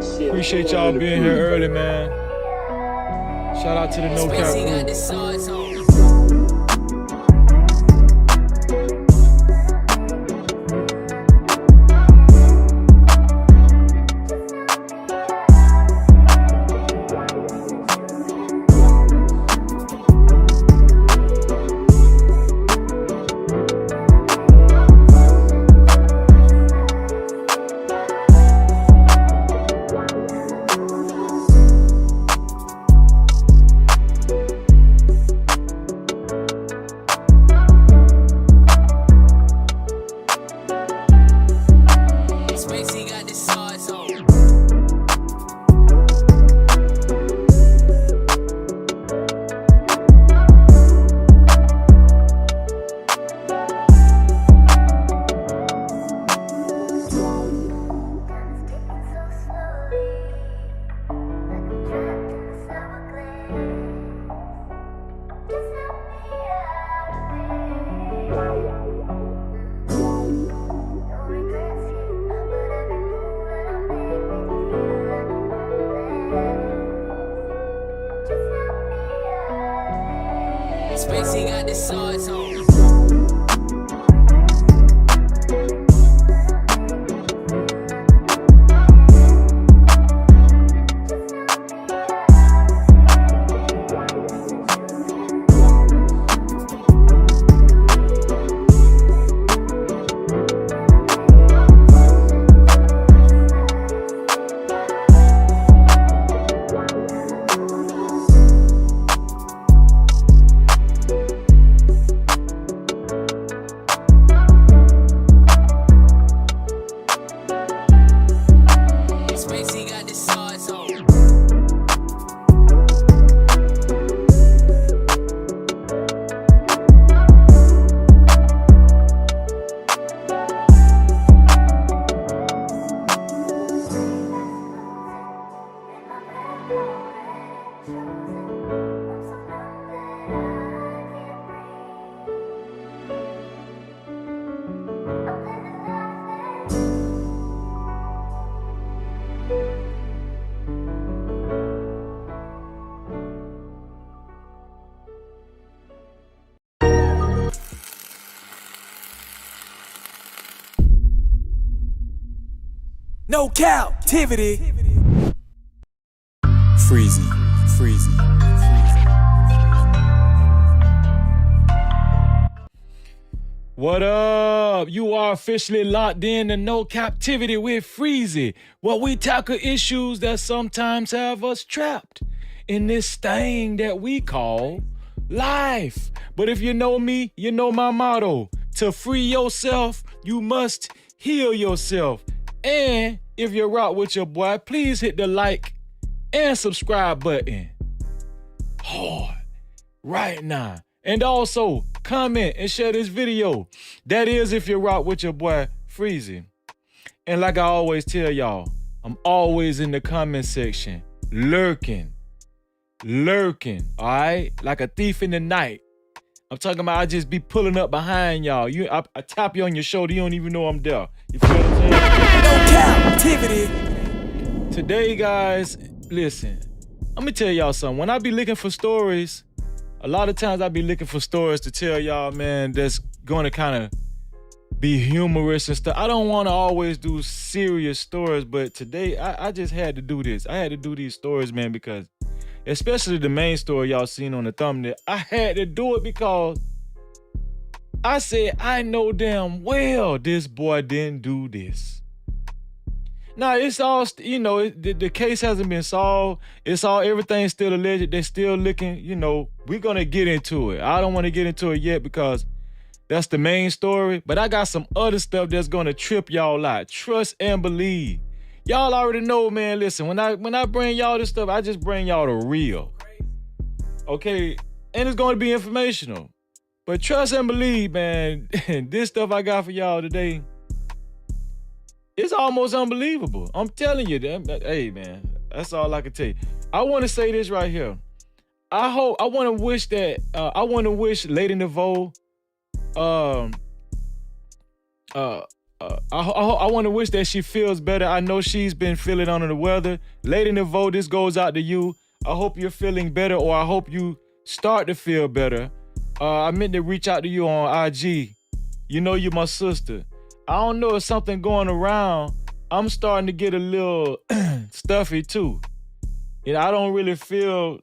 Appreciate y'all being here early, man. Shout out to the No Cap crew. Spacey got the sauce on. Spacey got the sauce on. No Cap-tivity. Freezy. What up? You are officially locked in to No Captivity with Freezy, where we tackle issues that sometimes have us trapped in this thing that we call life. But if you know me, you know my motto. To free yourself, you must heal yourself. And if you're rock with your boy, please hit the like and subscribe button hard right now. And also comment and share this video. That is if you rock with your boy Freezy. And like I always tell y'all, I'm always in the comment section lurking, all right? Like a thief in the night. I'm talking about I just be pulling up behind y'all. I tap you on your shoulder, you don't even know I'm there. You feel what I'm saying? No Cap-tivity. Today, guys, listen, I'm gonna tell y'all something. When I be looking for stories, a lot of times I be looking for stories to tell y'all, man, that's gonna kind of be humorous and stuff. I don't want to always do serious stories, but today I just had to do this. I had to do these stories, man, because especially the main story y'all seen on the thumbnail, I had to do it because I said, I know damn well this boy didn't do this. Now, it's all, you know, the case hasn't been solved. It's all, everything's still alleged. They're still looking, you know, we're going to get into it. I don't want to get into it yet because that's the main story. But I got some other stuff that's going to trip y'all out. Trust and believe. Y'all already know, man, listen, when I bring y'all this stuff, I just bring y'all the real. Okay? And it's going to be informational. But trust and believe, man, this stuff I got for y'all today, it's almost unbelievable. I'm telling you, hey, man, that's all I can tell you. I want to say this right here. I want to wish Lady Nevo, I want to wish that she feels better. I know she's been feeling under the weather. Lady Nevo, this goes out to you. I hope you're feeling better, or I hope you start to feel better. I meant to reach out to you on IG. You know you're my sister. I don't know if something going around. I'm starting to get a little stuffy too. You know, I don't really feel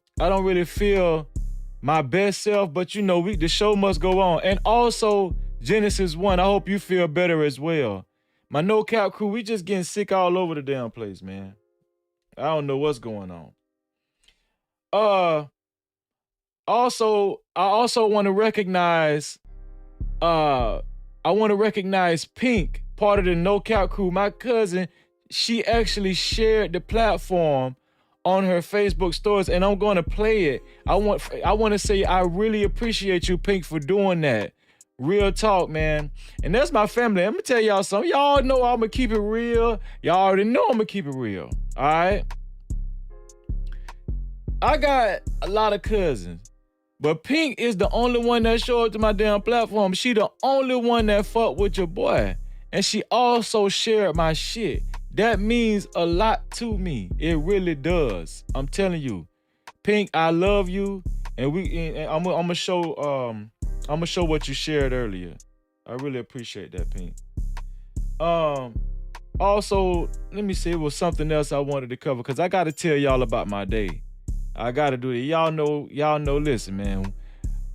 my best self, but you know, the show must go on. And also, Genesis 1, I hope you feel better as well. My No Cap crew, we just getting sick all over the damn place, man. I don't know what's going on. I also want to recognize Pink, part of the No Cap crew. My cousin, she actually shared the platform on her Facebook stories, and I'm going to play it. I want to say I really appreciate you, Pink, for doing that. Real talk, man. And that's my family. I'm gonna tell y'all something. Y'all know I'm gonna keep it real. Y'all already know I'm gonna keep it real. All right. I got a lot of cousins, but Pink is the only one that showed up to my damn platform. She the only one that fucked with your boy. And she also shared my shit. That means a lot to me. It really does. I'm telling you. Pink, I love you. And I'm gonna show what you shared earlier. I really appreciate that, Pink. Also, let me see, it was something else I wanted to cover, because I gotta tell y'all about my day. I gotta do it. Y'all know, listen, man.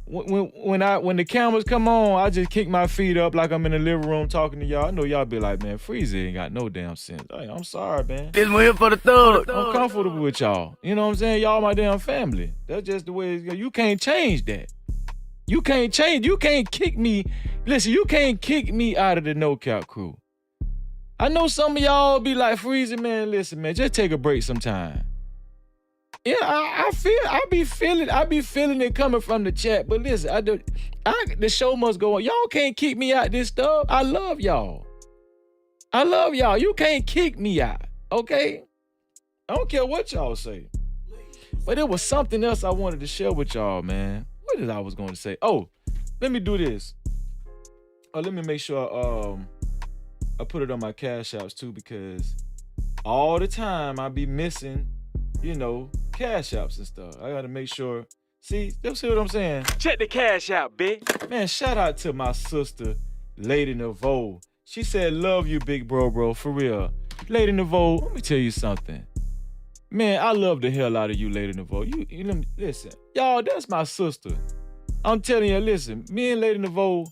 When the cameras come on, I just kick my feet up like I'm in the living room talking to y'all. I know y'all be like, man, Freezy ain't got no damn sense. Hey, I'm sorry, man. This one here for the thug. I'm comfortable with y'all. You know what I'm saying? Y'all my damn family. That's just the way it goes. You can't change that. You can't kick me. Listen, you can't kick me out of the No Cap crew. I know some of y'all be like, Freezy, man, listen, man, just take a break sometime. Yeah, I be feeling it coming from the chat. But listen, the show must go on. Y'all can't kick me out this stuff. I love y'all. You can't kick me out, okay? I don't care what y'all say. But there was something else I wanted to share with y'all, man. What did I was going to say? Oh, let me do this. Let me make sure I put it on my cash apps too, because all the time I be missing, you know, cash apps and stuff. I gotta make sure. See what I'm saying? Check the cash out, bitch. Man, shout out to my sister, Lady Nevo. She said, love you, big bro, for real. Lady Nevo, let me tell you something. Man, I love the hell out of you, Lady Nevo. You let me, listen, y'all, that's my sister. I'm telling you, listen, me and Lady Nevo,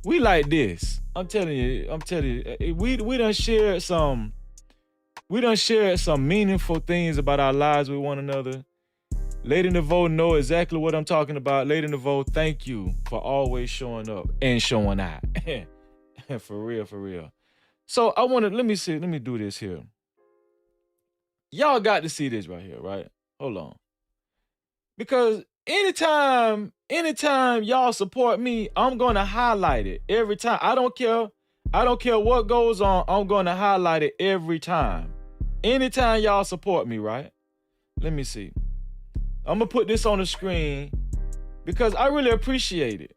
we like this. I'm telling you, we done shared some meaningful things about our lives with one another. Lady Nevo know exactly what I'm talking about. Lady Nevo, thank you for always showing up and showing out. For real. So let me do this here. Y'all got to see this right here, right? Hold on. Because anytime y'all support me, I'm gonna highlight it every time. I don't care what goes on, I'm gonna highlight it every time. Anytime y'all support me, right? Let me see. I'm gonna put this on the screen because I really appreciate it.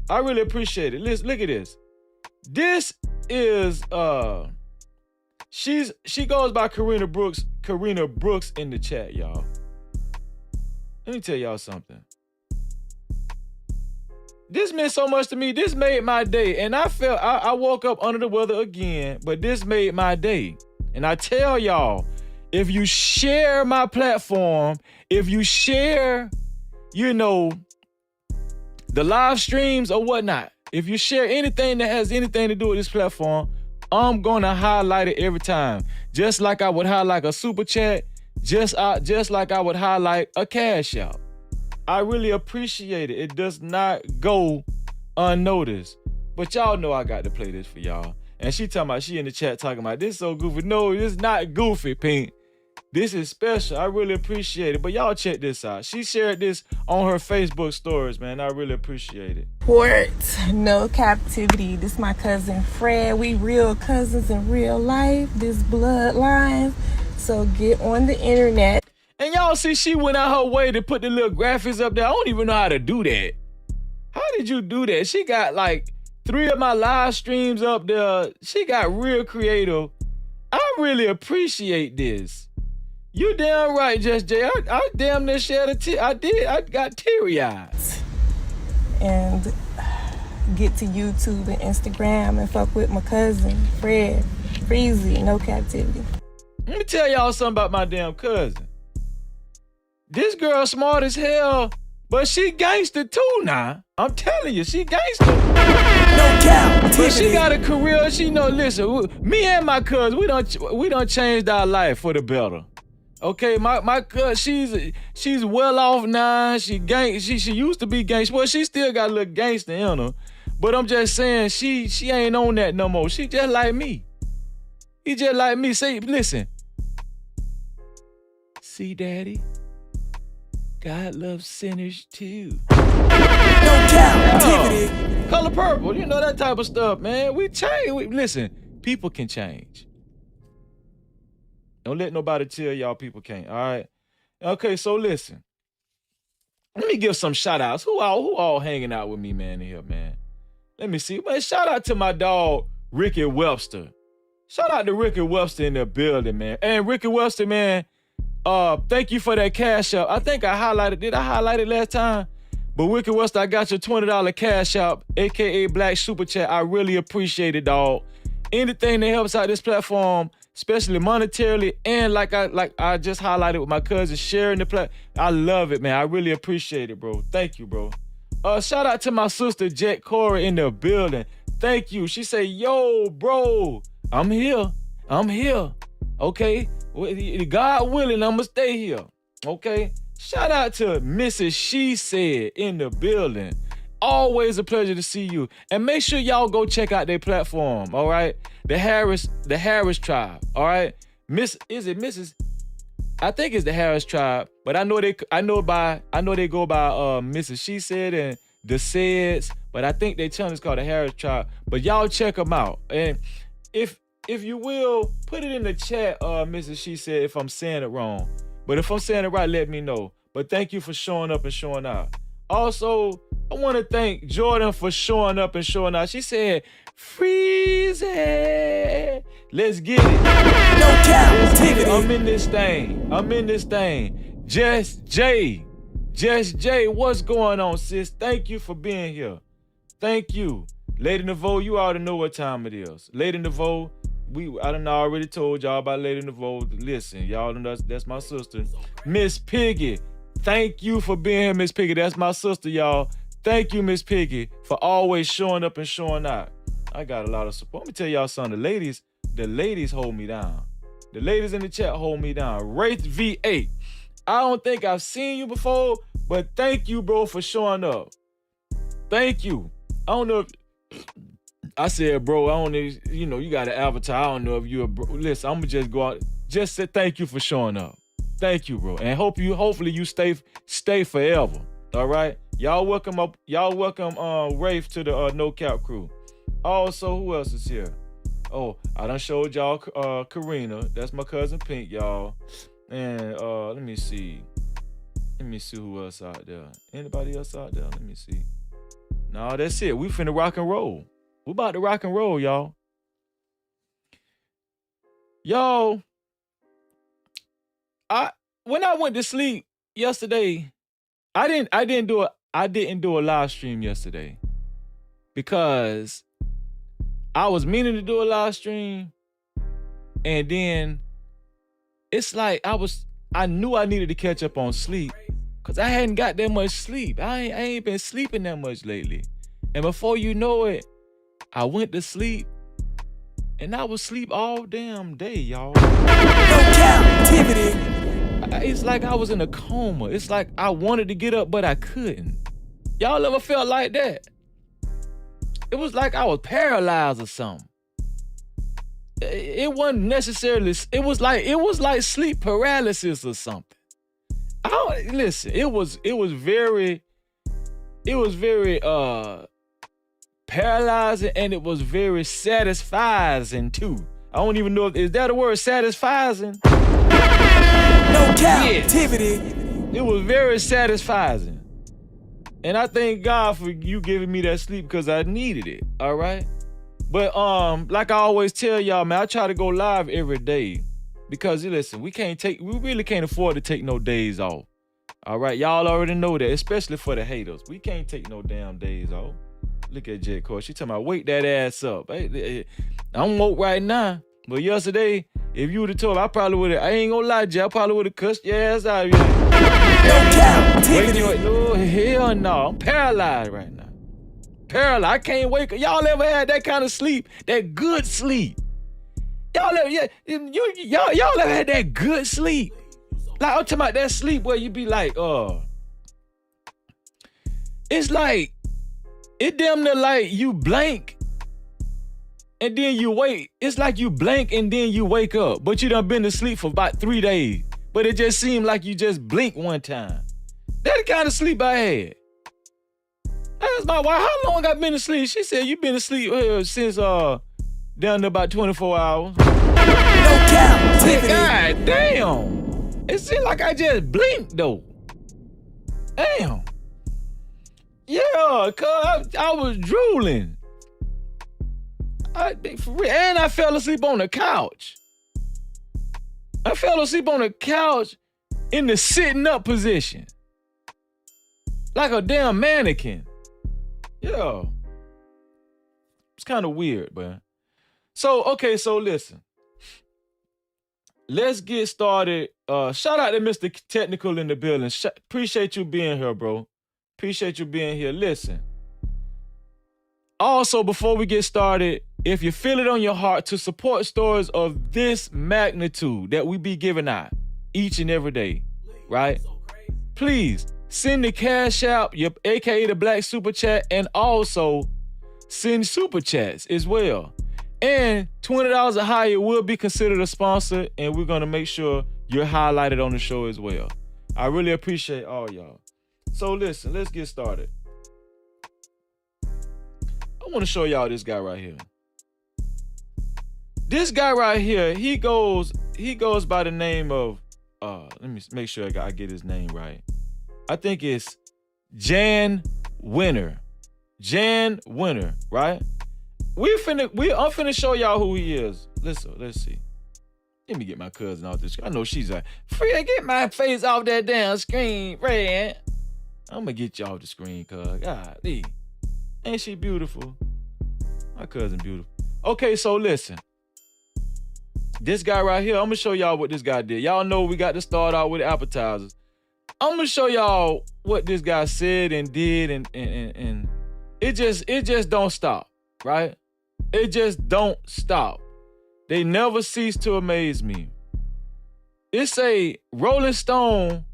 Listen, look at this. This is she goes by Karina Brooks in the chat, y'all. Let me tell y'all something. This meant so much to me. This made my day. And I woke up under the weather again, but this made my day. And I tell y'all, if you share my platform, if you share, you know, the live streams or whatnot, if you share anything that has anything to do with this platform, I'm gonna highlight it every time. Just like I would highlight a super chat, just like I would highlight a cash out. I really appreciate it. It does not go unnoticed. But y'all know I got to play this for y'all. And she in the chat talking about this so goofy. No, it's not goofy, Pink. This is special. I really appreciate it. But y'all check this out. She shared this on her Facebook stories, man. I really appreciate it. Port, no captivity. This my cousin Fred. We real cousins in real life. This bloodline. So get on the internet. And y'all see she went out her way to put the little graphics up there. I don't even know how to do that. How did you do that? She got like 3 of my live streams up there. She got real creative. I really appreciate this. You damn right, Just Jay. I damn near shed a tear. I did. I got teary-eyed. And get to YouTube and Instagram and fuck with my cousin, Fred, Freezy, No Captivity. Let me tell y'all something about my damn cousin. This girl smart as hell, but she gangster too now. I'm telling you, she gangster. No cap. But she got a career. She know. Listen, me and my cousin, we done changed our life for the better. Okay, my cousin, she's well off now. She used to be gangster. Well, she still got a little gangster in her. But I'm just saying, she ain't on that no more. She just like me. He just like me. Say, listen. See, Daddy, God loves sinners too. No cap. Color Purple, you know that type of stuff, man. We change. Listen, people can change. Don't let nobody tell y'all people can't, all right? Okay, so listen. Let me give some shout outs. Who all hanging out with me, man, in here, man? Let me see. Man, shout out to my dog, Ricky Webster. Shout out to Ricky Webster in the building, man. And Ricky Webster, man, thank you for that cash out. I think I highlighted, did I highlight it last time? But Ricky Webster, I got your $20 cash out, aka Black Super Chat. I really appreciate it, dog. Anything that helps out this platform, especially monetarily, and like I just highlighted with my cousin, sharing the platform. I love it, man. I really appreciate it, bro. Thank you, bro. Shout out to my sister, Jet Corey, in the building. Thank you. She said, yo, bro, I'm here. Okay? God willing, I'ma stay here. Okay? Shout out to Mrs. She Said in the building. Always a pleasure to see you. And make sure y'all go check out their platform, all right? The Harris Tribe, all right? Is it Mrs.? I think it's the Harris Tribe, but I know they go by Mrs. She Said and the Saids, but I think their channel is called the Harris Tribe. But y'all check them out. And if you will, put it in the chat, Mrs. She Said, if I'm saying it wrong. But if I'm saying it right, let me know. But thank you for showing up and showing out. Also, I want to thank Jordan for showing up and showing out. She said, freeze it. Let's get it. No cap. I'm in this thing. Just Jay, what's going on, sis? Thank you for being here. Thank you. Lady Nevo, you already know what time it is. Lady Nevo, I done already told y'all about Lady Nevo. Listen, y'all know that's my sister. Miss Piggy, thank you for being here, Miss Piggy. That's my sister, y'all. Thank you, Miss Piggy, for always showing up and showing out. I got a lot of support. Let me tell y'all something. The ladies hold me down. The ladies in the chat hold me down. Wraith V8. I don't think I've seen you before, but thank you, bro, for showing up. Thank you. I don't know if I said, bro, I don't know, you got to advertise. I don't know if you're a bro. Listen, I'm going to just go out. Just say thank you for showing up. Thank you, bro. And hopefully you stay forever. All right? Y'all welcome Rafe to the No Cap crew. Also, who else is here? Oh, I done showed y'all Karina. That's my cousin Pink, y'all. And let me see who else out there. Anybody else out there? Let me see. No, that's it. We finna rock and roll. We about to rock and roll, y'all. Yo, when I went to sleep yesterday, I didn't do a live stream yesterday because I was meaning to do a live stream, and then it's like I knew I needed to catch up on sleep because I hadn't got that much sleep. I ain't been sleeping that much lately. And before you know it, I went to sleep, and I was asleep all damn day, y'all. No Cap-tivity. It's like I was in a coma. It's like I wanted to get up, but I couldn't. Y'all ever felt like that? It was like I was paralyzed or something. It wasn't necessarily, it was like sleep paralysis or something. Listen, it was very paralyzing, and it was very satisfying too. I don't even know is that a word, satisfying? No Cap-tivity. Yes. It was very satisfying. And I thank God for you giving me that sleep because I needed it. All right. But like I always tell y'all, man, I try to go live every day because listen, we really can't afford to take no days off. All right, y'all already know that, especially for the haters. We can't take no damn days off. Look at Jet Core. She talking about wake that ass up. I'm woke right now, but yesterday, if you would have told me, I ain't gonna lie, Jet, I probably would have cussed your ass out. No Cap-tivity. No, hell no, I'm paralyzed right now. Paralyzed. I can't wake up. Y'all ever had that kind of sleep? That good sleep? Y'all ever had that good sleep? Like, I'm talking about that sleep where you be like, it's like, it damn near like you blank and then you wake. It's like you blank and then you wake up, but you done been to sleep for about 3 days. But it just seemed like you just blinked one time. That's the kind of sleep I had. I asked my wife, how long I been asleep? She said, you been asleep since down to about 24 hours. No Cap-tivity. God damn. It seemed like I just blinked though. Damn. Yeah, cause I was drooling. And I fell asleep on the couch. I fell asleep on the couch in the sitting up position. Like a damn mannequin. Yeah. It's kind of weird, man. So listen. Let's get started. Shout out to Mr. Technical in the building. Appreciate you being here, bro. Appreciate you being here. Listen. Also, before we get started, if you feel it on your heart to support stories of this magnitude that we be giving out each and every day, right? Please send the Cash App, aka the Black Super Chat, and also send Super Chats as well. And $20 or higher will be considered a sponsor, and we're gonna make sure you're highlighted on the show as well. I really appreciate all y'all. So listen, let's get started. I want to show y'all this guy right here. This guy right here, he goes by the name of let me make sure I get his name right. I think it's Jan Winter. Jan Winter, right? I'm finna show y'all who he is. Let's see. Let me get my cousin off this. I know she's like, Freya, get my face off that damn screen, Red. I'm gonna get you off the screen, cuz. Golly. Ain't she beautiful? My cousin beautiful. Okay, so listen. This guy right here, I'm gonna show y'all what this guy did. Y'all know we got to start out with appetizers. I'm gonna show y'all what this guy said and did, and it just don't stop, right? It just don't stop. They never cease to amaze me. It's a Rolling Stone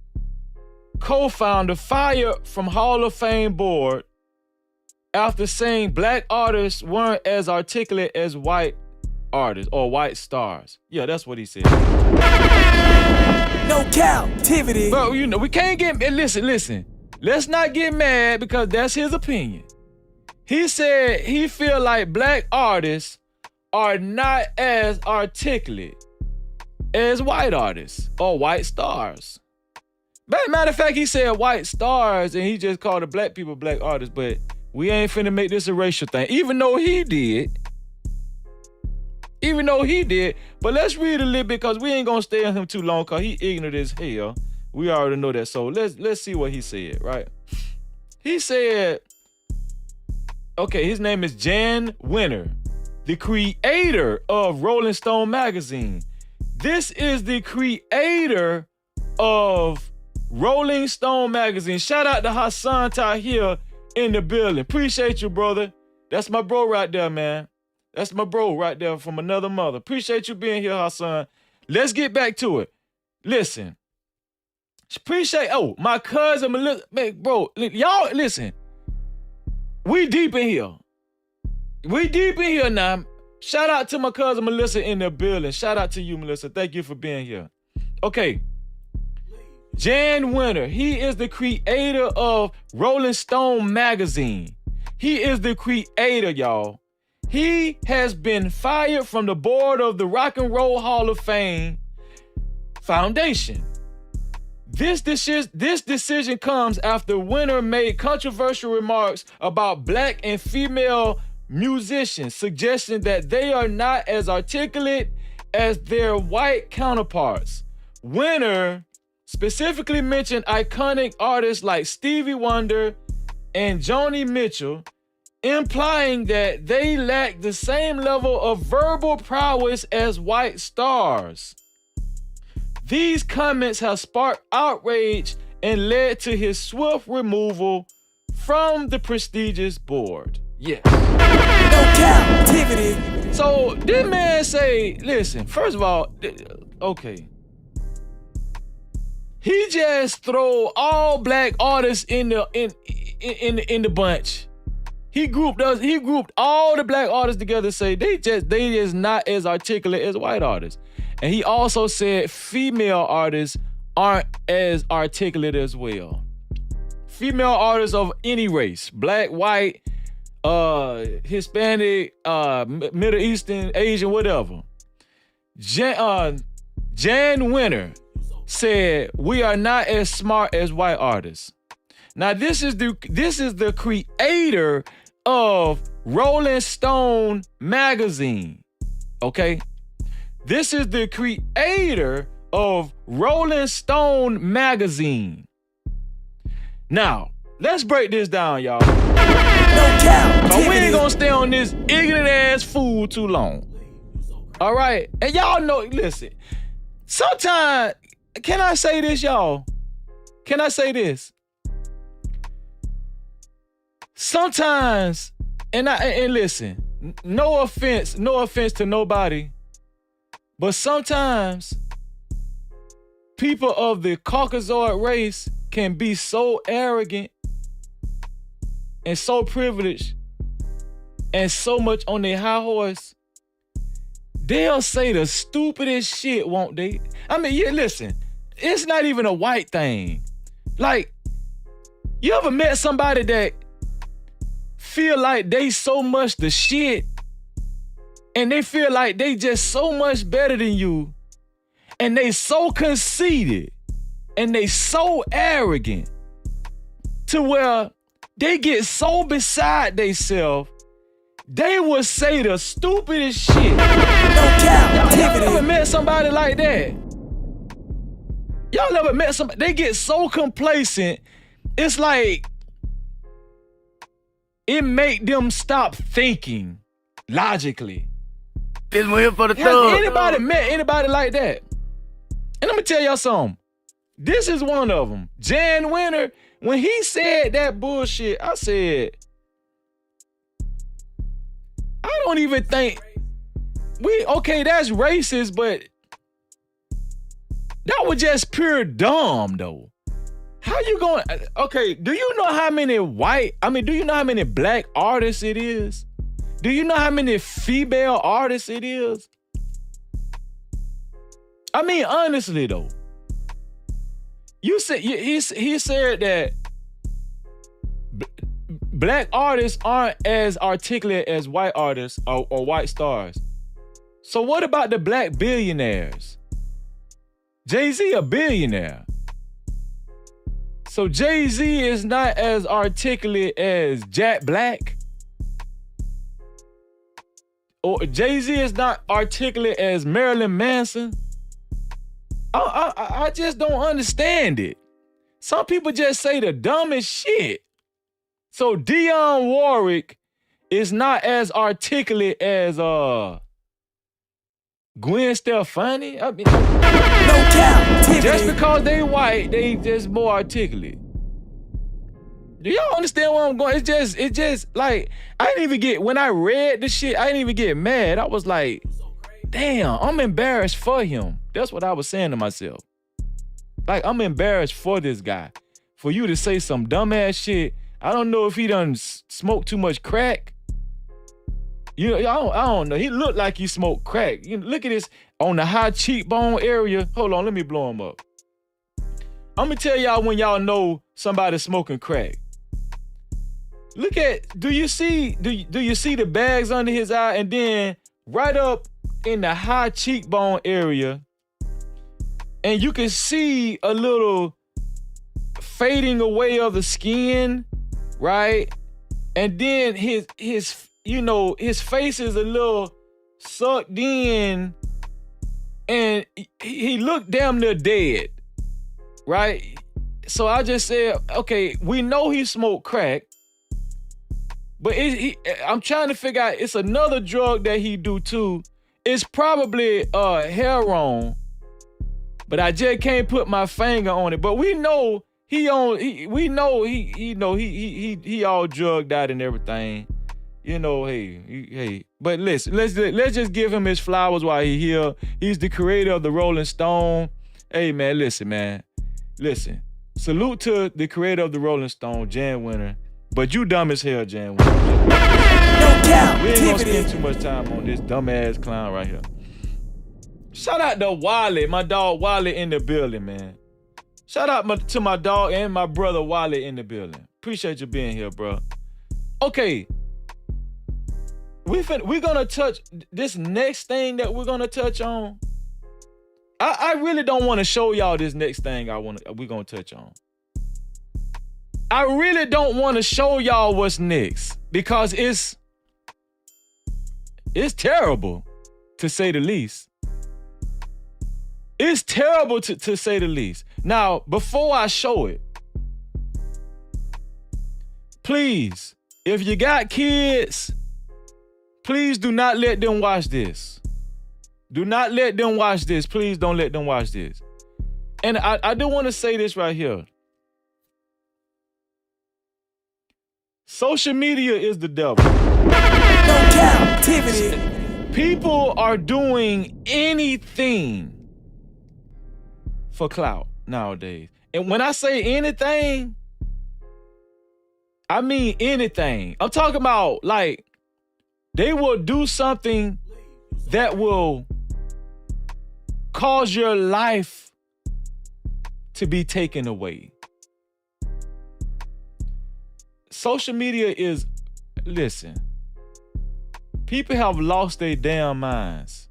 co-founder fired from Hall of Fame board after saying black artists weren't as articulate as white artists or white stars. Yeah, that's what he said. No Cap-tivity. Bro, you know, we can't get... Listen. Let's not get mad because that's his opinion. He said he feel like black artists are not as articulate as white artists or white stars. Matter of fact, he said white stars and he just called the black people black artists, but we ain't finna make this a racial thing, even though he did. But let's read a little bit because we ain't gonna stay on him too long because he ignorant as hell. We already know that. So let's see what he said, right? He said, okay, his name is Jan Winter, the creator of Rolling Stone magazine. This is the creator of Rolling Stone magazine. Shout out to Hassan Tahir in the building. Appreciate you, brother. That's my bro right there, man. That's my bro right there from another mother. Appreciate you being here, Hassan. Let's get back to it. Listen. Appreciate, my cousin Melissa. Man, bro, y'all, listen. We deep in here now. Shout out to my cousin Melissa in the building. Shout out to you, Melissa. Thank you for being here. Okay. Jan Winter, he is the creator of Rolling Stone magazine. He is the creator, y'all. He has been fired from the board of the Rock and Roll Hall of Fame Foundation. This decision comes after Winner made controversial remarks about black and female musicians, suggesting that they are not as articulate as their white counterparts. Winner specifically mentioned iconic artists like Stevie Wonder and Joni Mitchell, implying that they lack the same level of verbal prowess as white stars. These comments have sparked outrage and led to his swift removal from the prestigious board. Yes. No captivity. So this man say, listen, first of all, okay. He just throw all black artists in the bunch. He grouped all the black artists together, say they just not as articulate as white artists. And he also said female artists aren't as articulate as well. Female artists of any race, black, white, Hispanic, Middle Eastern, Asian, whatever. Jan Winter said, we are not as smart as white artists. Now this is the creator of Rolling Stone magazine, okay? This is the creator of Rolling Stone magazine. Now, let's break this down, y'all. No captivity. We ain't gonna stay on this ignorant ass fool too long. All right? And y'all know, listen, sometimes, can I say this, y'all? Can I say this? Sometimes, and listen, no offense to nobody, but sometimes people of the Caucasoid race can be so arrogant and so privileged and so much on their high horse, they'll say the stupidest shit, won't they? I mean, yeah, listen, it's not even a white thing. Like, you ever met somebody that feel like they so much the shit and they feel like they just so much better than you and they so conceited and they so arrogant to where they get so beside themselves, they will say the stupidest shit. No captivity. Y'all ever met somebody like that? Y'all ever met somebody? They get so complacent, it's like it make them stop thinking logically. This one here for the Has thug. anybody met anybody like that? And I'm gonna tell y'all something. This is one of them. Jan Winter, when he said that bullshit, I said, I don't even think okay, that's racist, but that was just pure dumb though. How you going? Okay, do you know how many do you know how many black artists it is? Do you know how many female artists it is? I mean, honestly though, you said he said that black artists aren't as articulate as white artists or white stars. So what about the black billionaires? Jay-Z a billionaire. So Jay-Z is not as articulate as Jack Black. Or Jay-Z is not articulate as Marilyn Manson. I just don't understand it. Some people just say the dumbest shit. So Dionne Warwick is not as articulate as Gwen Stefani. I mean, No captivity. just because they white, they just more articulate. Do y'all understand where I'm going? It's just like, when I read the shit, I didn't even get mad. I was like, damn, I'm embarrassed for him. That's what I was saying to myself. Like, I'm embarrassed for this guy. For you to say some dumbass shit. I don't know if he done smoked too much crack. You know, I don't know. He looked like he smoked crack. You know, look at this on the high cheekbone area. Hold on, let me blow him up. I'm gonna tell y'all when y'all know somebody's smoking crack. Look at, do you see the bags under his eye, and then right up in the high cheekbone area, and you can see a little fading away of the skin, right? And then his face is a little sucked in, and he looked damn near dead, right? So I just said, okay, we know he smoked crack, but I'm trying to figure out, it's another drug that he do too. It's probably heroin, but I just can't put my finger on it. But we know he all drugged out and everything. Hey. But listen, let's just give him his flowers while he's here. He's the creator of the Rolling Stone. Hey man, listen. Salute to the creator of the Rolling Stone, Jan Winter. But you dumb as hell, Jan Winter. No cap. We ain't gonna spend too much time on this dumbass clown right here. Shout out to Wally, my dog Wally in the building, man. Shout out to my dog and my brother Wally in the building. Appreciate you being here, bro. Okay. We're gonna touch this next thing that we're gonna touch on. I really don't want to show y'all this next thing we're gonna touch on. I really don't want to show y'all what's next because it's terrible, to say the least. It's terrible to say the least. Now, before I show it, please, if you got kids, please do not let them watch this. Do not let them watch this. Please don't let them watch this. And I do want to say this right here. Social media is the devil. No Cap-tivity. People are doing anything for clout nowadays. And when I say anything, I mean anything. I'm talking about, like, they will do something that will cause your life to be taken away. Social media is, listen, people have lost their damn minds.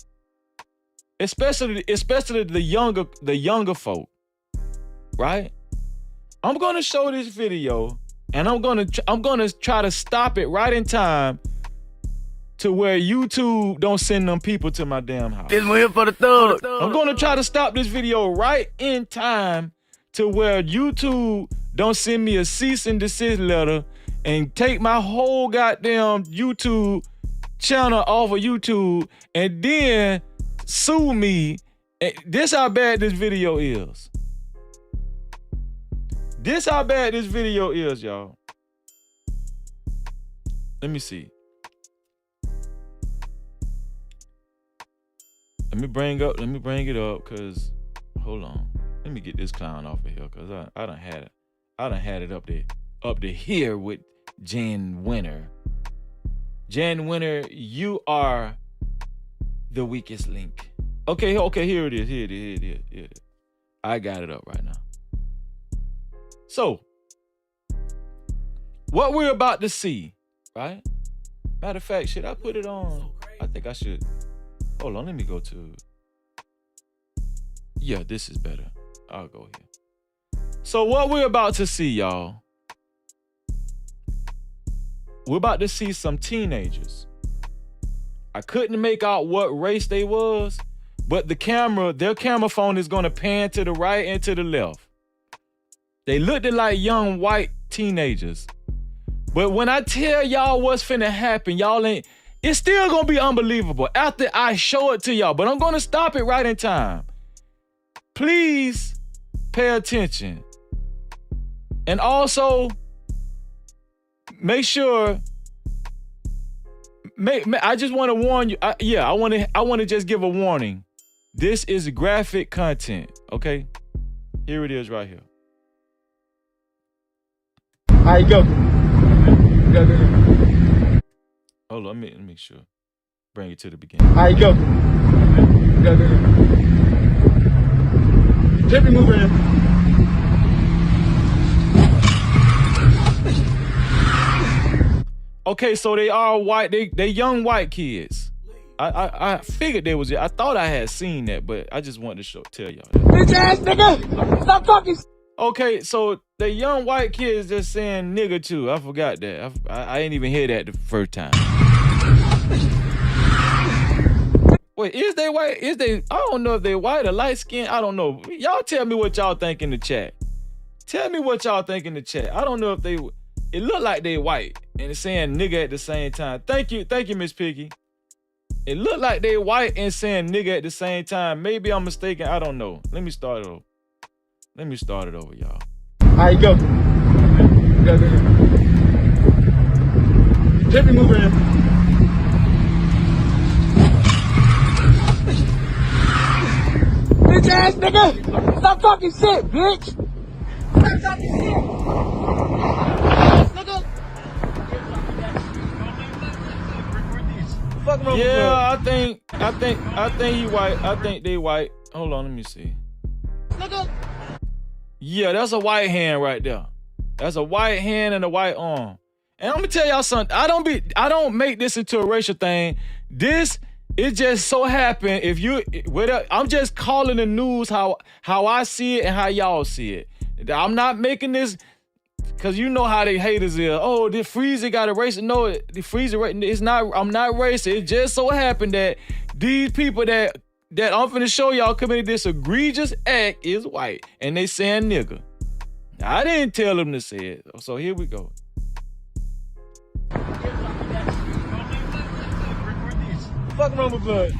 Especially the younger folk, right? I'm gonna show this video, and I'm gonna try to stop it right in time to where YouTube don't send them people to my damn house. This one here for the thug. I'm gonna try to stop this video right in time to where YouTube don't send me a cease and desist letter and take my whole goddamn YouTube channel off of YouTube and then sue me. This how bad this video is. This how bad this video is, y'all. Let me see. Let me bring it up, cause hold on. Let me get this clown off of here, cause I done had it up to here with Jan Winter. Jan Winter, you are the weakest link. Okay, here it is. I got it up right now. So, what we're about to see, right? Matter of fact, should I put it on? I think I should. Hold on, let me go to. Yeah, this is better. I'll go here. So what we're about to see, y'all. We're about to see some teenagers. I couldn't make out what race they was, but their camera phone is gonna pan to the right and to the left. They looked like young white teenagers. But when I tell y'all what's finna happen, it's still gonna be unbelievable after I show it to y'all, but I'm gonna stop it right in time. Please pay attention. And also, make sure, I just wanna warn you, I wanna just give a warning. This is graphic content, okay? Here it is right here. All right, go. Hold on, let me make sure. Bring it to the beginning. All right, go. Let me move in. Okay, so they are white. They young white kids. I figured they was. I thought I had seen that, but I just wanted to tell y'all that. Bitch ass nigga. Stop talking. Okay, so the young white kid is just saying nigga too. I forgot that. I ain't even hear that the first time. Wait, is they white? Is they? I don't know if they white or light skin. I don't know. Y'all tell me what y'all think in the chat. Tell me what y'all think in the chat. I don't know if they. It look like they white and it's saying nigga at the same time. Thank you, Miss Piggy. It look like they white and saying nigga at the same time. Maybe I'm mistaken. I don't know. Let me start it over. Y'all. Alright, go. Go. Keep it moving. Bitch ass nigga! Stop talking shit, bitch! Stop talking shit! Nigga! Fuck wrong with Yeah, I think he white. I think they white. Hold on, let me see. Nigga! Yeah, that's a white hand right there. That's a white hand and a white arm. And I'm gonna tell y'all something. I don't make this into a racial thing. It just so happened I'm just calling the news how I see it and how y'all see it. I'm not making this because you know how they haters is. Oh, the Freezer got a racist. No, the Freezer it's not. I'm not racist. It just so happened that these people that I'm finna show y'all committed this egregious act is white and they saying nigga. I didn't tell them to say it. So here we go. Fuck wrong with blood.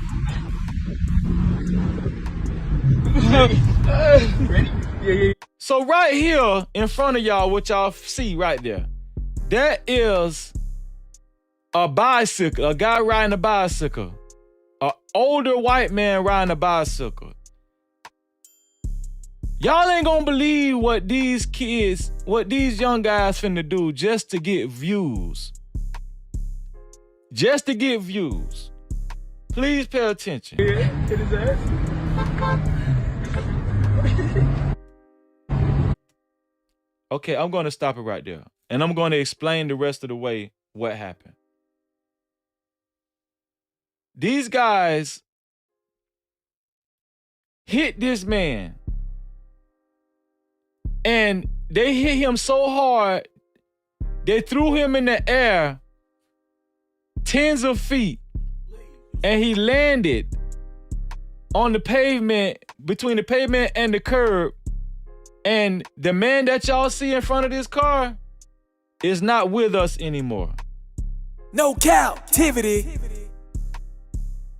Ready? Yeah. So right here in front of y'all, what y'all see right there, that is a bicycle, a guy riding a bicycle, an older white man riding a bicycle. Y'all ain't gonna believe what these young guys finna do just to get views. Just to get views. Please pay attention. Yeah, hit his ass. Okay, I'm gonna stop it right there. And I'm gonna explain the rest of the way what happened. These guys hit this man. And they hit him so hard, they threw him in the air tens of feet. And he landed on the pavement, between the pavement and the curb. And the man that y'all see in front of this car is not with us anymore. No Cap-tivity!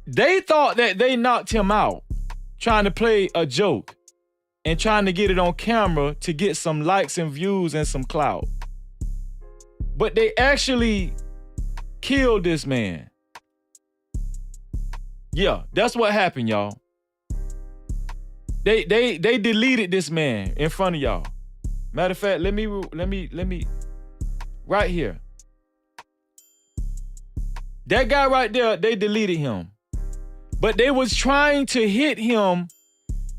They thought that they knocked him out, trying to play a joke and trying to get it on camera to get some likes and views and some clout. But they actually killed this man. Yeah, that's what happened, y'all. They deleted this man in front of y'all. Matter of fact, let me right here. That guy right there, they deleted him. But they was trying to hit him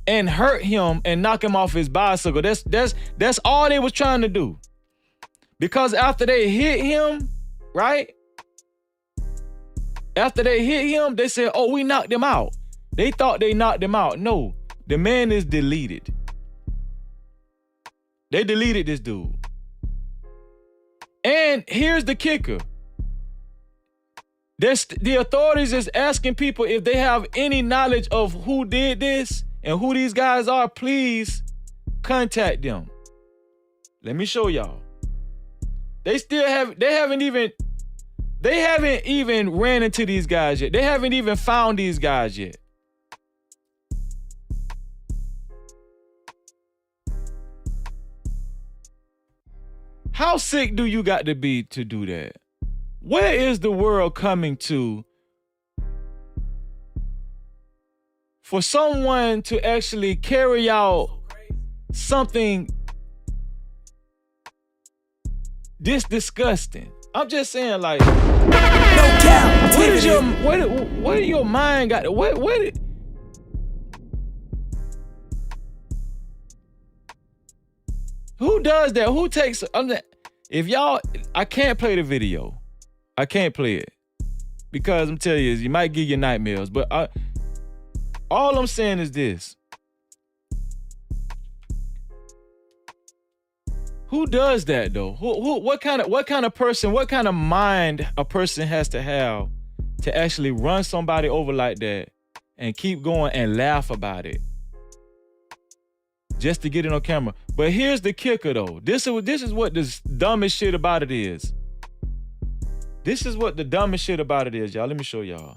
and hurt him and knock him off his bicycle. That's all they was trying to do. Because after they hit him, right? After they hit him, they said, oh, we knocked him out. They thought they knocked him out. No, the man is deleted. They deleted this dude. And here's the kicker. The authorities is asking people if they have any knowledge of who did this and who these guys are, please contact them. Let me show y'all. They haven't even ran into these guys yet. They haven't even found these guys yet. How sick do you got to be to do that? Where is the world coming to for someone to actually carry out something this disgusting? I'm just saying, like, No Cap-tivity! where your mind got? Who does that? Who takes? If y'all, I can't play the video. I can't play it because I'm telling you, you might give you nightmares. But all I'm saying is this: Who does that though? What kind of person, what kind of mind a person has to have to actually run somebody over like that and keep going and laugh about it just to get it on camera? But here's the kicker though. This is what the dumbest shit about it is. This is what the dumbest shit about it is, y'all. Let me show y'all.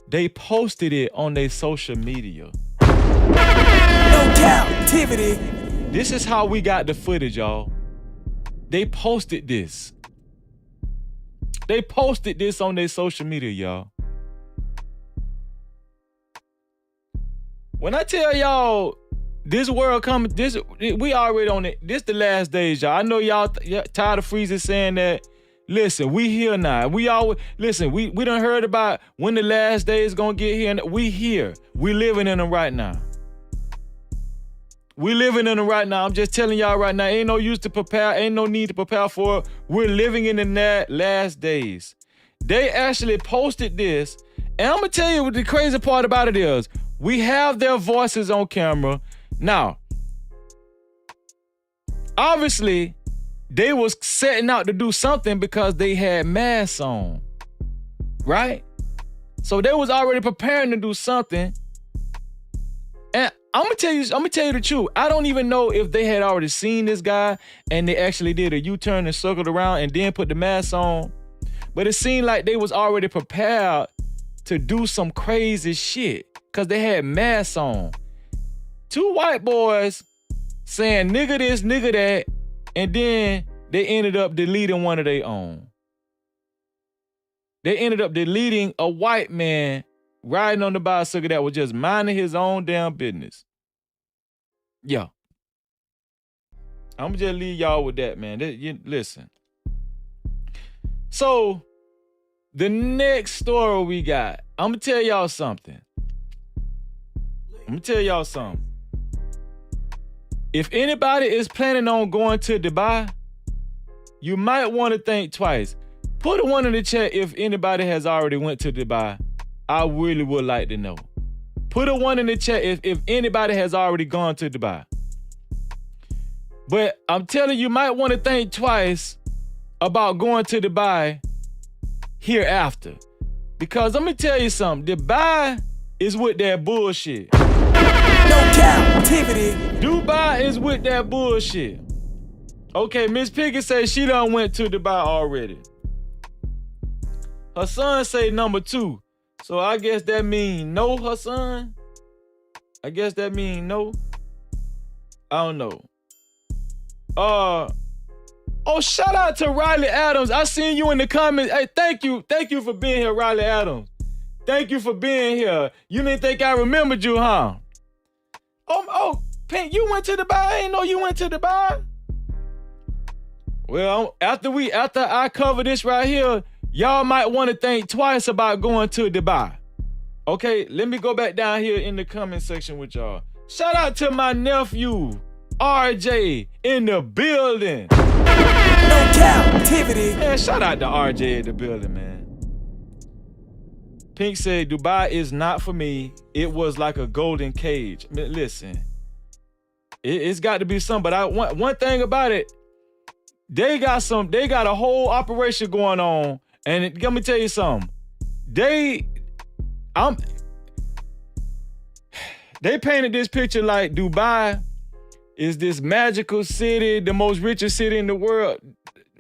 They posted it on their social media. No Cap-tivity. This is how we got the footage, y'all. They posted this. They posted this on their social media, y'all. When I tell y'all this world coming, we already on it. This the last days, y'all. I know y'all tired of Freezer saying that. Listen, we here now. We always listen. We done heard about when the last day is gonna get here, and we here. We living in them right now. We living in them right now. I'm just telling y'all right now. Ain't no use to prepare. Ain't no need to prepare for it. We're living in the last days. They actually posted this, and I'm gonna tell you what the crazy part about it is. We have their voices on camera now. Obviously, they was setting out to do something because they had masks on, right? So they was already preparing to do something. And I'm gonna tell you the truth. I don't even know if they had already seen this guy and they actually did a U-turn and circled around and then put the mask on. But it seemed like they was already prepared to do some crazy shit because they had masks on. Two white boys saying nigga this, nigga that, and then they ended up deleting one of their own. They ended up deleting a white man riding on the bicycle that was just minding his own damn business. Yeah. I'm just leave y'all with that, man. Listen. So, the next story we got, I'm gonna tell y'all something. If anybody is planning on going to Dubai, you might want to think twice. Put a one in the chat if anybody has already went to Dubai. I really would like to know. Put a one in the chat if anybody has already gone to Dubai. But I'm telling you, you might want to think twice about going to Dubai hereafter. Because let me tell you something. Dubai is with that bullshit. No Cap-tivity. Dubai is with that bullshit. Okay, Miss Piggy says she done went to Dubai already. Her son say number 2. So I guess that mean no, her son? I guess that mean no. I don't know. Oh, shout out to Riley Adams. I seen you in the comments. Hey, thank you for being here, Riley Adams. Thank you for being here. You didn't think I remembered you, huh? Oh, Pink, you went to Dubai? I didn't know you went to Dubai. Well, after I cover this right here, y'all might want to think twice about going to Dubai. Okay, let me go back down here in the comment section with y'all. Shout out to my nephew, RJ, in the building. No Cap-tivity. Man, shout out to RJ in the building, man. Pink said, Dubai is not for me. It was like a golden cage. Man, listen, it's got to be something. But one thing about it, they got a whole operation going on. And let me tell you something. They painted this picture like Dubai is this magical city, the most richest city in the world.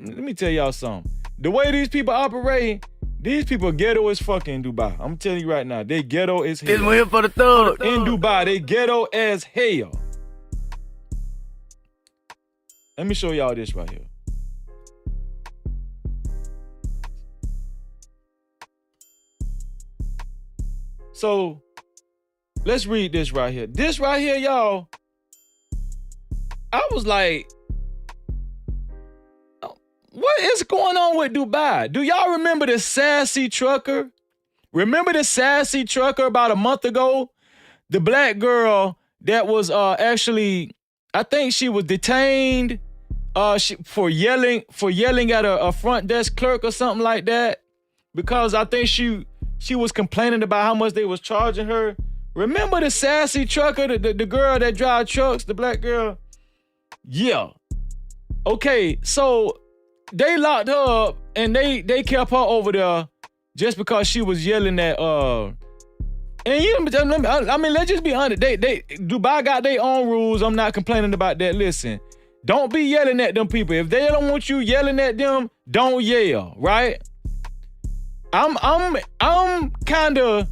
Let me tell y'all something. The way these people operate, these people ghetto as fuck in Dubai. I'm telling you right now, they ghetto as hell. This one here for the thug. In Dubai, they ghetto as hell. Let me show y'all this right here. So, let's read this right here. This right here, y'all, I was like, what is going on with Dubai? Do y'all remember the sassy trucker? Remember the sassy trucker about a month ago? The black girl that was actually, I think she was detained for yelling at a front desk clerk or something like that, because I think she was complaining about how much they was charging her. Remember the sassy trucker, the girl that drives trucks, the black girl? Yeah. Okay, so they locked her up and they kept her over there just because she was yelling at and you I mean, let's just be honest. They Dubai got their own rules. I'm not complaining about that. Listen, don't be yelling at them people. If they don't want you yelling at them, don't yell, right? I'm kind of,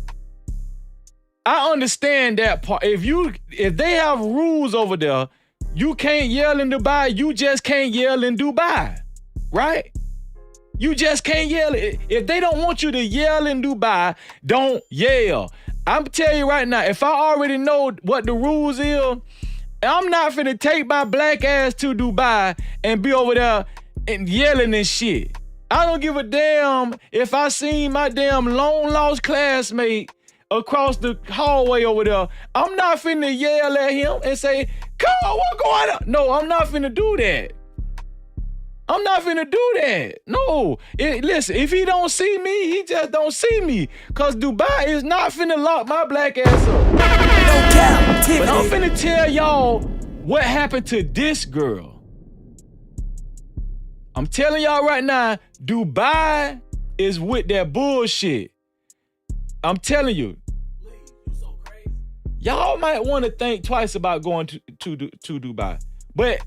I understand that part. If they have rules over there, you can't yell in Dubai. You just can't yell in Dubai, right? You just can't yell. If they don't want you to yell in Dubai, don't yell. I'm telling you right now, if I already know what the rules is, I'm not finna take my black ass to Dubai and be over there and yelling and shit. I don't give a damn if I seen my damn long lost classmate across the hallway over there. I'm not finna yell at him and say, "Carl, what going on?" No, I'm not finna do that. I'm not finna do that. No. Listen, if he don't see me, he just don't see me. Cause Dubai is not finna lock my black ass up. No Cap-tivity. But I'm finna tell y'all what happened to this girl. I'm telling y'all right now, Dubai is with that bullshit. I'm telling you. Y'all might want to think twice about going to Dubai. But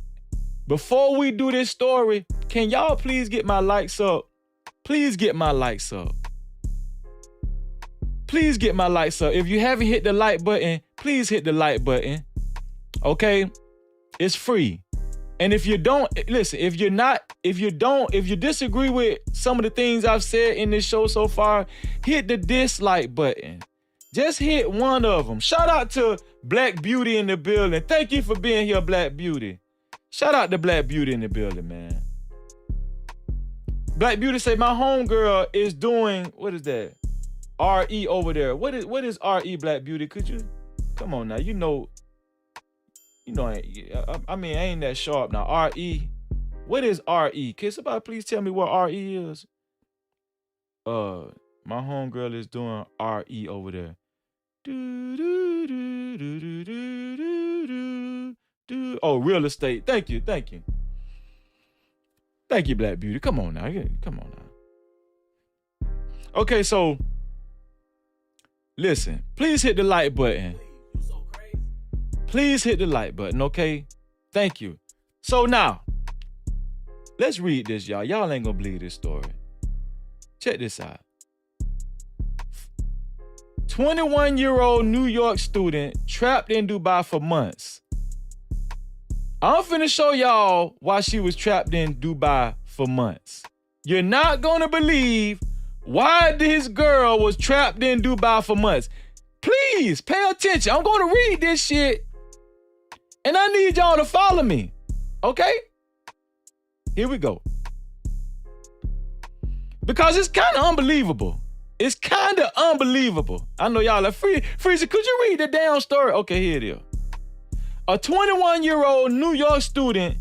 before we do this story, can y'all please get my likes up? Please get my likes up. Please get my likes up. If you haven't hit the like button, please hit the like button. Okay? It's free. And if you don't, listen, if you disagree with some of the things I've said in this show so far, hit the dislike button. Just hit one of them. Shout out to Black Beauty in the building. Thank you for being here, Black Beauty. Shout out to Black Beauty in the building, man. Black Beauty say, my homegirl is doing, what is that? RE over there. What is RE, Black Beauty? Could you, come on now, you know, I mean, I ain't that sharp now. RE, what is RE? Can somebody please tell me what RE is? My homegirl is doing RE over there. Oh, real estate. Thank you. Thank you, Black Beauty. Come on now. Okay, so listen, please hit the like button. Please hit the like button, okay? Thank you. So now, let's read this, y'all. Y'all ain't gonna believe this story. Check this out. 21-year-old New York student trapped in Dubai for months. I'm finna show y'all why she was trapped in Dubai for months. You're not gonna believe why this girl was trapped in Dubai for months. Please pay attention. I'm gonna read this shit. And I need y'all to follow me, okay? Here we go. Because it's kind of unbelievable. It's kind of unbelievable. I know y'all are Freezer, could you read the damn story? Okay, here it is. A 21-year-old New York student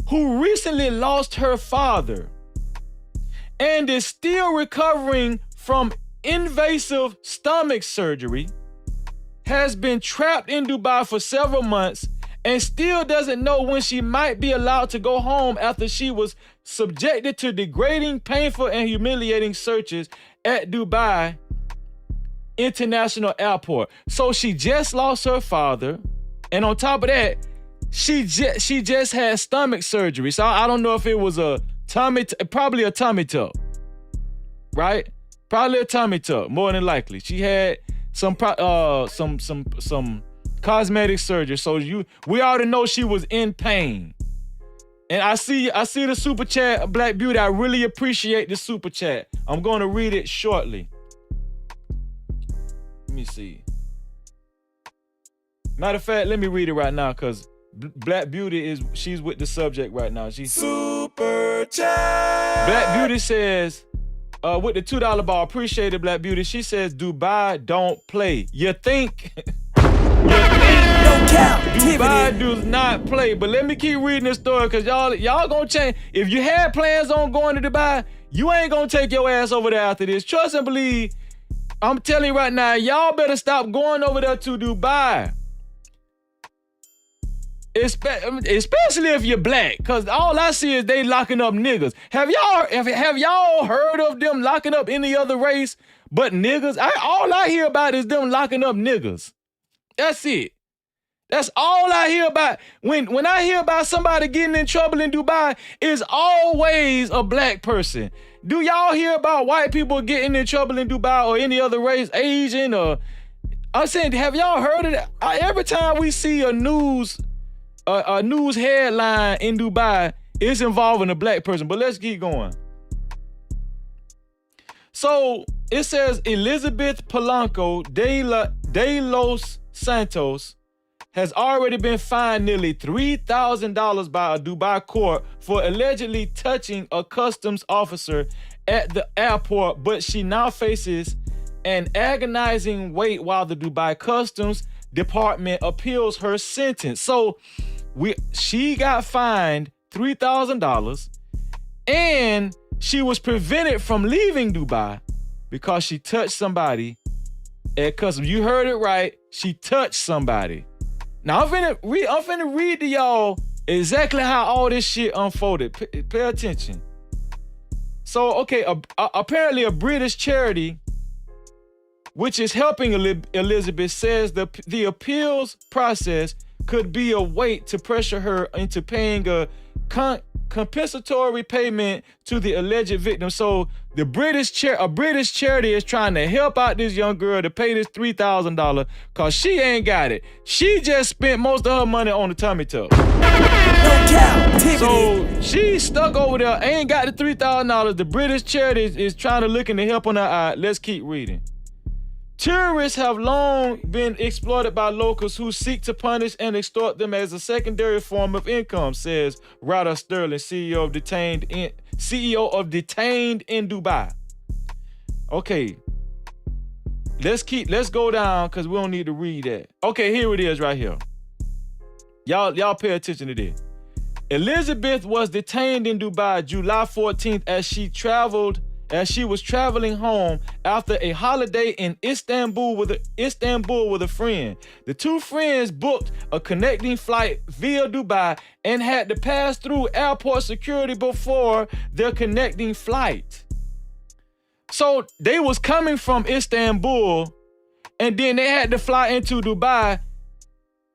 who recently lost her father and is still recovering from invasive stomach surgery has been trapped in Dubai for several months and still doesn't know when she might be allowed to go home after she was subjected to degrading, painful, and humiliating searches at Dubai International Airport. So she just lost her father, and on top of that, she just had stomach surgery. So I don't know if it was probably a tummy tuck, right? Probably a tummy tuck, more than likely. She had some cosmetic surgery. So we already know she was in pain. And I see the super chat, Black Beauty. I really appreciate the super chat. I'm going to read it shortly. Let me see. Matter of fact, let me read it right now because Black Beauty she's with the subject right now. She's super chat. Black Beauty says, with the $2 bar, appreciate it, Black Beauty. She says, Dubai don't play. You think? No Cap-tivity. Dubai does not play. But let me keep reading this story because y'all gonna change. If you had plans on going to Dubai, you ain't gonna take your ass over there after this. Trust and believe. I'm telling you right now, y'all better stop going over there to Dubai. Especially if you're black, because all I see is they locking up niggas. Have y'all heard of them locking up any other race but niggas? All I hear about is them locking up niggas. That's it. That's all I hear about. When I hear about somebody getting in trouble in Dubai, it's always a black person. Do y'all hear about white people getting in trouble in Dubai or any other race, Asian or... I'm saying, have y'all heard of that? Every time we see a news headline in Dubai, it's involving a black person. But let's keep going. So it says Elizabeth Polanco de los Santos has already been fined nearly $3,000 by a Dubai court for allegedly touching a customs officer at the airport, but she now faces an agonizing wait while the Dubai Customs Department appeals her sentence. So she got fined $3,000 and she was prevented from leaving Dubai because she touched somebody at customs. You heard it right. She touched somebody. Now I'm finna read to y'all exactly how all this shit unfolded. Pay attention. So, okay, apparently a British charity, which is helping Elizabeth, says the appeals process could be a way to pressure her into paying a compensatory payment to the alleged victim. So a British charity is trying to help out this young girl to pay this $3,000 because she ain't got it. She just spent most of her money on the tummy tuck. So she stuck over there, ain't got the $3,000. The British charity is trying to look in the help on her eye. Let's keep reading. Tourists have long been exploited by locals who seek to punish and extort them as a secondary form of income, says Ryder Sterling, CEO of Detained in Dubai. Okay, let's go down because we don't need to read that. Okay, here it is right here. Y'all pay attention to this. Elizabeth was detained in Dubai July 14th as she was traveling home after a holiday in Istanbul with a friend. The two friends booked a connecting flight via Dubai and had to pass through airport security before their connecting flight. So they was coming from Istanbul and then they had to fly into Dubai.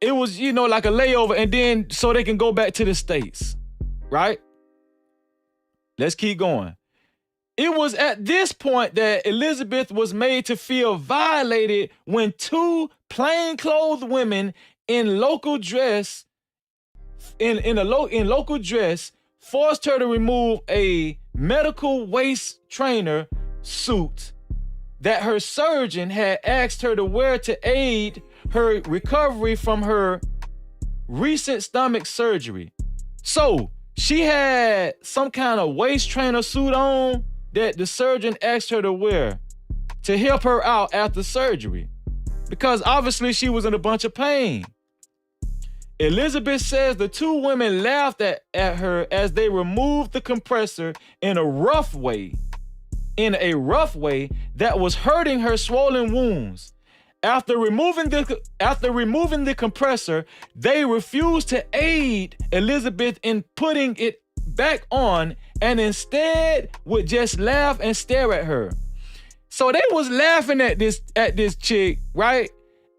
It was, like a layover, and then so they can go back to the States, right? Let's keep going. It was at this point that Elizabeth was made to feel violated when two plainclothes women in local dress forced her to remove a medical waist trainer suit that her surgeon had asked her to wear to aid her recovery from her recent stomach surgery. So she had some kind of waist trainer suit on that the surgeon asked her to wear to help her out after surgery because obviously she was in a bunch of pain. Elizabeth says the two women laughed at her as they removed the compressor in a rough way that was hurting her swollen wounds. After removing the compressor, they refused to aid Elizabeth in putting it back on and instead would just laugh and stare at her. So they was laughing at this chick, right?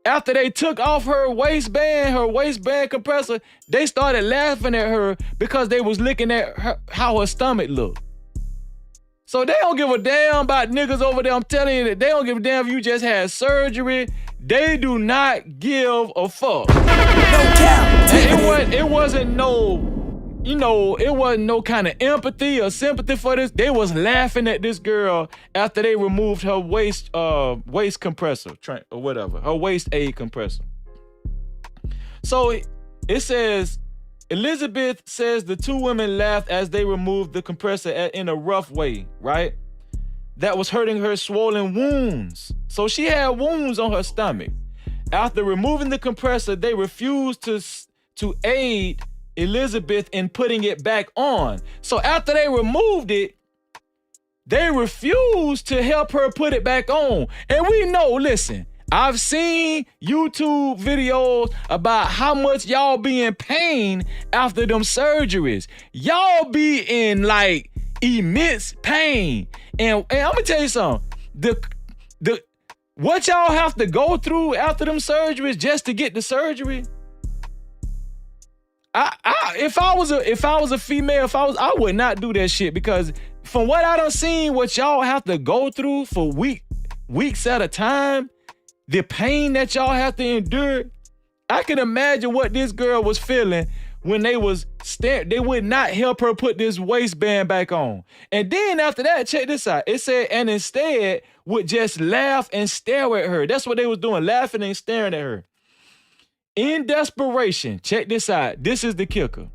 After they took off her waistband compressor, they started laughing at her because they was looking at her, how her stomach looked. So they don't give a damn about niggas over there. I'm telling you that they don't give a damn if you just had surgery. They do not give a fuck. It wasn't no kind of empathy or sympathy for this. They was laughing at this girl after they removed her waist compressor or whatever, her waist aid compressor. So it says, Elizabeth says the two women laughed as they removed the compressor in a rough way, right? That was hurting her swollen wounds. So she had wounds on her stomach. After removing the compressor, they refused to aid Elizabeth in putting it back on. So after they removed it, they refused to help her put it back on. And we know, listen, I've seen YouTube videos about how much y'all be in pain after them surgeries. Y'all be in like immense pain. And I'm gonna tell you something. What y'all have to go through after them surgeries just to get the surgery. If I was a female, I would not do that shit, because from what I done seen, what y'all have to go through for weeks at a time, the pain that y'all have to endure, I can imagine what this girl was feeling when they would not help her put this waistband back on. And then after that, check this out. It said, and instead would just laugh and stare at her. That's what they was doing, laughing and staring at her. In desperation, check this out. This is the kicker.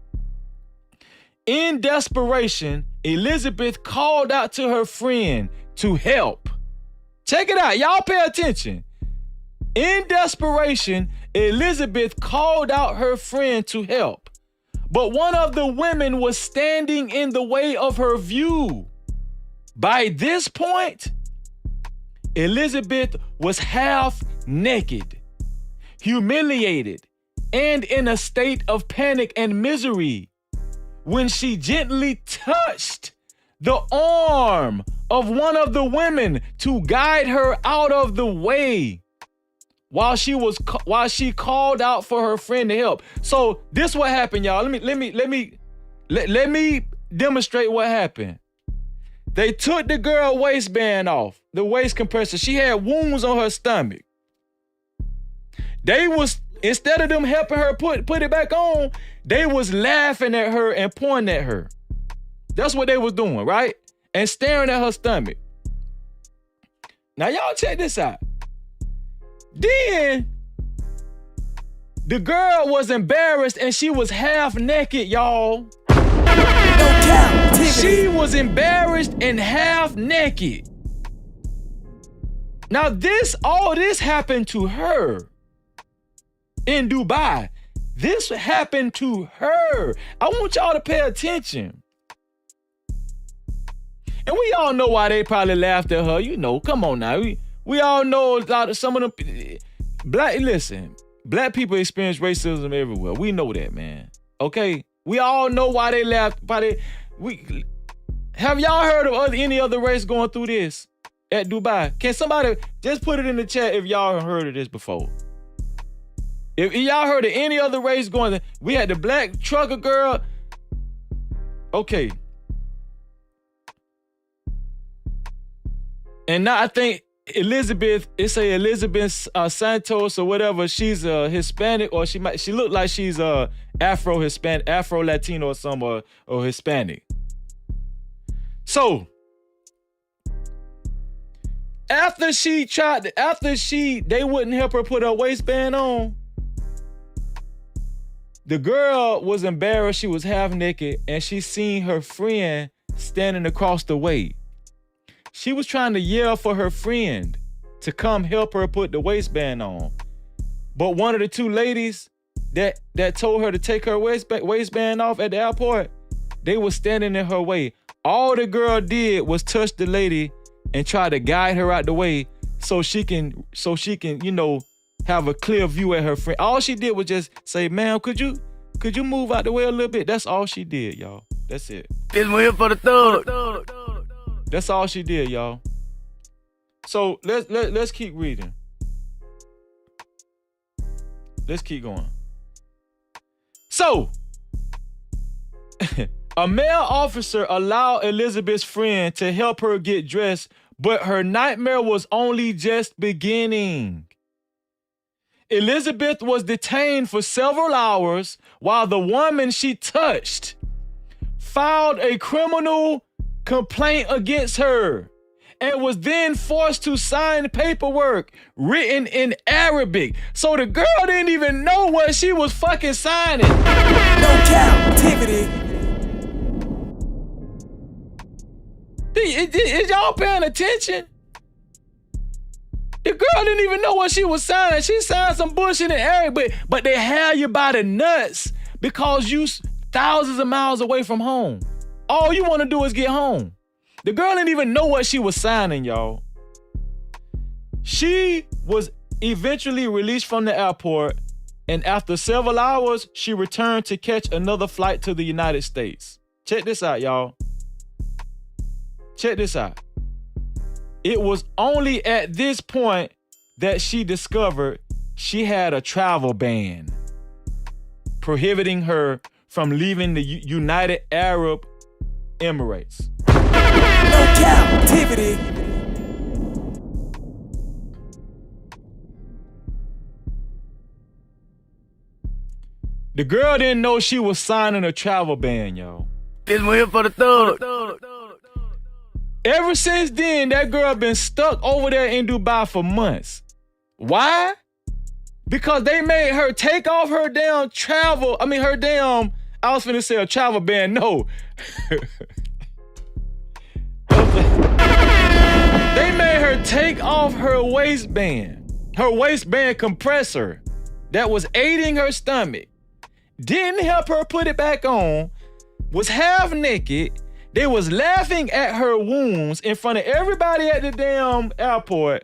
In desperation, Elizabeth called out to her friend to help. Check it out. Y'all pay attention. In desperation, Elizabeth called out her friend to help. But one of the women was standing in the way of her view. By this point, Elizabeth was half naked, humiliated, and in a state of panic and misery when she gently touched the arm of one of the women to guide her out of the way while she called out for her friend to help. So this what happened, y'all. Let me demonstrate what happened. They took the girl waistband off, the waist compressor. She had wounds on her stomach. They was, instead of them helping her put it back on, they was laughing at her and pointing at her. That's what they was doing, right? And staring at her stomach. Now y'all check this out. Then the girl was embarrassed and she was half naked, y'all. She was embarrassed and half naked. Now all this happened to her in Dubai. This happened to her. I want y'all to pay attention. And we all know why they probably laughed at her. You know, come on now. We all know some of them. Black people experience racism everywhere. We know that, man. Okay? We all know why they laughed. Have y'all heard of any other race going through this at Dubai? Can somebody just put it in the chat if y'all heard of this before? If y'all heard of any other race going, we had the black trucker girl. Okay. And now I think Elizabeth Santos or whatever, she's a Hispanic, or she looked like she's a Afro-Hispanic, Afro-Latino or something, or Hispanic. So after they wouldn't help her put her waistband on, the girl was embarrassed. She was half naked and she seen her friend standing across the way. She was trying to yell for her friend to come help her put the waistband on. But one of the two ladies that told her to take her waistband off at the airport, they were standing in her way. All the girl did was touch the lady and try to guide her out the way so she can, you know, have a clear view at her friend. All she did was just say, "Ma'am, could you move out the way a little bit?" That's all she did, y'all. That's it. This one here for the thug. That's all she did, y'all. So let's keep reading. Let's keep going. So a male officer allowed Elizabeth's friend to help her get dressed, but her nightmare was only just beginning. Elizabeth was detained for several hours while the woman she touched filed a criminal complaint against her and was then forced to sign paperwork written in Arabic. So the girl didn't even know what she was fucking signing. No Cap-tivity. Is y'all paying attention? The girl didn't even know what she was signing. She signed some bullshit in Arabic, but they have you by the nuts because you thousands of miles away from home. All you want to do is get home. The girl didn't even know what she was signing, y'all. She was eventually released from the airport, and after several hours, she returned to catch another flight to the United States. Check this out, y'all. Check this out. It was only at this point that she discovered she had a travel ban prohibiting her from leaving the United Arab Emirates. No captivity. The girl didn't know she was signing a travel ban, y'all. This one here for the thug. Ever since then, that girl been stuck over there in Dubai for months. Why? Because they made her take off her damn I was finna say a travel ban, no. They made her take off her waistband compressor that was aiding her stomach. Didn't help her put it back on, was half naked. They was laughing at her wounds in front of everybody at the damn airport.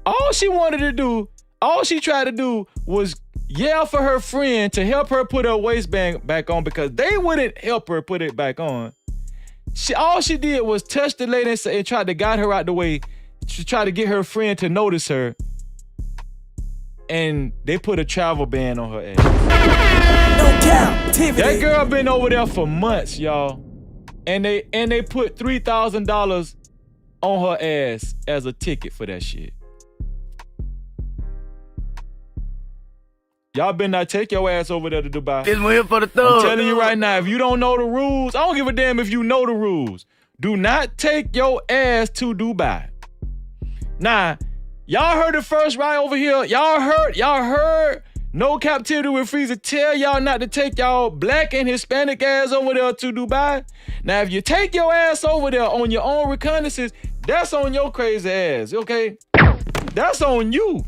All she tried to do was yell for her friend to help her put her waistband back on because they wouldn't help her put it back on. All she did was touch the lady and tried to guide her out the way. She tried to get her friend to notice her. And they put a travel ban on her ass. No captivity. That girl been over there for months, y'all. And they put $3,000 on her ass as a ticket for that shit. Y'all better not take your ass over there to Dubai. This one here for the thug. I'm telling you right now, if you don't know the rules, I don't give a damn if you know the rules. Do not take your ass to Dubai. Nah, y'all heard it first right over here. Y'all heard No Captivity with Freezer tell y'all not to take y'all black and Hispanic ass over there to Dubai. Now, if you take your ass over there on your own reconnaissance, that's on your crazy ass, okay? That's on you.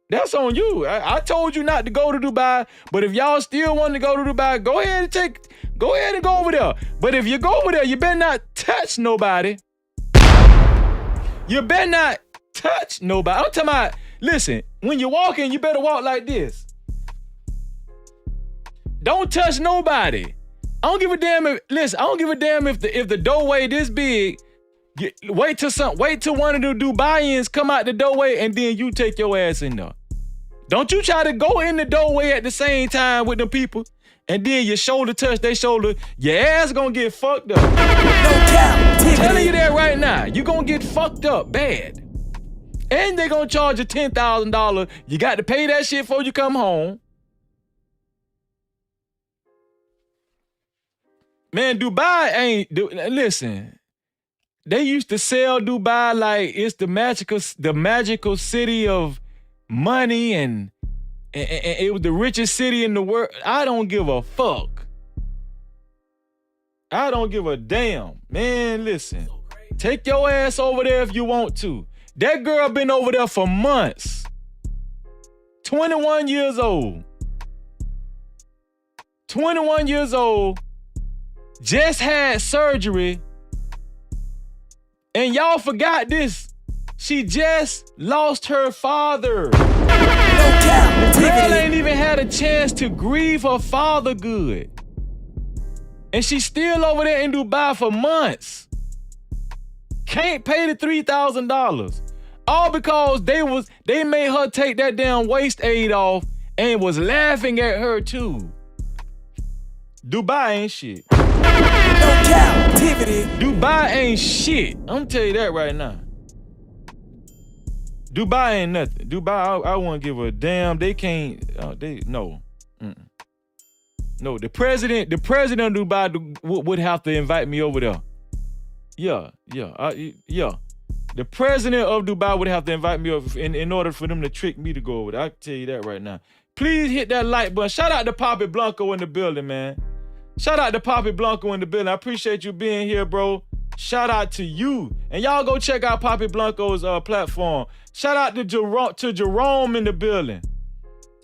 That's on you. I told you not to go to Dubai, but if y'all still want to go to Dubai, go ahead and go over there. But if you go over there, you better not touch nobody. You better not touch nobody. I'm talking about, listen, when you're walking, you better walk like this. Don't touch nobody. I don't give a damn if the doorway this big. Wait till one of the Dubaians come out the doorway and then you take your ass in there. Don't you try to go in the doorway at the same time with them people and then your shoulder touch their shoulder. Your ass gonna get fucked up. I'm telling you that right now. You gonna get fucked up bad. And they gonna charge you $10,000. You got to pay that shit before you come home. Man, Dubai ain't, listen. They used to sell Dubai like it's the magical city of money and it was the richest city in the world. I don't give a fuck. I don't give a damn. Man, listen. Take your ass over there if you want to. That girl been over there for months. 21 years old. 21 years old. Just had surgery. And y'all forgot this. She just lost her father. The girl ain't even had a chance to grieve her father good. And she's still over there in Dubai for months. Can't pay the $3,000. All because they made her take that damn waist aid off and was laughing at her too. Dubai ain't shit. No captivity. Dubai ain't shit. I'm tell you that right now. Dubai ain't nothing. Dubai, I won't give a damn. They can't. No. Mm-mm. No. The president of Dubai would have to invite me over there. Yeah. The president of Dubai would have to invite me over in order for them to trick me to go over there. I can tell you that right now. Please hit that like button. Shout out to Poppy Blanco in the building, man. Shout out to Poppy Blanco in the building. I appreciate you being here, bro. Shout out to you. And y'all go check out Poppy Blanco's platform. Shout out to Jerome in the building.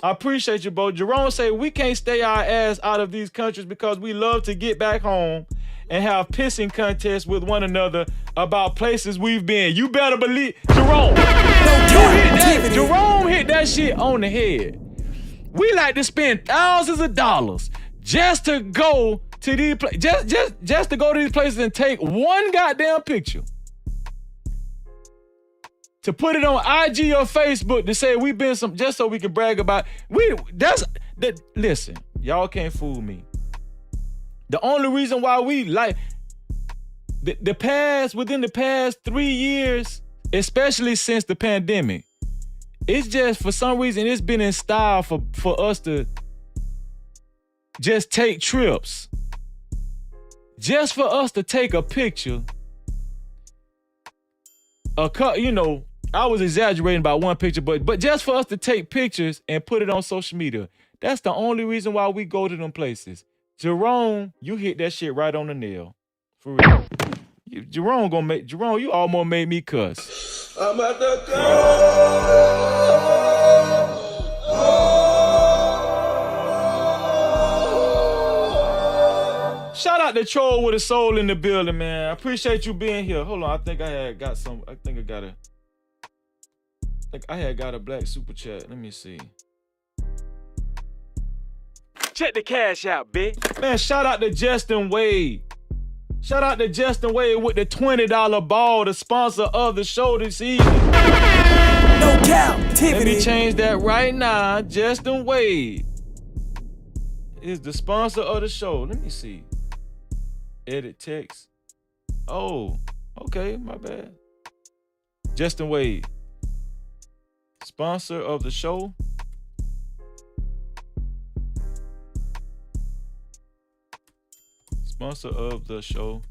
I appreciate you, bro. Jerome say we can't stay our ass out of these countries because we love to get back home and have pissing contests with one another about places we've been. You better believe, Jerome, Jerome hit that shit on the head. We like to spend thousands of dollars just to go to these places, just to go to these places and take one goddamn picture. To put it on IG or Facebook to say we've been some, just so we can brag about. Listen, y'all can't fool me. The only reason why we like within the past 3 years, especially since the pandemic, it's just for some reason it's been in style for us to just take trips. Just for us to take a picture. I was exaggerating about one picture, but just for us to take pictures and put it on social media. That's the only reason why we go to them places. Jerome, you hit that shit right on the nail. For real. Jerome, you almost made me cuss. I'm at the go. Shout out to Troll with a Soul in the building, man. I appreciate you being here. Hold on, I think I had got a black super chat. Let me see. Check the cash out, bitch. Man, shout out to Justin Wade. Shout out to Justin Wade with the $20 ball, the sponsor of the show this evening. No Cap-tivity. Let me change that right now. Justin Wade is the sponsor of the show. Let me see. Edit text. Oh, okay, my bad. Justin Wade, sponsor of the show. Sponsor of the show.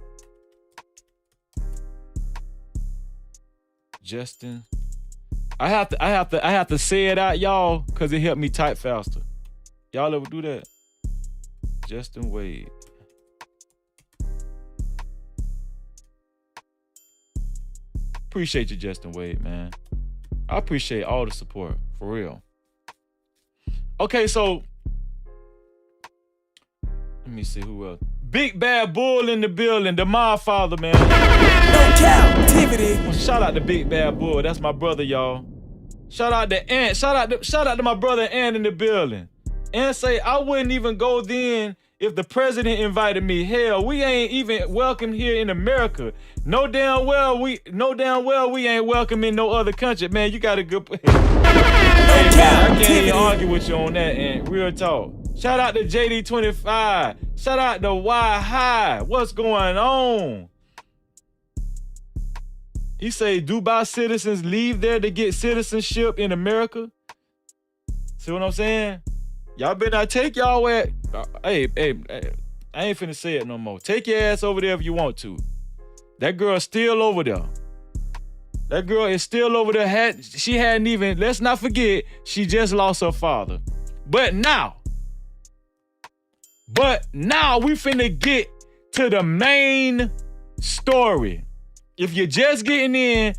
Justin. I have to say it out, y'all, because it helped me type faster. Y'all ever do that? Justin Wade. Appreciate you, Justin Wade, man. I appreciate all the support, for real. Okay, so let me see who else. Big Bad Bull in the building, the Godfather, man. No Cap-tivity. Well, shout out to Big Bad Bull. That's my brother, y'all. Shout out to Ant. Shout out to my brother Ant in the building. Ant say I wouldn't even go then if the president invited me. Hell, we ain't even welcome here in America. No damn well we ain't welcome in no other country. Man, you got a good. Hey, man, I can't even argue with you on that, and real talk. Shout out to JD25. Shout out to Y High. What's going on? He say Dubai citizens leave there to get citizenship in America. See what I'm saying? Y'all better not take y'all at. Hey, I ain't finna say it no more. Take your ass over there if you want to. That girl's still over there. That girl is still over there. She hadn't even, let's not forget, she just lost her father. But now we finna get to the main story. If you're just getting in,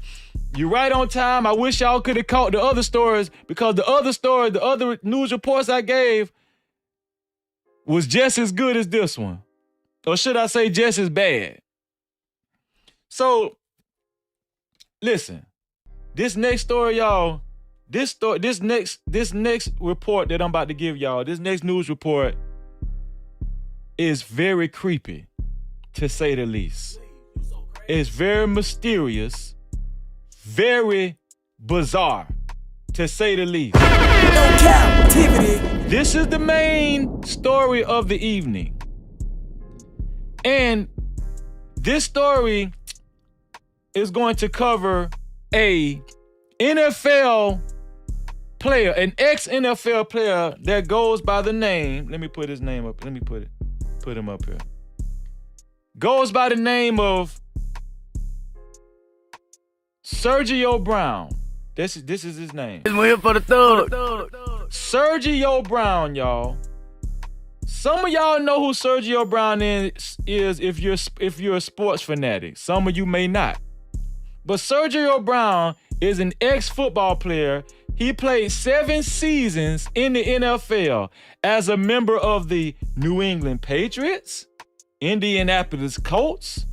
you're right on time. I wish y'all could have caught the other stories, because the other news reports I gave was just as good as this one. Or should I say just as bad? So, listen. This next story, y'all, this next report that I'm about to give y'all, this next news report is very creepy, to say the least. It's very mysterious, very bizarre, to say the least. No Cap-tivity. This is the main story of the evening. And this story is going to cover a NFL player, an ex-NFL player that goes by the name, let me put his name up, let me put him up here. Goes by the name of Sergio Brown. This is his name. We're here for the thug. Sergio Brown, y'all. Some of y'all know who Sergio Brown is if you're a sports fanatic. Some of you may not. But Sergio Brown is an ex-football player. He played 7 seasons in the NFL as a member of the New England Patriots, Indianapolis Colts,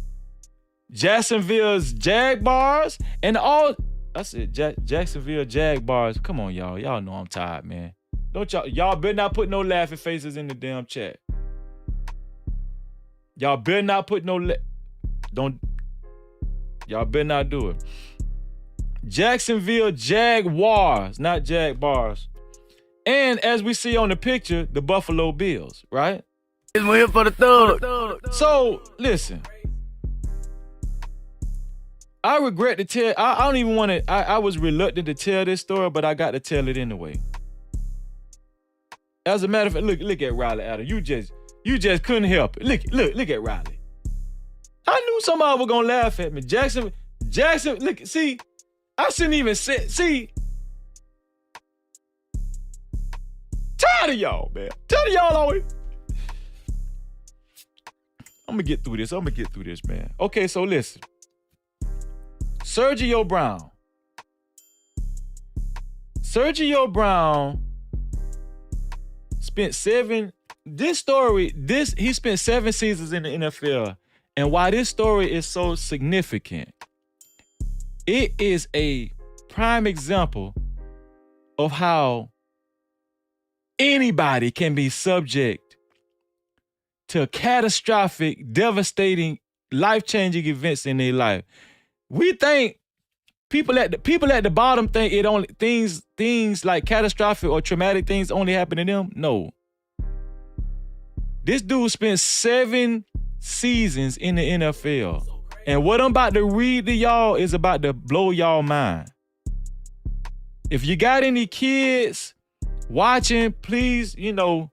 Jacksonville's Jaguars, and all. I said Jacksonville Jaguars. Come on, y'all. Y'all know I'm tired, man. Don't y'all better not put no laughing faces in the damn chat. Y'all better not put no y'all better not do it. Jacksonville Jaguars, not Jaguars. And as we see on the picture, the Buffalo Bills, right? We're here for the thug. So, listen. I regret to tell, I don't even want to, I was reluctant to tell this story, but I got to tell it anyway. As a matter of fact, look at Riley Adam. You just couldn't help it. Look at Riley. I knew somebody was gonna laugh at me. Jackson, look, see, I shouldn't even say, see. Tired of y'all, man. Tired of y'all always. I'm gonna get through this, man. Okay, so listen. Sergio Brown. Spent he spent 7 seasons in the NFL. And why this story is so significant, it is a prime example of how anybody can be subject to catastrophic, devastating, life-changing events in their life. We think people at the bottom think it only things like catastrophic or traumatic things only happen to them. No. This dude spent 7 seasons in the NFL. And what I'm about to read to y'all is about to blow y'all mind. If you got any kids watching, please, you know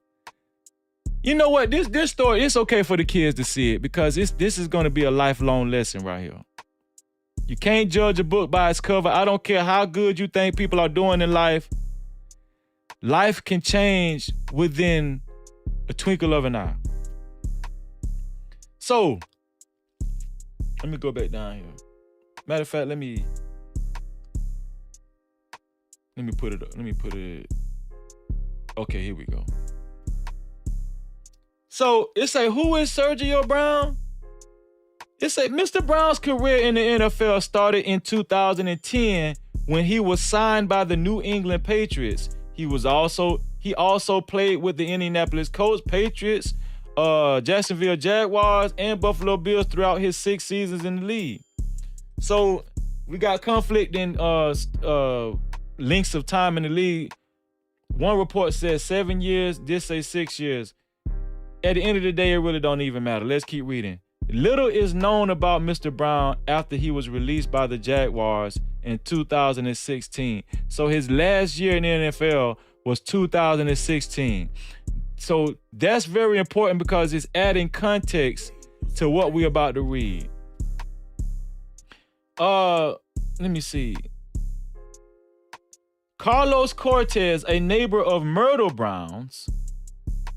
what? This story, it's okay for the kids to see it because this is going to be a lifelong lesson right here. You can't judge a book by its cover. I don't care how good you think people are doing in life. Life can change within a twinkle of an eye. So, let me go back down here. Matter of fact, let me put it up. Okay, here we go. So, it say, who is Sergio Brown? It say Mr. Brown's career in the NFL started in 2010 when he was signed by the New England Patriots. He also played with the Indianapolis Colts, Patriots, Jacksonville Jaguars, and Buffalo Bills throughout his 6 seasons in the league. So we got conflict in lengths of time in the league. One report says 7 years, this say 6 years. At the end of the day, it really don't even matter. Let's keep reading. Little is known about Mr. Brown after he was released by the Jaguars in 2016. So his last year in the NFL was 2016. So that's very important because it's adding context to what we're about to read. Let me see. Carlos Cortez, a neighbor of Myrtle Brown's.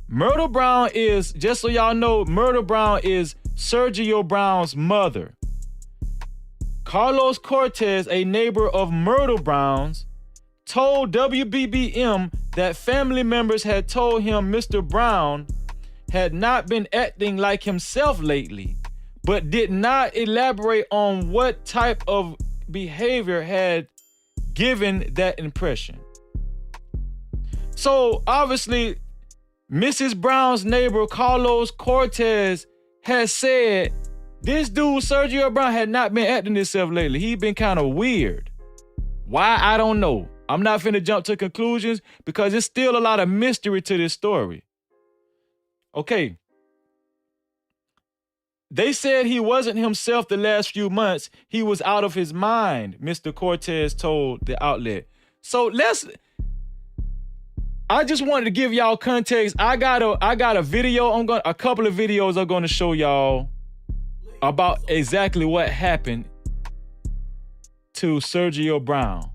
Myrtle Brown is, just so y'all know, Myrtle Brown is Sergio Brown's mother. Carlos Cortez, a neighbor of Myrtle Brown's, told WBBM that family members had told him Mr. Brown had not been acting like himself lately, but did not elaborate on what type of behavior had given that impression. So obviously, Mrs. Brown's neighbor, Carlos Cortez, has said this dude, Sergio Brown, had not been acting himself lately. He been kind of weird. Why? I don't know. I'm not finna jump to conclusions because there's still a lot of mystery to this story. Okay. They said he wasn't himself the last few months. He was out of his mind, Mr. Cortez told the outlet. So I just wanted to give y'all context. I got a video. A couple of videos I'm going to show y'all about exactly what happened to Sergio Brown.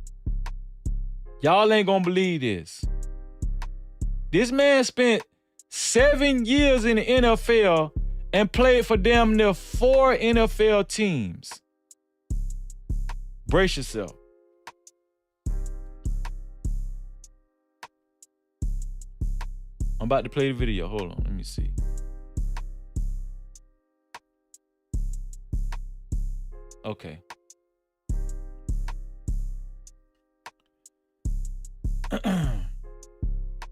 Y'all ain't gonna believe this. This man spent 7 years in the NFL and played for damn near 4 NFL teams. Brace yourself. I'm about to play the video. Hold on, let me see. Okay.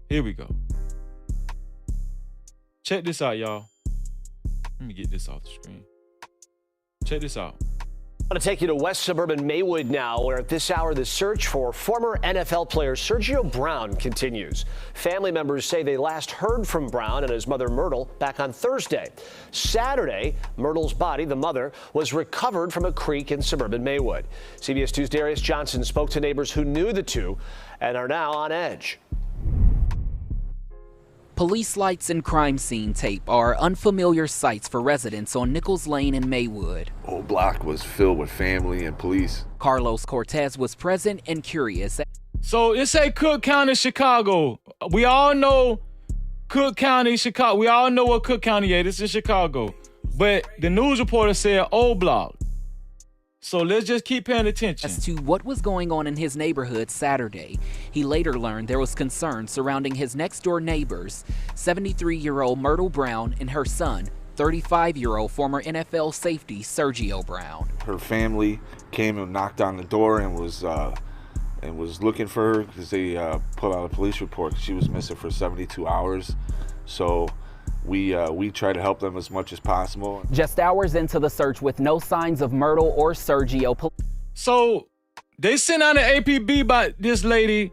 Here we go. Check this out, y'all. Let me get this off the screen. Check this out. I want to take you to West Suburban Maywood now, where at this hour the search for former NFL player Sergio Brown continues. Family members say they last heard from Brown and his mother Myrtle back on Thursday. Saturday, Myrtle's body, the mother, was recovered from a creek in suburban Maywood. CBS 2's Darius Johnson spoke to neighbors who knew the two and are now on edge. Police lights and crime scene tape are unfamiliar sights for residents on Nichols Lane in Maywood. Whole block was filled with family and police. Carlos Cortez was present and curious. So it's a Cook County, Chicago. We all know Cook County, Chicago. We all know what Cook County is. It's in Chicago. But the news reporter said old block. So let's just keep paying attention. As to what was going on in his neighborhood Saturday, he later learned there was concern surrounding his next-door neighbors, 73-year-old Myrtle Brown and her son, 35-year-old former NFL safety Sergio Brown. Her family came and knocked on the door and was looking for her because they put out a police report. She was missing for 72 hours. So we try to help them as much as possible. Just hours into the search with no signs of Myrtle or Sergio. So they sent out an APB by this lady.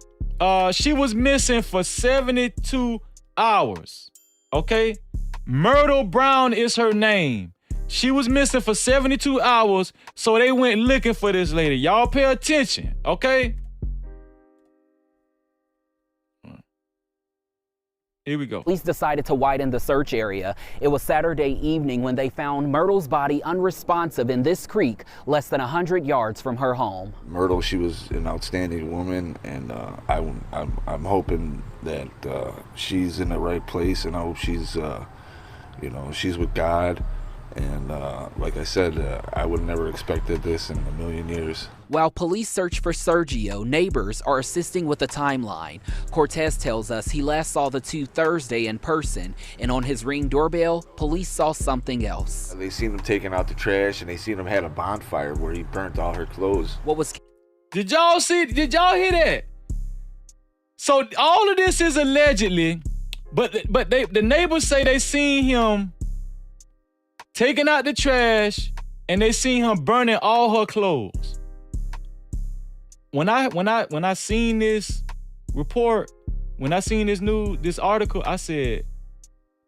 She was missing for 72 hours. Okay? Myrtle Brown is her name. She was missing for 72 hours, so they went looking for this lady. Y'all pay attention, okay? Here we go. Police decided to widen the search area. It was Saturday evening when they found Myrtle's body unresponsive in this creek, less than 100 yards from her home. Myrtle, she was an outstanding woman, and I'm hoping that she's in the right place, and I hope she's, she's with God. And like I said, I would never expected this in a million years. While police search for Sergio, neighbors are assisting with the timeline. Cortez tells us he last saw the two Thursday in person, and on his Ring doorbell, police saw something else. They seen him taking out the trash, and they seen him had a bonfire where he burnt all her clothes. What was... Did y'all hear that? So all of this is allegedly, but the neighbors say they seen him taking out the trash, and they seen him burning all her clothes. When I seen this report, when I seen this article, I said,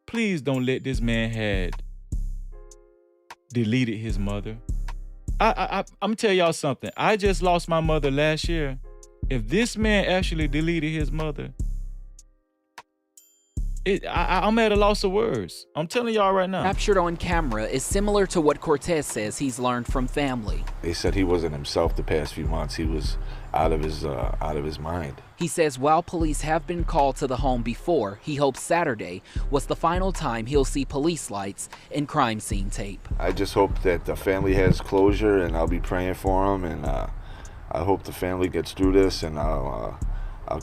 please don't let this man had deleted his mother. I'm gonna tell y'all something. I just lost my mother last year. If this man actually deleted his mother, I'm at a loss of words. I'm telling y'all right now. Captured on camera is similar to what Cortez says he's learned from family. They said he wasn't himself the past few months. He was out of his mind. He says while police have been called to the home before, he hopes Saturday was the final time he'll see police lights and crime scene tape. I just hope that the family has closure, and I'll be praying for him, and I hope the family gets through this, and I'll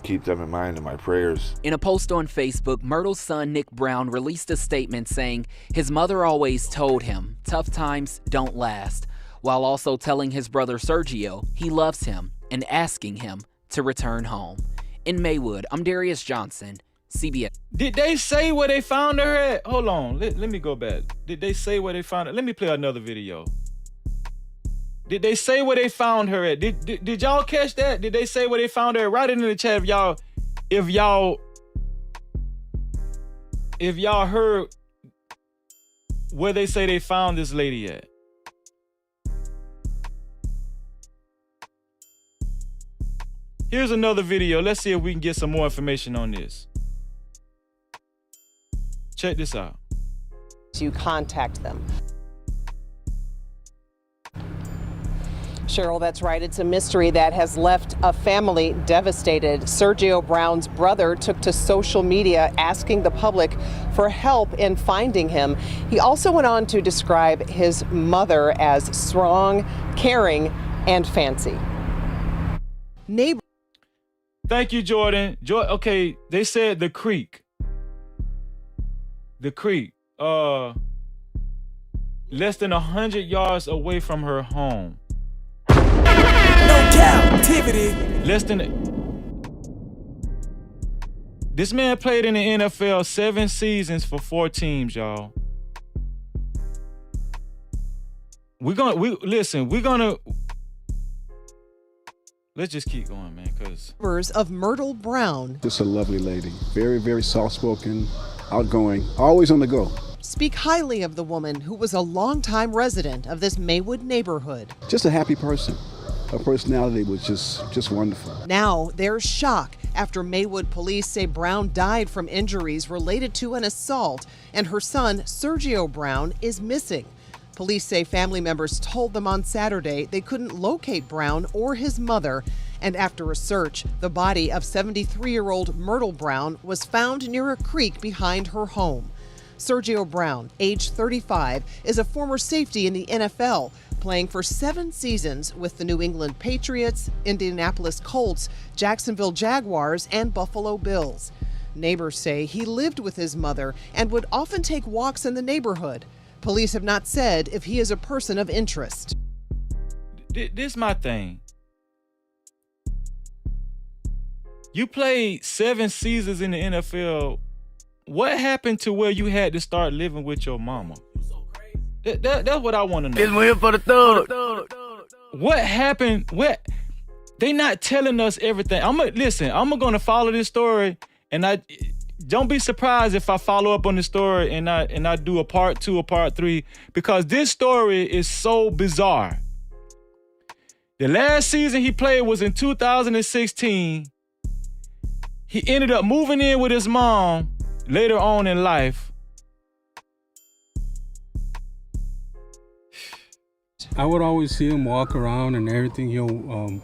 keep them in mind in my prayers. In a post on Facebook, Myrtle's son Nick Brown released a statement saying his mother always told him tough times don't last, while also telling his brother Sergio he loves him and asking him to return home. In Maywood, I'm Darius Johnson, CBS. Did they say where they found her at? Hold on, let me go back. Did they say where they found her? Let me play another video. Did they say where they found her at? Did y'all catch that? Did they say where they found her at? Write it in the chat if y'all heard where they say they found this lady at. Here's another video. Let's see if we can get some more information on this. Check this out. To contact them. Cheryl, that's right. It's a mystery that has left a family devastated. Sergio Brown's brother took to social media asking the public for help in finding him. He also went on to describe his mother as strong, caring, and fancy. Thank you, Jordan. Okay, they said the creek. The creek. Less than 100 yards away from her home. Cap-tivity. Less than. This man played in the NFL 7 seasons for 4 teams, y'all. Let's just keep going, man, because. Of Myrtle Brown Just a lovely lady. Very, very soft-spoken, outgoing, always on the go. speak highly of the woman who was a longtime resident of this Maywood neighborhood. Just a happy person. Her personality was just wonderful. Now there's shock after Maywood police say Brown died from injuries related to an assault, and her son, Sergio Brown, is missing. Police say family members told them on Saturday they couldn't locate Brown or his mother, and after a search, the body of 73-year-old Myrtle Brown was found near a creek behind her home. Sergio Brown, age 35, is a former safety in the NFL, playing for 7 seasons with the New England Patriots, Indianapolis Colts, Jacksonville Jaguars, and Buffalo Bills. Neighbors say he lived with his mother and would often take walks in the neighborhood. Police have not said if he is a person of interest. This my thing. You played 7 seasons in the NFL. What happened to where you had to start living with your mama? That's what I want to know. This one here for the thug. What happened? They not telling us everything. I'm gonna follow this story, and I don't be surprised if I follow up on the story and I do a part 2 or part 3, because this story is so bizarre. The last season he played was in 2016. He ended up moving in with his mom later on in life. I would always see him walk around and everything. He'll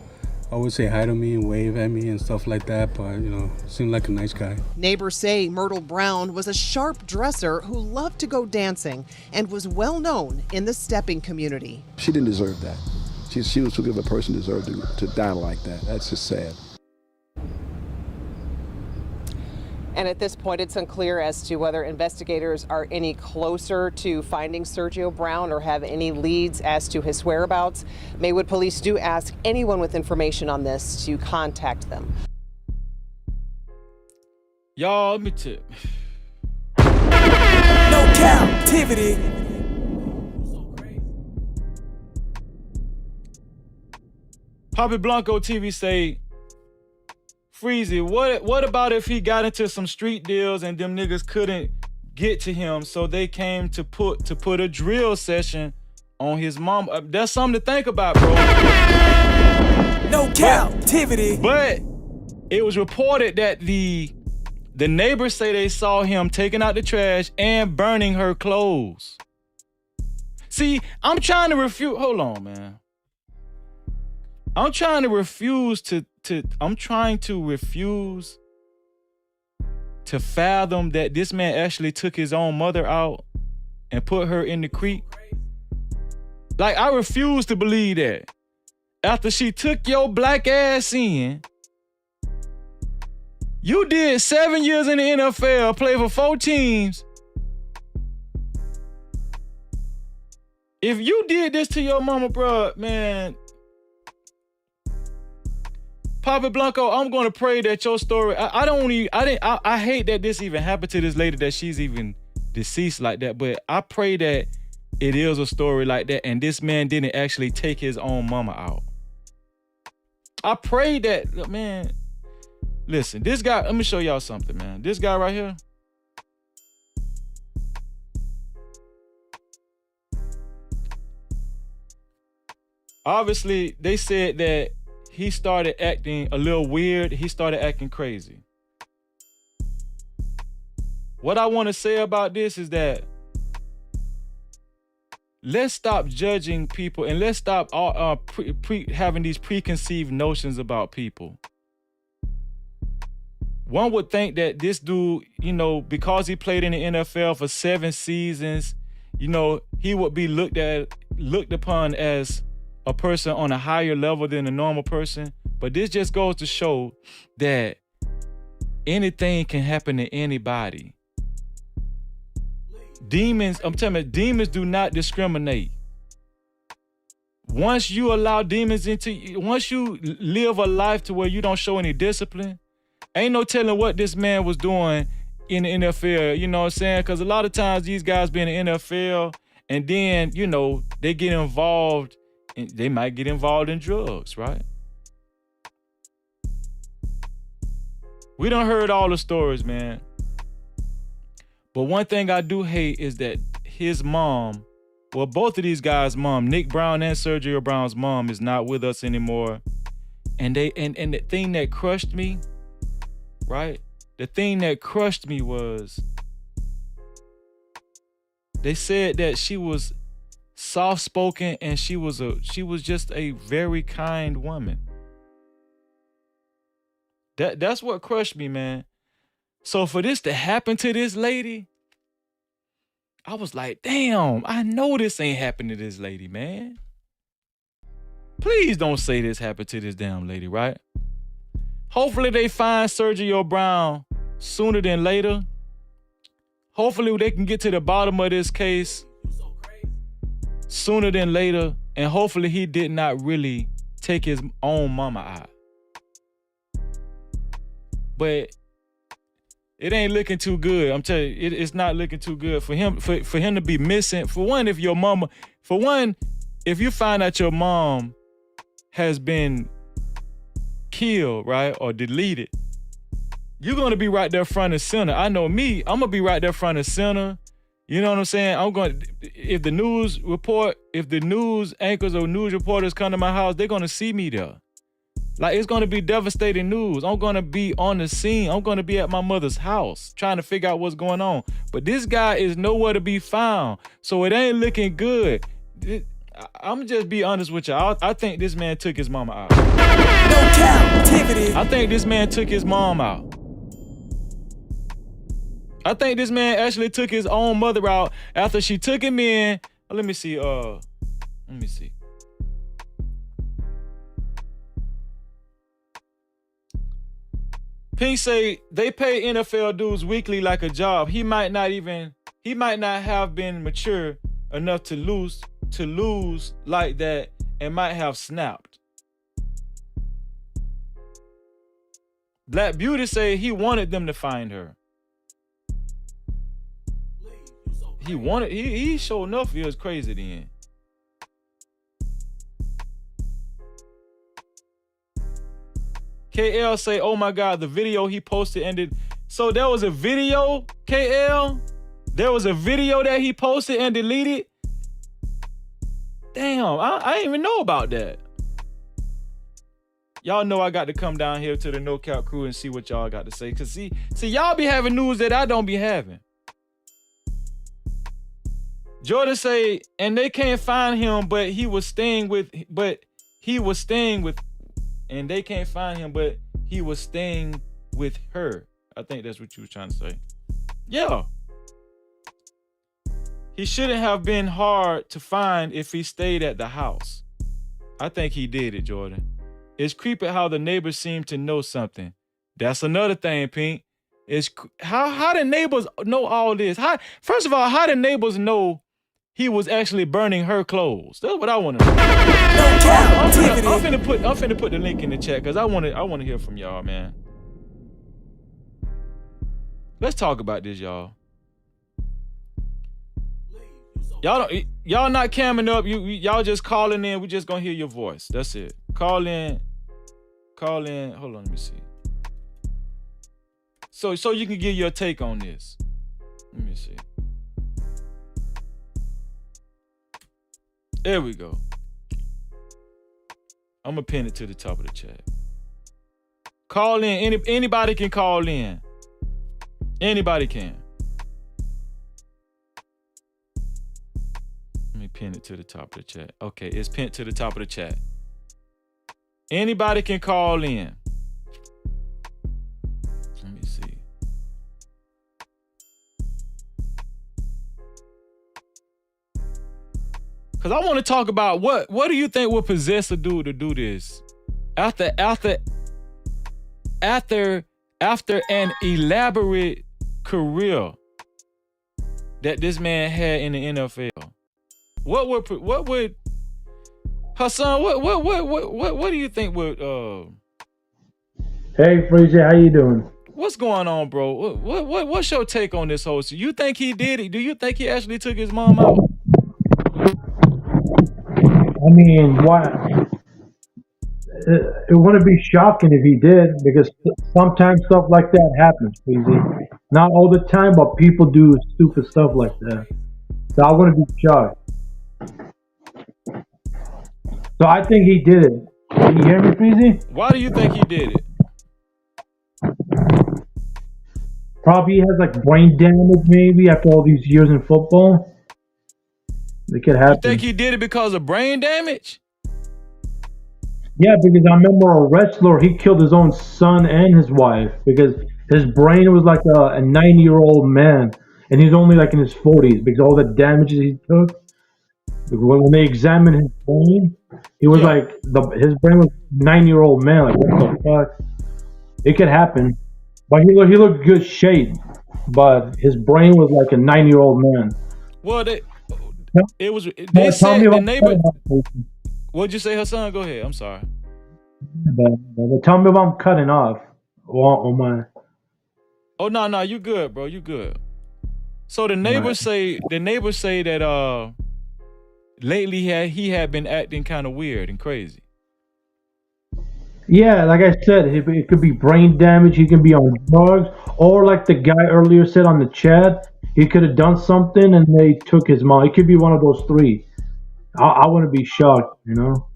always say hi to me and wave at me and stuff like that, but, seemed like a nice guy. Neighbors say Myrtle Brown was a sharp dresser who loved to go dancing and was well known in the stepping community. She didn't deserve that. She was too good of a person to deserve to die like that. That's just sad. And at this point, it's unclear as to whether investigators are any closer to finding Sergio Brown or have any leads as to his whereabouts. Maywood police do ask anyone with information on this to contact them. Y'all, let me tip. No Cap-tivity. Papi Blanco TV say, Freezy, what about if he got into some street deals and them niggas couldn't get to him, so they came to put a drill session on his mom? That's something to think about, bro. No Cap-tivity. But it was reported that the neighbors say they saw him taking out the trash and burning her clothes. See, I'm trying to refute. Hold on, man. I'm trying to refuse to fathom that this man actually took his own mother out and put her in the creek. Like, I refuse to believe that. After she took your black ass in, you did 7 years in the NFL, played for 4 teams. If you did this to your mama, bro, man, Papi Blanco, I'm gonna pray that your story. I hate that this even happened to this lady, that she's even deceased like that. But I pray that it is a story like that, and this man didn't actually take his own mama out. I pray that, man. Listen, this guy. Let me show y'all something, man. This guy right here. Obviously, they said that he started acting a little weird. He started acting crazy. What I want to say about this is that let's stop judging people, and let's stop having these preconceived notions about people. One would think that this dude, because he played in the NFL for 7 seasons, he would be looked upon as a person on a higher level than a normal person. But this just goes to show that anything can happen to anybody. Demons, I'm telling you, demons do not discriminate. once you allow demons into you, once you live a life to where you don't show any discipline, ain't no telling what this man was doing in the NFL, you know what I'm saying? Because a lot of times these guys be in the NFL and then, you know, they get involved, they might get involved in drugs, right? We done heard all the stories, man. But one thing I do hate is that his mom, well, both of these guys' mom, Nick Brown and Sergio Brown's mom, is not with us anymore. And the thing that crushed me, right? The thing that crushed me was they said that she was soft-spoken and she was just a very kind woman. That's what crushed me, man. So for this to happen to this lady, I was like, damn, I know this ain't happened to this lady, man. Please don't say this happened to this damn lady, right? Hopefully they find Sergio Brown sooner than later. Hopefully they can get to the bottom of this case sooner than later. And hopefully he did not really take his own mama out. But it ain't looking too good. I'm telling you, it's not looking too good for him. For him to be missing. For one, if you find out your mom has been killed, right, or deleted, you're gonna be right there front and center. I know me. I'm gonna be right there front and center. You know what I'm saying? If the news anchors or news reporters come to my house, they're gonna see me there. Like, it's gonna be devastating news. I'm gonna be on the scene. I'm gonna be at my mother's house trying to figure out what's going on. But this guy is nowhere to be found. So it ain't looking good. I'm just be honest with y'all. I think this man took his mama out. No Cap-tivity. I think this man took his mom out. I think this man actually took his own mother out after she took him in. Let me see. Pink say they pay NFL dudes weekly like a job. He might not have been mature enough to lose like that and might have snapped. Black Beauty say he wanted them to find her. He sure enough feels crazy then. KL say, oh my God, the video he posted ended. So there was a video, KL? There was a video that he posted and deleted? Damn, I didn't even know about that. Y'all know I got to come down here to the No Cap crew and see what y'all got to say. Cause see, y'all be having news that I don't be having. Jordan say, and they can't find him, and they can't find him, but he was staying with her. I think that's what you was trying to say. Yeah. He shouldn't have been hard to find if he stayed at the house. I think he did it, Jordan. It's creepy how the neighbors seem to know something. That's another thing, Pink. It's how the neighbors know all this. First of all, how the neighbors know he was actually burning her clothes? That's what I want to know. I'm finna put the link in the chat because I want to hear from y'all, man. Let's talk about this, y'all. Y'all not camming up. Y'all just calling in. We just gonna hear your voice. That's it. Call in. Hold on, let me see. So you can give your take on this. Let me see. There we go. I'm gonna pin it to the top of the chat. Call in. Anybody can call in. Anybody can. Let me pin it to the top of the chat. Okay, it's pinned to the top of the chat. Anybody can call in. Let me see. Because I want to talk about what do you think would possess a dude to do this? After an elaborate career that this man had in the NFL. What Hassan, what do you think would Hey, Freezy, how you doing? what's going on, bro? What's your take on this whole? You think he did it? Do you think he actually took his mom out? I mean, why? It wouldn't be shocking if he did, because sometimes stuff like that happens, Freezy. Not all the time, but people do stupid stuff like that. So I wouldn't be shocked. So I think he did it. Can you hear me, Freezy? Why do you think he did it? Probably he has like brain damage, maybe after all these years in football. It could You happen. think he did it because of brain damage? Yeah, because I remember a wrestler, he killed his own son and his wife because his brain was like a 90-year-old man, and he's only like in his 40s because all the damages he took. When they examined his brain, he was Yeah. like his brain was 9-year-old man. Like what the fuck? It could happen, but he looked good shape, but his brain was like a 9-year-old man. Well, it was. They Tell me said the about neighbor. What'd you say, Hassan? Go ahead. I'm sorry. tell me if I'm cutting off on my. Oh no, you good, bro. You good. So the neighbors say that lately he had been acting kind of weird and crazy. Yeah, like I said, it could be brain damage. He can be on drugs, or like the guy earlier said on the chat, he could have done something and they took his mom. It could be one of those three. I wouldn't be shocked, you know.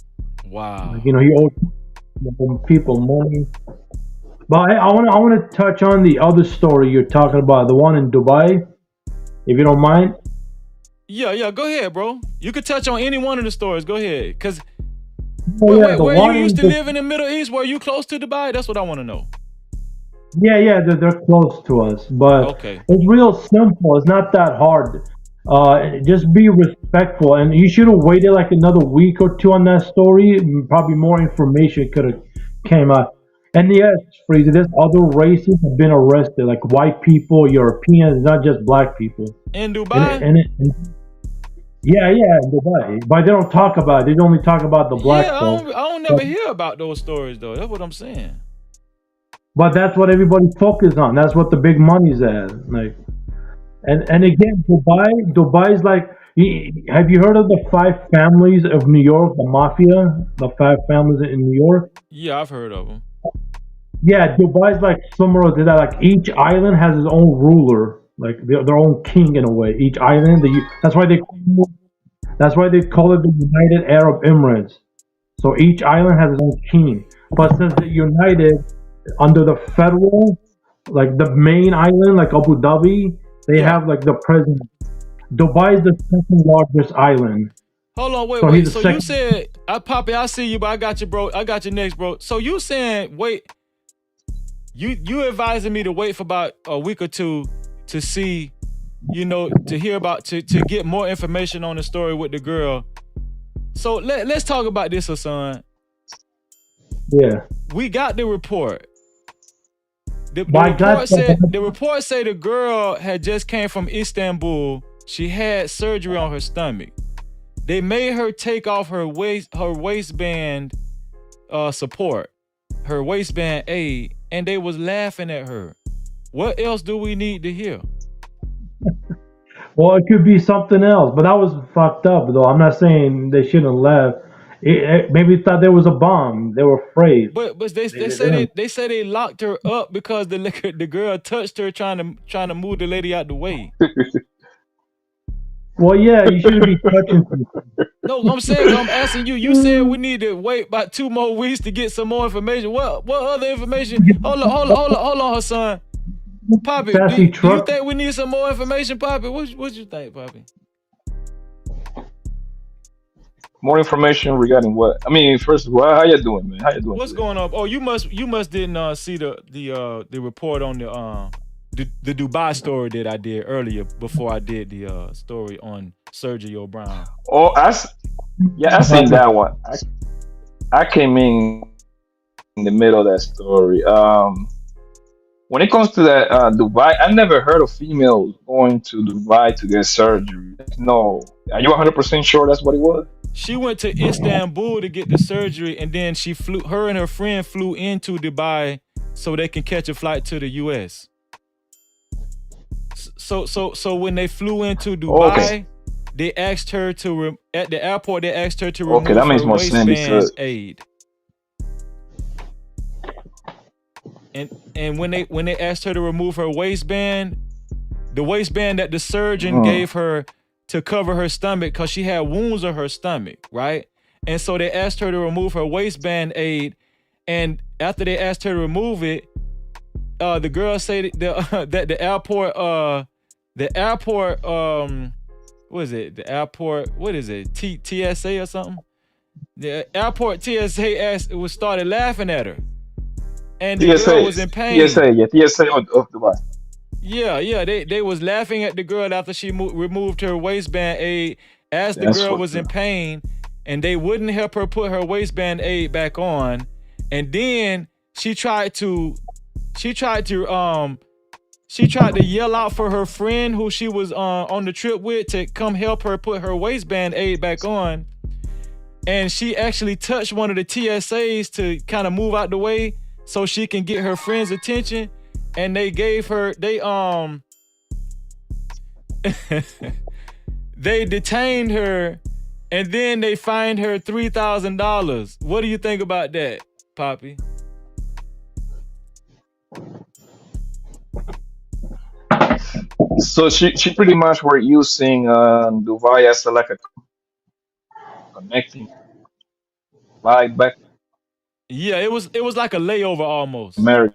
Wow. Like, you know, he owed people money. But I want to touch on the other story you're talking about, the one in Dubai, if you don't mind. Yeah. Go ahead, bro. You could touch on any one of the stories. Go ahead, cause Oh, yeah, the where one you used to in live in the Middle East, were you close to Dubai? That's what I want to know. Yeah, they're close to us, but Okay. it's real simple. It's not that hard. Just be respectful, and you should have waited like another week or two on that story. Probably more information could have came out. And yes, Freezer, there's other races have been arrested, like white people, Europeans, not just black people. In Dubai? Yeah, in Dubai, but they don't talk about it. They only talk about the black Yeah, folks. I don't never hear about those stories though. That's what I'm saying. But that's what everybody focuses on. That's what the big money's at. Like, and again, Dubai's like. Have you heard of the five families of New York, the mafia? The five families in New York. Yeah, I've heard of them. Yeah, Dubai's like similar to that. Like each island has its own ruler, like their own king in a way. Each island, that's why they call it the United Arab Emirates. So each island has its own king. But since they're united under the federal, like the main island, like Abu Dhabi, they have like the president. Dubai is the second largest island. Hold on, wait. he's the So you second. said, Poppy, I see you, but I got you, bro. I got you next, bro. So you saying, wait, you advising me to wait for about a week or two to see, to hear about, to get more information on the story with the girl. So let's talk about this, Hassan. Yeah. We got the report. The report say the girl had just came from Istanbul. She had surgery on her stomach. They made her take off her waistband support, her waistband aid, and they was laughing at her. What else do we need to hear? Well, it could be something else, but that was fucked up, though. I'm not saying they shouldn't laugh. Maybe they thought there was a bomb. They were afraid. But they say they locked her up because the girl touched her trying to move the lady out the way. Well, yeah, you shouldn't be touching people. No, I'm saying, I'm asking you. You said we need to wait about 2 more weeks to get some more information. What other information? Hold on, Hassan. Poppy, do you think we need some more information, Poppy? What you think, Poppy? More information regarding what? I mean, first of all, how you doing, man? How you doing? What's going on? Oh, you must didn't see the report on the Dubai story that I did earlier before I did the story on Sergio Brown. Oh, I seen that one. I came in the middle of that story. When it comes to that Dubai, I never heard of females going to Dubai to get surgery. No, are you 100% sure that's what it was? She went to Istanbul to get the surgery, and then she flew. Her and her friend flew into Dubai so they can catch a flight to the U.S. So when they flew into Okay. Dubai, they asked her to at the airport. They asked her to Okay, that remove makes her more sense waistband because aid. And when they asked her to remove her waistband, the waistband that the surgeon mm, gave her to cover her stomach because she had wounds on her stomach, right? And so they asked her to remove her waistband aid, and after they asked her to remove it, the girl said that the airport what is it? The airport, what is it? TSA or something? The airport TSA started laughing at her, and the girl TSA, was in pain. TSA, yeah, TSA of Dubai. Yeah. They was laughing at the girl after she removed her waistband aid, as the That's girl what. was in pain, and they wouldn't help her put her waistband aid back on. And then she tried to, she tried to, she tried to yell out for her friend who she was on the trip with to come help her put her waistband aid back on. And she actually touched one of the TSAs to kind of move out the way so she can get her friend's attention. And they gave her, they detained her, and then they fined her $3,000. What do you think about that, Poppy? So she pretty much were using Dubai as like a connecting flight back to Yeah, it was like a layover almost. America,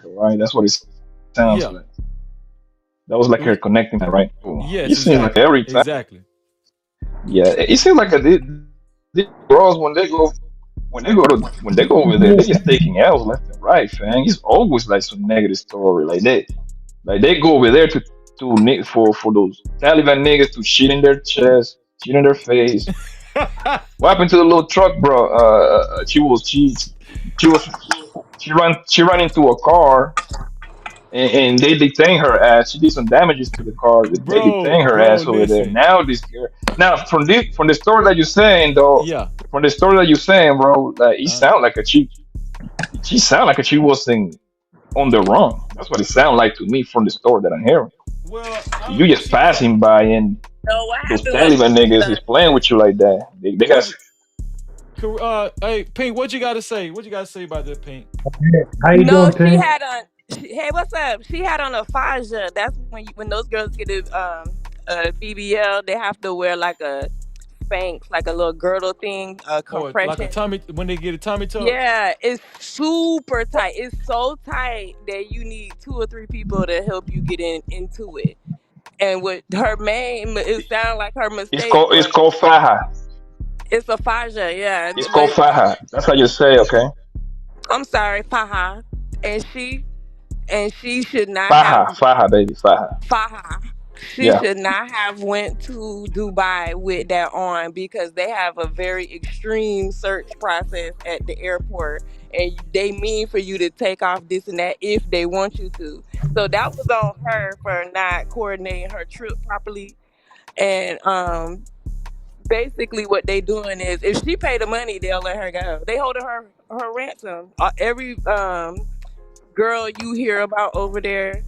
right? That's what it sounds Yeah. like. That was like It her was, connecting that, right? It yes, seems like exactly. every time. Exactly. Yeah, it seems like these girls when they go over there, they just taking L's left and right, fam. It's always like some negative story, like they go over there for those Taliban niggas to shit in their chest, shit in their face. What happened to the little truck, bro? She was she ran into a car, and they detain her ass. She did some damages to the car. They bro, detain her bro, ass over there. listen. Now this girl. Now from the story that you're saying though, Yeah. from the story that you're saying, bro, like it Uh, sound like a she sound like a she wasn't on the run. That's what it sound like to me from the story that I'm hearing. well, I don't You think just she was. passing by and No, what those happened was Taliban niggas is playing with you like that. They got What you, hey, Pink, what you got to say? What you got to say about that, Pink? How you No, doing, she Pink? had on. Hey, what's up? She had on a faja. That's when those girls get a BBL, they have to wear like a Spanx, like a little girdle thing, a Or like a compression. tummy, when they get a tummy tuck? Yeah, it's super tight. It's so tight that you need two or three people to help you get into it. And with her name, it sounded like her mistake it's was called Faha. it's a faja, yeah. It's called But Faha. That's how you say, okay? I'm sorry, Faha, and she should not have Faha, baby, Faha. Faha. She Yeah. should not have went to Dubai with that on because they have a very extreme search process at the airport, and they mean for you to take off this and that if they want you to. So that was on her for not coordinating her trip properly. And basically what they doing is if she pay the money, they'll let her go. They holding her ransom. Every girl you hear about over there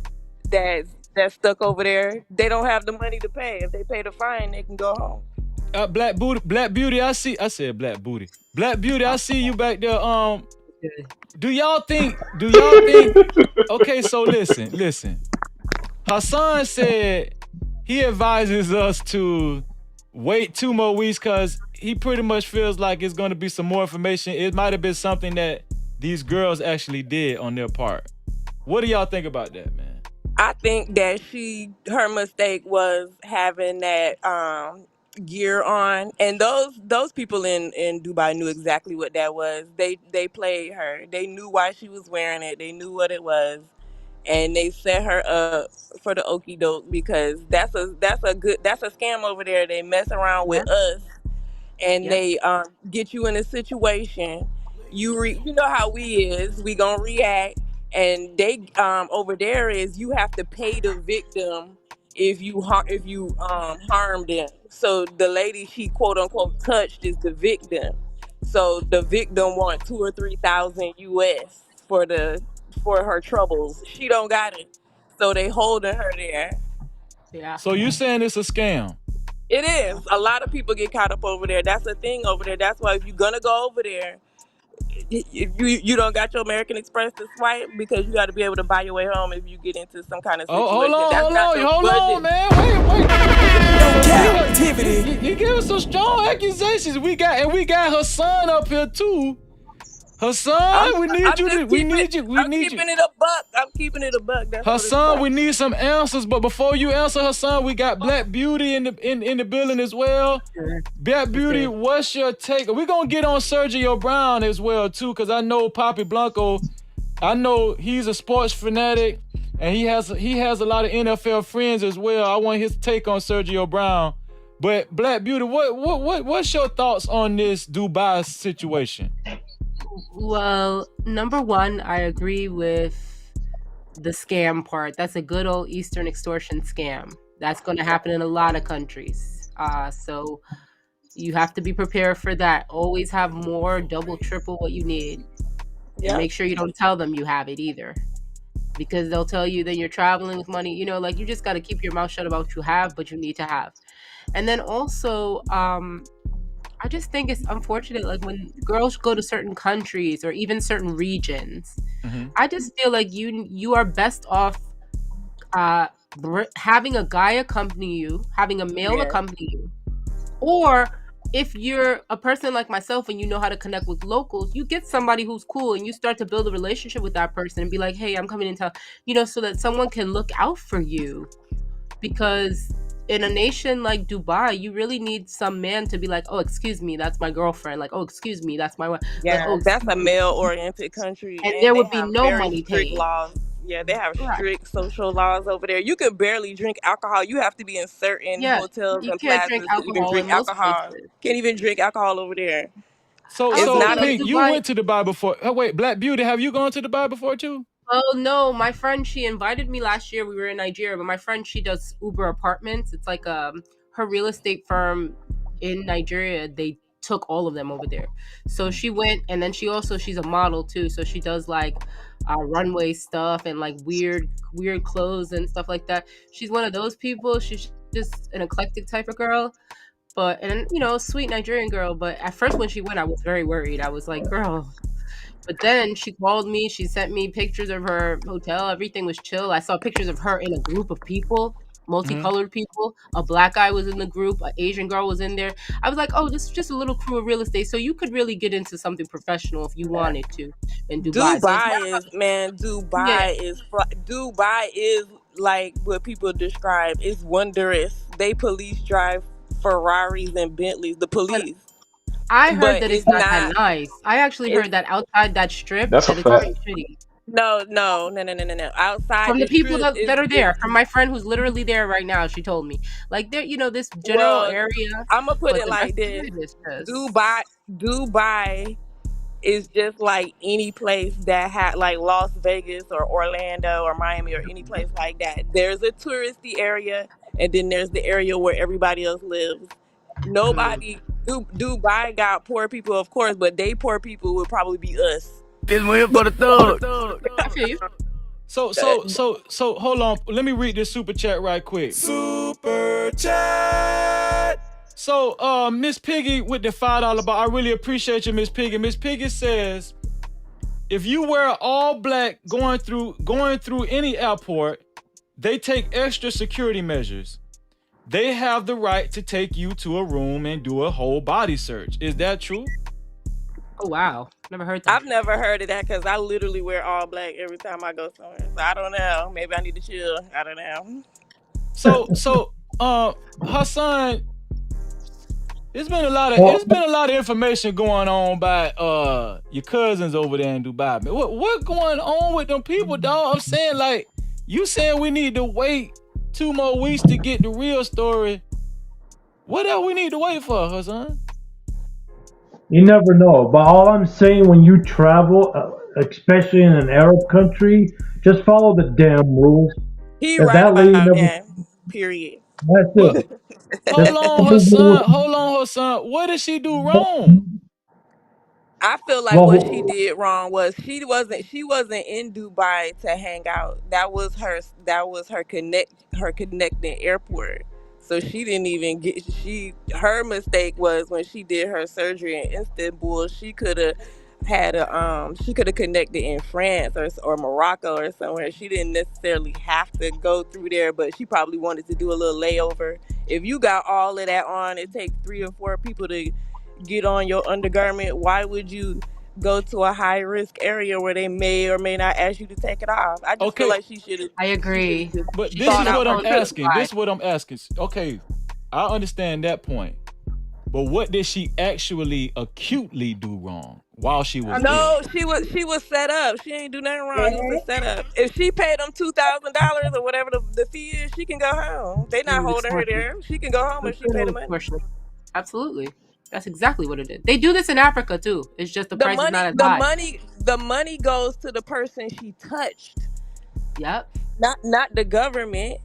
that's stuck over there, they don't have the money to pay. If they pay the fine, they can go home. Black Beauty, I said Black Booty. Black Beauty, I see you back there. Do y'all think, okay, so listen. Hassan said he advises us to wait 2 more weeks because he pretty much feels like it's going to be some more information. It might have been something that these girls actually did on their part. What do y'all think about that, man? I think that her mistake was having that gear on, and those people in Dubai knew exactly what that was. They played her. They knew why she was wearing it. They knew what it was, and they set her up for the okey doke because that's a scam over there. They mess around with Yep. us and Yep. they get you in a situation. You know how we gonna react, and they over there is you have to pay the victim if you harm them. So the lady she quote unquote touched is the victim. So the victim want 2 or 3 thousand US for her troubles. She don't got it, so they holding her there. Yeah. So you saying it's a scam? It is. A lot of people get caught up over there. That's the thing over there. That's why if you're gonna go over there, if you don't got your American Express to swipe because you got to be able to buy your way home if you get into some kind of Oh, situation. That's not the hold on, budget. man. Wait. Cap-tivity. You giving some strong accusations. We got her son up here too. Hassan, we need you. I'm keeping it a buck. I'm keeping it a buck. That's what it's Hassan, for. we need some answers. But before you answer, Hassan, we got Black Beauty in the building as well. Black Beauty, what's your take? We're gonna get on Sergio Brown as well too, because I know Papi Blanco. I know he's a sports fanatic, and he has a lot of NFL friends as well. I want his take on Sergio Brown. But Black Beauty, what's your thoughts on this Dubai situation? Well, number one, I agree with the scam part. That's a good old Eastern extortion scam. That's going to happen in a lot of countries. So you have to be prepared for that. Always have more, double, triple what you need. And make sure you don't tell them you have it either. Because they'll tell you that you're traveling with money. You know, like you just got to keep your mouth shut about what you have, but you need to have. And then also, I just think it's unfortunate, like when girls go to certain countries or even certain regions, I just feel like you are best off having a guy accompany you, having a male accompany you, or if you're a person like myself and you know how to connect with locals, you get somebody who's cool and you start to build a relationship with that person and be like, hey, I'm coming in town, so that someone can look out for you. Because in a nation like Dubai, you really need some man to be like, oh, excuse me, that's my girlfriend. Like, oh, excuse me, that's my wife. Yeah, like, oh, that's a male-oriented country, and and there they would be have no very money strict paid. laws. Yeah, they have Right. strict social laws over there. You can barely drink alcohol. You have to be in certain hotels You and can't drink plazas to even alcohol in drink most alcohol. places. Can't even drink alcohol over there. So Not Pink, a you went to Dubai before. Oh, wait, Black Beauty, have you gone to Dubai before too? Oh no, my friend, she invited me last year. We were in Nigeria, but my friend, she does Uber apartments. It's like her real estate firm in Nigeria. They took all of them over there. So she went, and then she's a model too. So she does like runway stuff and like weird clothes and stuff like that. She's one of those people. She's just an eclectic type of girl. But sweet Nigerian girl. But at first when she went, I was very worried. I was like, girl. But then she called me. She sent me pictures of her hotel. Everything was chill. I saw pictures of her in a group of people, multicolored people. A black guy was in the group. An Asian girl was in there. I was like, oh, this is just a little crew of real estate. So you could really get into something professional if you wanted to in Dubai. Dubai is like what people describe. It's wondrous. They police drive Ferraris and Bentleys. The police. I heard But that it's not that nice. I actually heard that outside that strip, That's a that it's pretty fact. shitty. No. Outside From the people that are is there, from my friend who's literally there right now, she told me, like, there, this general area. I'm gonna put but it the like rest of this: it is just- Dubai is just like any place that had like Las Vegas or Orlando or Miami or any place like that. There's a touristy area, and then there's the area where everybody else lives. Nobody. Dubai got poor people, of course, but they poor people would probably be us. This one here for the thug. I feel you. So hold on. Let me read this super chat right quick. Super chat. So Miss Piggy with the $5 bar. I really appreciate you, Miss Piggy. Miss Piggy says, if you wear all black going through any airport, they take extra security measures. They have the right to take you to a room and do a whole body search. Is that true? Oh, wow. Never heard that. I've never heard of that because I literally wear all black every time I go somewhere. So I don't know. Maybe I need to chill. I don't know. So Hassan, it's been a lot of information going on by your cousins over there in Dubai. Man, what going on with them people, dog? I'm saying, like, you saying we need to wait 2 more weeks to get the real story. What else we need to wait for, Hassan? You never know. But all I'm saying, when you travel, especially in an Arab country, just follow the damn rules. He If right that lady about never, that. Period. That's But it. There's hold on, her something son. to Hold on, her son. What did she do wrong? I feel like what she well, did wrong was she wasn't in Dubai to hang out. That was her connecting airport. So she didn't even get her mistake was when she did her surgery in Istanbul. She could have connected in France or Morocco or somewhere. She didn't necessarily have to go through there, but she probably wanted to do a little layover. If you got all of that on, it takes 3 or 4 people to get on your undergarment. Why would you go to a high risk area where they may or may not ask you to take it off? I just feel Okay, like she should have I she should agree. have just but She this should thought is have what out I'm her flown to neck. asking. Dubai. This is what I'm asking. Okay, I understand that point. But what did she actually acutely do wrong while she was there? No, she was set up. She ain't do nothing wrong. It was a setup. If she paid them $2,000 or whatever the fee is, she can go home. They It not was holding her extortion. there. She can go home It if was she good pay the old money. extortion. Absolutely. That's exactly what it is. They do this in Africa too. It's just the The price is money, not as the high. money, the money goes to the person she touched, Yep. not the government.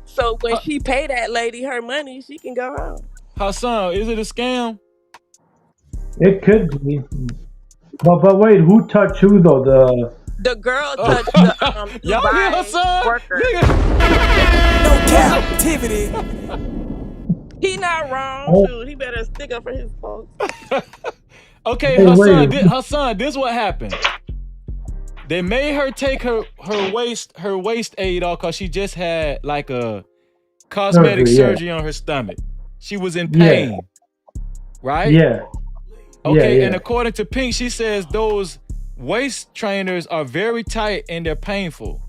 So when Ha- she pay that lady her money, she can go home. Hassan, is it a scam? it could be. But wait, who touched who though? The girl touched the Y'all hear Dubai Hassan? worker. No Nigga. captivity. He not wrong. Oh, Shoot, he better stick up for his folks. Okay, hey, wait. Hassan, this what happened. They made her take her waist aid off because she just had like a cosmetic Surgery, yeah, surgery on her stomach. She was in yeah, pain, right? yeah, yeah, Okay, and yeah. according to Pink, she says those waist trainers are very tight and they're painful.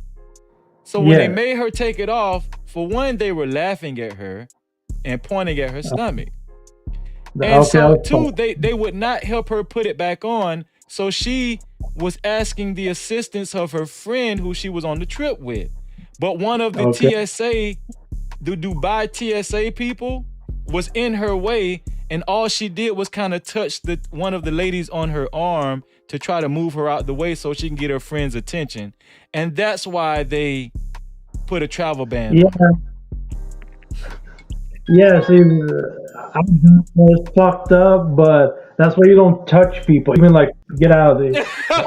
So when they Yeah. made her take it off, for one, they were laughing at her and pointing at her stomach. And Okay, so that's fine. two, they would not help her put it back on. So she was asking the assistance of her friend who she was on the trip with. But one of the Okay. TSA, the Dubai TSA people, was in her way, and all she did was kind of touch one of the ladies on her arm to try to move her out the way so she can get her friend's attention. And that's why they put a travel ban Yeah, on her. yeah. See, it's fucked up, but that's why you don't touch people. Even like, get out of there.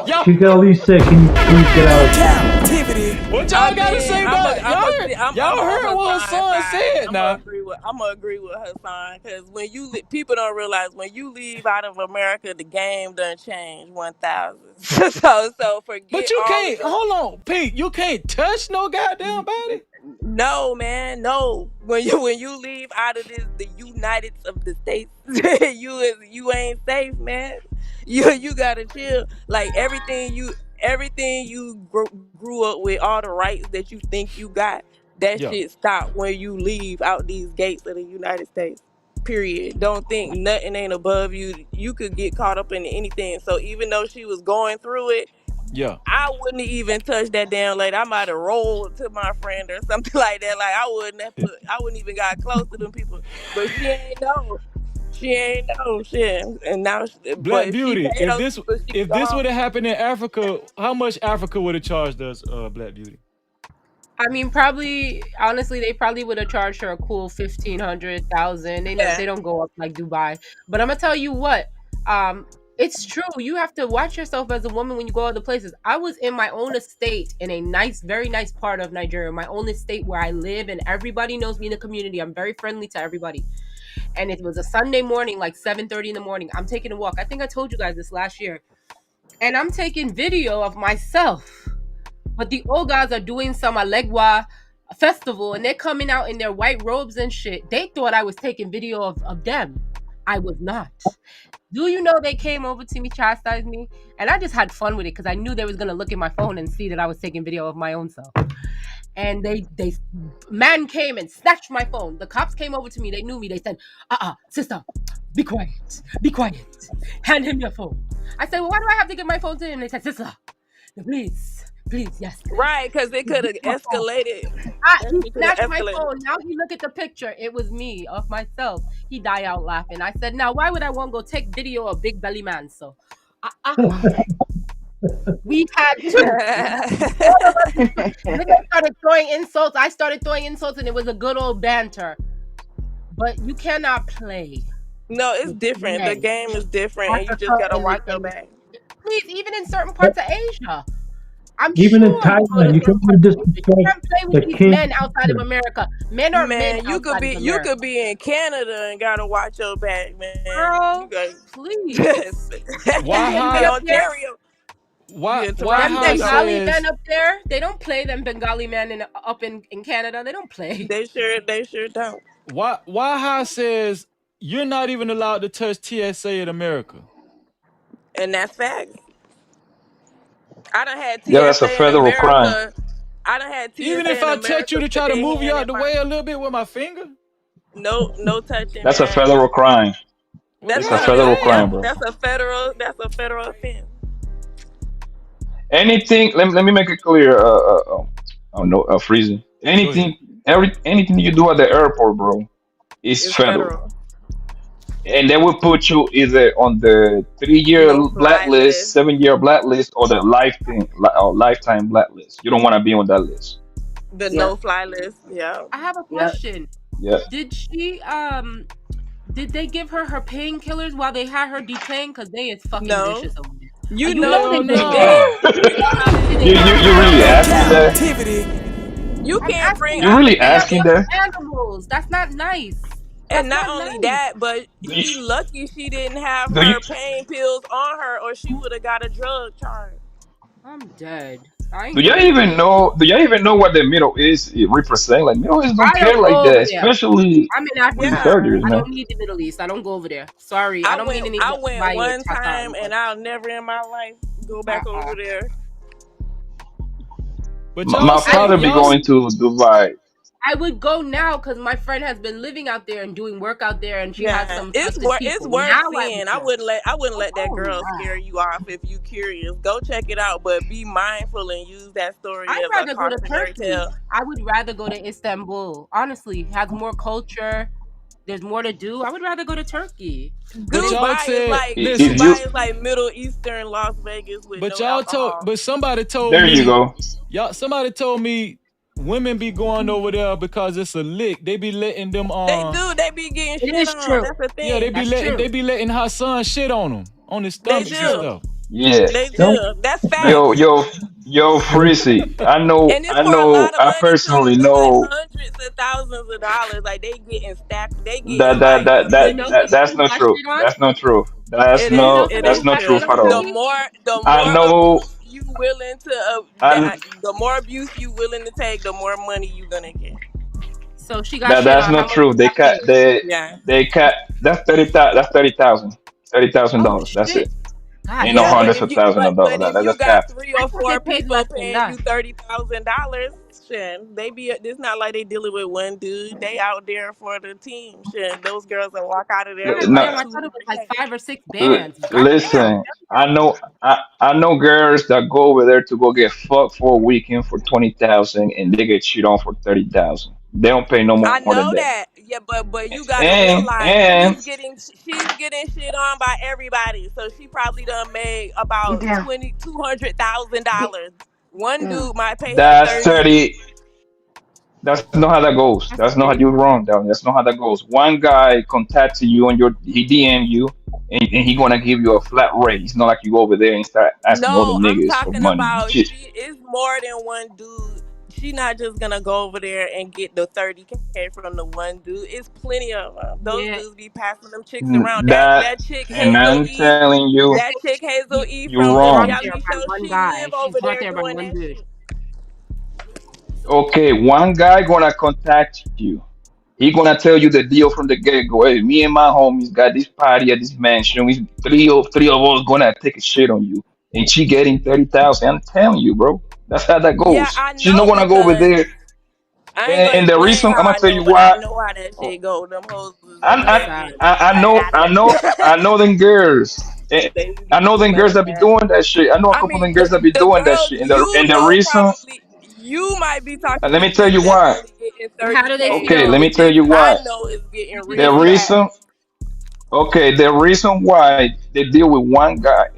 y'all, She can at least say, "Can you please get out No of there?" captivity. what I y'all gotta mean, say I'm a, about I'm a, y'all? I'm Y'all on heard what Hassan's Hassan side. said now. I'm gonna agree with Hassan because when people don't realize when you leave out of America, the game done changed 1,000. So But forget you all of can't, that. hold on, Pete, you can't touch no goddamn body. No, man, no. When you leave out of the United of the States, you ain't safe, man. You gotta chill. Like everything you grew up with, all the rights that you think you got, that Yeah, shit stop when you leave out these gates of the United States. Period. Don't think nothing ain't above you. You could get caught up in anything. So even though she was going through it, yeah. I wouldn't even touch that damn lady. I might have rolled to my friend or something like that. Like I wouldn't even got close to them people. But she ain't know. She ain't know shit. And now, Black but she Beauty, paid if those this people. She can if go this home. would have happened in Africa, how much Africa would have charged us, Black Beauty? I mean, probably honestly, they probably would have charged her a cool 1,500, 1,000. They Yeah. don't go up like Dubai. But I'm gonna tell you what, it's true. You have to watch yourself as a woman when you go other places. I was in my own estate in a nice, very nice part of Nigeria, my own estate where I live, and everybody knows me in the community. I'm very friendly to everybody. And it was a Sunday morning, like 7:30 in the morning. I'm taking a walk. I think I told you guys this last year, and I'm taking video of myself, but the old guys are doing some Alegua festival and they're coming out in their white robes and shit. They thought I was taking video of them. I was not. Do you know they came over to me, chastised me? And I just had fun with it because I knew they was gonna look at my phone and see that I was taking video of my own self. And they man came and snatched my phone. The cops came over to me, they knew me, they said, sister, be quiet, be quiet. Hand him your phone. I said, well, why do I have to give my phone to him? They said, sister, please, please, yes. Right, because it could have My phone. escalated. That He shit could have snatched my escalated. phone. Now he look at the picture. It was me of myself. He died out laughing. I said, now why would I want to go take video of big belly man? So, We had to. All of us, niggas started throwing insults. I started throwing insults, and it was a good old banter. But you cannot play No, it's with different. The men, game is different, and you Africa just gotta and the watch your and back. please, even in certain parts of Asia. I'm Even in sure you go to Thailand, you certain can't even parts of Asia. You disrespect can't play with the these king. men outside of America. Men are men Man, outside of you America. could be in Canada and gotta watch your back, man. You Girl, got please. you Why Them could be men in high? up there, Ontario. Be Why in why them Toronto. high Bengali says men up there, they don't play. Them Bengali men up in Canada, they don't play. They sure don't. why high says you're not even allowed to touch TSA in America. And that's fact. I done had Yeah, that's a TSA in federal crime. America. I done had Even TSA if in I touch you America to put try to their move you hand out in the my way a little bit with my finger, no touching, That's a man. federal crime. well That's It's then a not federal a crime, goddamn. bro. that's a federal offense. Anything. Let me make it clear. Oh no, freezing. Go ahead. Anything you do at the airport, bro, is It's federal, federal. and they will put you either on the 3 year No fly blacklist, list. 7 year blacklist, or the lifetime blacklist. You don't want to be on that list. The So no fly list. Yeah. I have a Yeah. question. Yeah. Did she did they give her her painkillers while they had her detained? Cause they is fucking No. vicious over there. You You know know Hell they they didn't did. give no. her. You know how they Did did they it. give You her really her asking meds? that? Cap-tivity. You I'm can't bring asking. You really They are asking African. that? fucking animals. That's not nice. And That's not not only nice. that, but Do you, she lucky she didn't have do you her pain pills on her, or she would have got a drug charge. I'm dead. I do ain't y'all going over even there. know? Do y'all even know what the Middle East represent? Like Middle East don't I care don't like go that, over there. especially I'm in with these Africa. Yeah, surgeries, I man. don't need the Middle East. I don't go over there. Sorry. I don't mean any I went by it, one Tata, time, but and I'll never in my life go back uh-uh. over there. But y'all My I say father would be y'all go going to Dubai. I would go now because my friend has been living out there and doing work out there, and she has Yeah, some trusted it's people. worth Now I would seeing. go. I wouldn't let that Oh girl my! scare you off if you curious. Go check it out, but be mindful and use that story I'd as a rather go to cautionary Turkey. tale. I would rather go to Istanbul. Honestly, has more culture. There's more to do. I would rather go to Turkey. but y'all said listen. If Dubai is like Middle Eastern Las Vegas with But no y'all told alcohol. but somebody told there you me go. somebody told me women be going over there because it's a lick. They be letting them They do. They be getting It shit is on. true. That's the yeah, thing. they be letting her son shit on them, on his They stomach It's and true. do. stuff. Yeah. They Don't. do. That's Yo, facts. yo, yo, Freezy. And it's for a lot of I money too. personally It's like know hundreds of thousands of dollars. Like they getting stacked. They that getting like You know who that's else not got true. shit on? That's not true. That's You know it that's somebody who is not got true shit true. at on all. G? The I more know. abuse you willing to I the more abuse you willing to take, the more money you gonna get. So she got that shit that's on. How not much true. she got paid? Yeah. They cut. That's 30,000. That's 30,000. thirty thousand Oh dollars. That's shit! it. God Ain't no Yeah, damn! but hundreds if of you thousands of dollars. but if you That's got capped. three I or thought they four paid people less than paying that. you $30,000, shit, they be it's not like they dealing with one dude. They out there for the team. Shit, those girls will walk out of there God with No, like damn! I thought it was like 200K. 5 or 6 bands. God damn! listen. I know girls that go over there to go get fucked for a weekend for 20,000 and they get shit on for 30,000. They don't pay no more I than know that. that. Yeah, but you gotta And realize and she's getting shit on by everybody. So she probably done made about $200,000. One dude might pay her that's 30. 30. That's not how that goes. That's That's not how crazy. you wrong down. That's not how that goes. One guy contacts you on he DM you and he gonna give you a flat rate. It's not like you go over there and start asking all the No, I'm niggas for talking money and about shit. she is more than one dude. She not just gonna go over there and get the 30K from the one dude. It's plenty of them. Those Yeah. dudes be passing them chicks around. That That chick and Hazel I'm E, telling you, that chick Hazel E you're from the Brought wrong. there reality by show, one she guy. live She's over brought there there by doing one that dude. shit. Okay, one guy gonna contact you. He gonna tell you the deal from the get go. Hey, me and my homies got this party at this mansion. We three of us gonna take a shit on you, and she getting 30,000. I'm telling you, bro. That's how that Yeah, goes. I She's not know gonna go over because there. I ain't gonna And the explain reason how I'm gonna I tell know, you but I why, know how that shit go. Them hoes is I I'm I sorry. I know them girls. they I be know them girls money that be bag. doing that shit. I know a I couple of mean, them girls that be the doing that girls shit. you And the know reason, probably you might be talking let to me tell chicks you that's why. only getting And how do they 30K, Okay, feel? let but the me tell chicks you I why. know is getting How do they The real feel? reason cash. Okay, the reason why they deal with one guy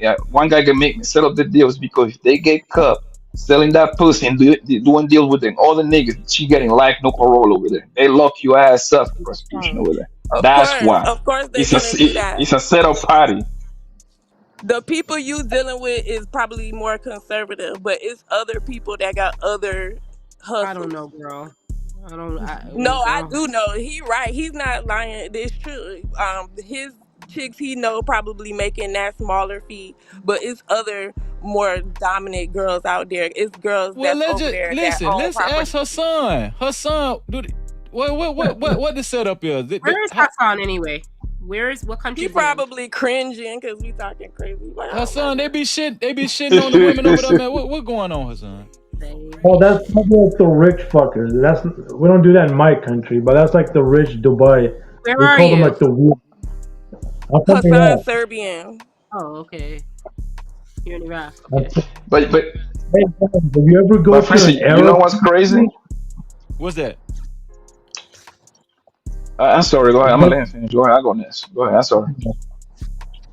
can make set up the deals because if they get caught selling that pussy and doing deals with them, all the niggas, she getting life, no parole over there. They lock your ass up for prostitution over there. That's why. Of course they're It's a gonna do that. it's a set up party. The people you dealing with is probably more conservative, but it's other people that got other I don't hustles. know, girl. I don't. No, I Girl. do know. He right. He's not lying. It's true. His chicks he know probably making that smaller fee, but it's other more dominant girls out there. It's girls Well, that's let's over just there that listen. own Let's ask property. her son. Her son, dude. What the setup is? Where is Hassan anyway? What country He is he in? probably cringing because we talking crazy. Like, Her oh my son, they god. be shitting on the women over there, man. What going on, her son? Oh, that's probably like the rich fuckers. That's we don't do that in my country, but that's like the rich Dubai. Where We are call them you? like the weird. I'm from Hassan Iraq. Serbian. Oh, okay. You're in Iraq. Okay. But Hey, if you ever go but to an Frizzy, you know Arab what's crazy? country, What's that? I'm sorry. Go ahead. I'm gonna let him finish. Go ahead. I go next. Go ahead. I'm sorry.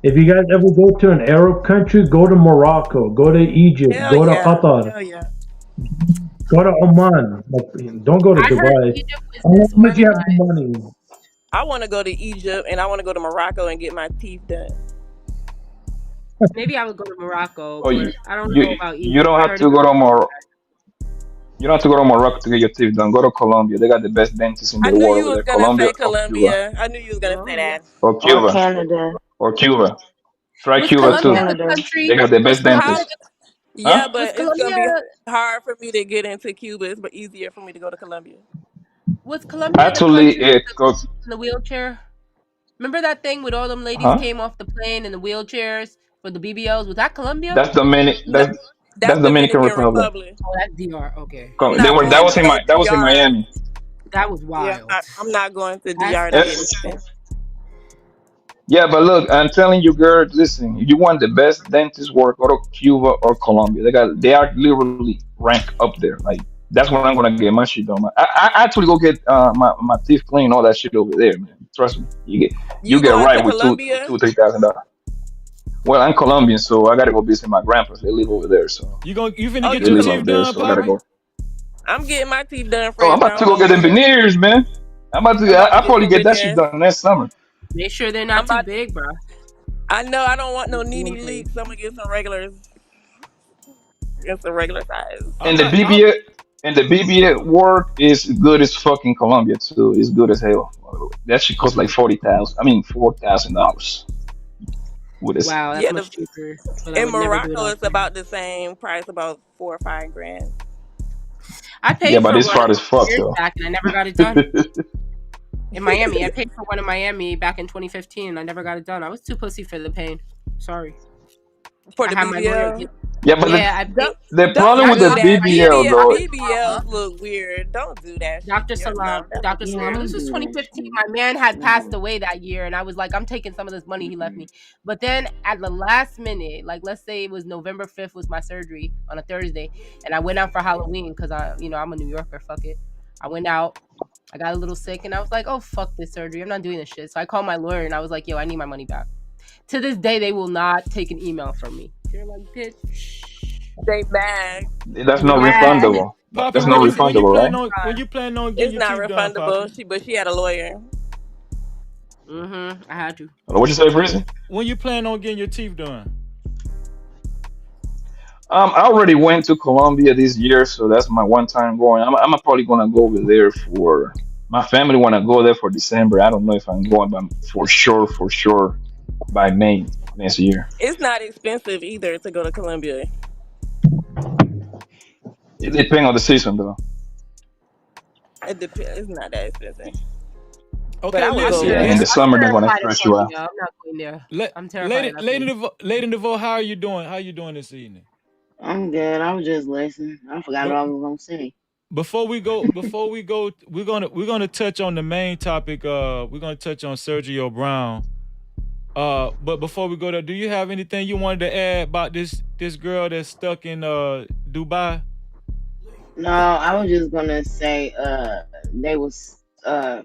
if you guys ever go to an Arab country, go to Morocco, go to Egypt, Hell go to yeah. Qatar, Hell yeah. go to Oman. Like, don't go to I heard Dubai Egypt was unless this you money have the wise. money. I want to go to Egypt and I want to go to Morocco and get my teeth done. Maybe I would go to Morocco, Oh, but I don't know about you Egypt. don't I have heard to it's go to really Morocco. You don't have to go to Morocco to get your teeth done. Go to Colombia. They got the best dentists in I the knew world you over was there. gonna Colombia say or Cuba. Colombia. I knew you was gonna say bad. that. Or Or Cuba. Canada. Or Cuba. Try Was Cuba Or Colombia too. a Canada. They country? got the Was best How? Colombia dentists. Yeah, Huh? was but it's gonna Colombia be hard for me to get into Cuba. It's easier for me to go to Colombia. was Colombia the Actually, country with it the goes. ladies in the wheelchair? Remember that thing with all them ladies Huh? came off the plane in the wheelchairs for the BBLs? Was that Colombia? That's Dominic. No, That's that's Dominican Dominican Republic. Republic. Oh, that's DR. Okay. I'm They not were. going to no That was in DR. Miami. That was Yeah, wild. I'm not going to That's DR to Eh, get nothing. Yeah, but look, I'm telling you, girl, listen, if you want the best dentist work, go to Cuba or Colombia. They are literally ranked up there. Like that's when I'm gonna get my shit done. I actually go get my teeth clean, all that shit over there, man. Trust me, you You get going to right with Colombia? $2,000, 3,000. Well, I'm Colombian, so I gotta go visit my grandparents. They live over there, so You finna Oh, get they you your live teeth up Colombia? there, done, so I gotta Poppy? go. I'm getting my teeth done, Oh, I'm Frizz. I about to don't go know get them when. veneers, man. I'm about to I'll get probably some get that shit veneers. done next summer. make sure they're I'm not too about. big, bro. I know I don't want no That's the knee one thing. leaks. So I'm gonna get some regulars. Get some regular size. And the I, BBA and the BBA work is good as fucking Colombia too. It's good as hell. That should cost like 40,000. I mean $4,000 with this. Wow, that's Yeah, the much cheaper. But I in would never do it Morocco out it's there. about the same price, about 4 or 5 grand. I Yeah, paid but for it's one a far as couple fuck years though. back and I never got it done. In Miami. I paid for one in Miami back in 2015 and I never got it done. I was too pussy for the pain. Sorry. For I the had my lawyer BBL. get Yeah, but yeah, I paid the Don't problem with do the Doctor that. BBL though, BBLs look weird. Don't do that shit Dr. to yourself. Salam, That look Dr. Yeah, Salam. don't This was do that 2015. shit. My man had passed No. away that year, and I was like, I'm taking some of this money he left me. But then at the last minute, like let's say it was November 5th was my surgery on a Thursday, and I went out for Halloween because I'm a New Yorker. Fuck it. I went out. I got a little sick, and I was like, oh fuck this surgery. I'm not doing this shit. So I called my lawyer, and I was like, yo, I need my money back. To this day, they will not take an email from me. You're like, bitch. they bad. that's not Mad. refundable. Poppy, That's not refundable, right? when you plan on getting It's your not teeth done, refundable. Poppy? But she had a lawyer. I had to. What you say, Frizzy? When you plan on getting your teeth done? I already went to Colombia this year, so that's my one time going. I'm probably gonna go over there for my family wanna go there for December. I don't know if I'm going, but for sure by May next year. It's not expensive either to go to Colombia. It depends on the season though. It depends. It's not that expensive. But Okay, I would I'm go listen, Yeah, there. in the listen. I'm summer they're gonna terrified of stress you out. Colombia. I'm not going there. La- I'm terrified of that place. Lady DeVoe, how are you doing? How you doing this evening? I'm good. I was just listening. I forgot what But I was gonna say. before we go, we're gonna touch on the main topic. We're gonna touch on Sergio Brown. But before we go there, do you have anything you wanted to add about this girl that's stuck in Dubai? No, I was just gonna say they was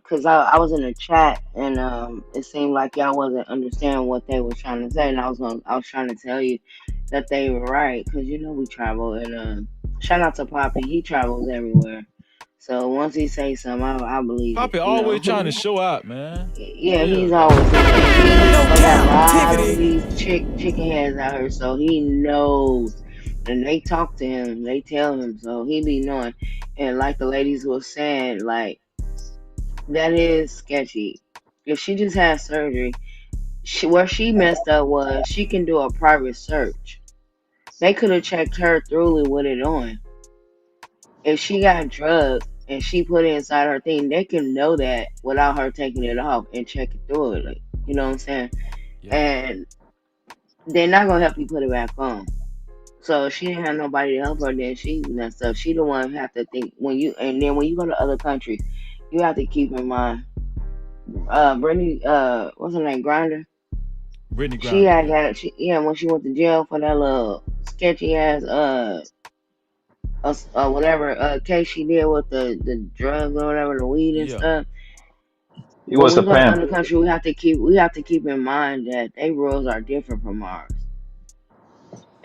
cause I was in the chat and it seemed like y'all wasn't understanding what they was trying to say, and I was trying to tell you that they were right, cause you know we travel and shout out to Poppy, he travels everywhere. So once he say something, I believe it. Poppy You always know, trying to show out, man. For yeah, real, he's dog. always saying, and he No got a lot of captivity. these chicken heads out here, so he knows. And they talk to him, they tell him, so he be knowing. And like the ladies was saying, like that is sketchy. If she just had surgery, where she messed up was she can do a private search. They could have checked her thoroughly with it on. If she got drugged and she put it inside her thing, they can know that without her taking it off and check it through it. Like, you know what I'm saying? Yeah. And they're not gonna help you put it back on. So if she didn't have nobody to help her, then she messed up. She the one who have to think when you go to other countries, you have to keep in mind. Brittany, what's her name? Grinder. Brittany She Grinder, had yeah. got when she went to jail for that little sketchy ass whatever case she did with the drugs or whatever, the weed and Yeah. stuff. He When was a we go to pimp. other country, we have to keep in mind that their rules are different from ours.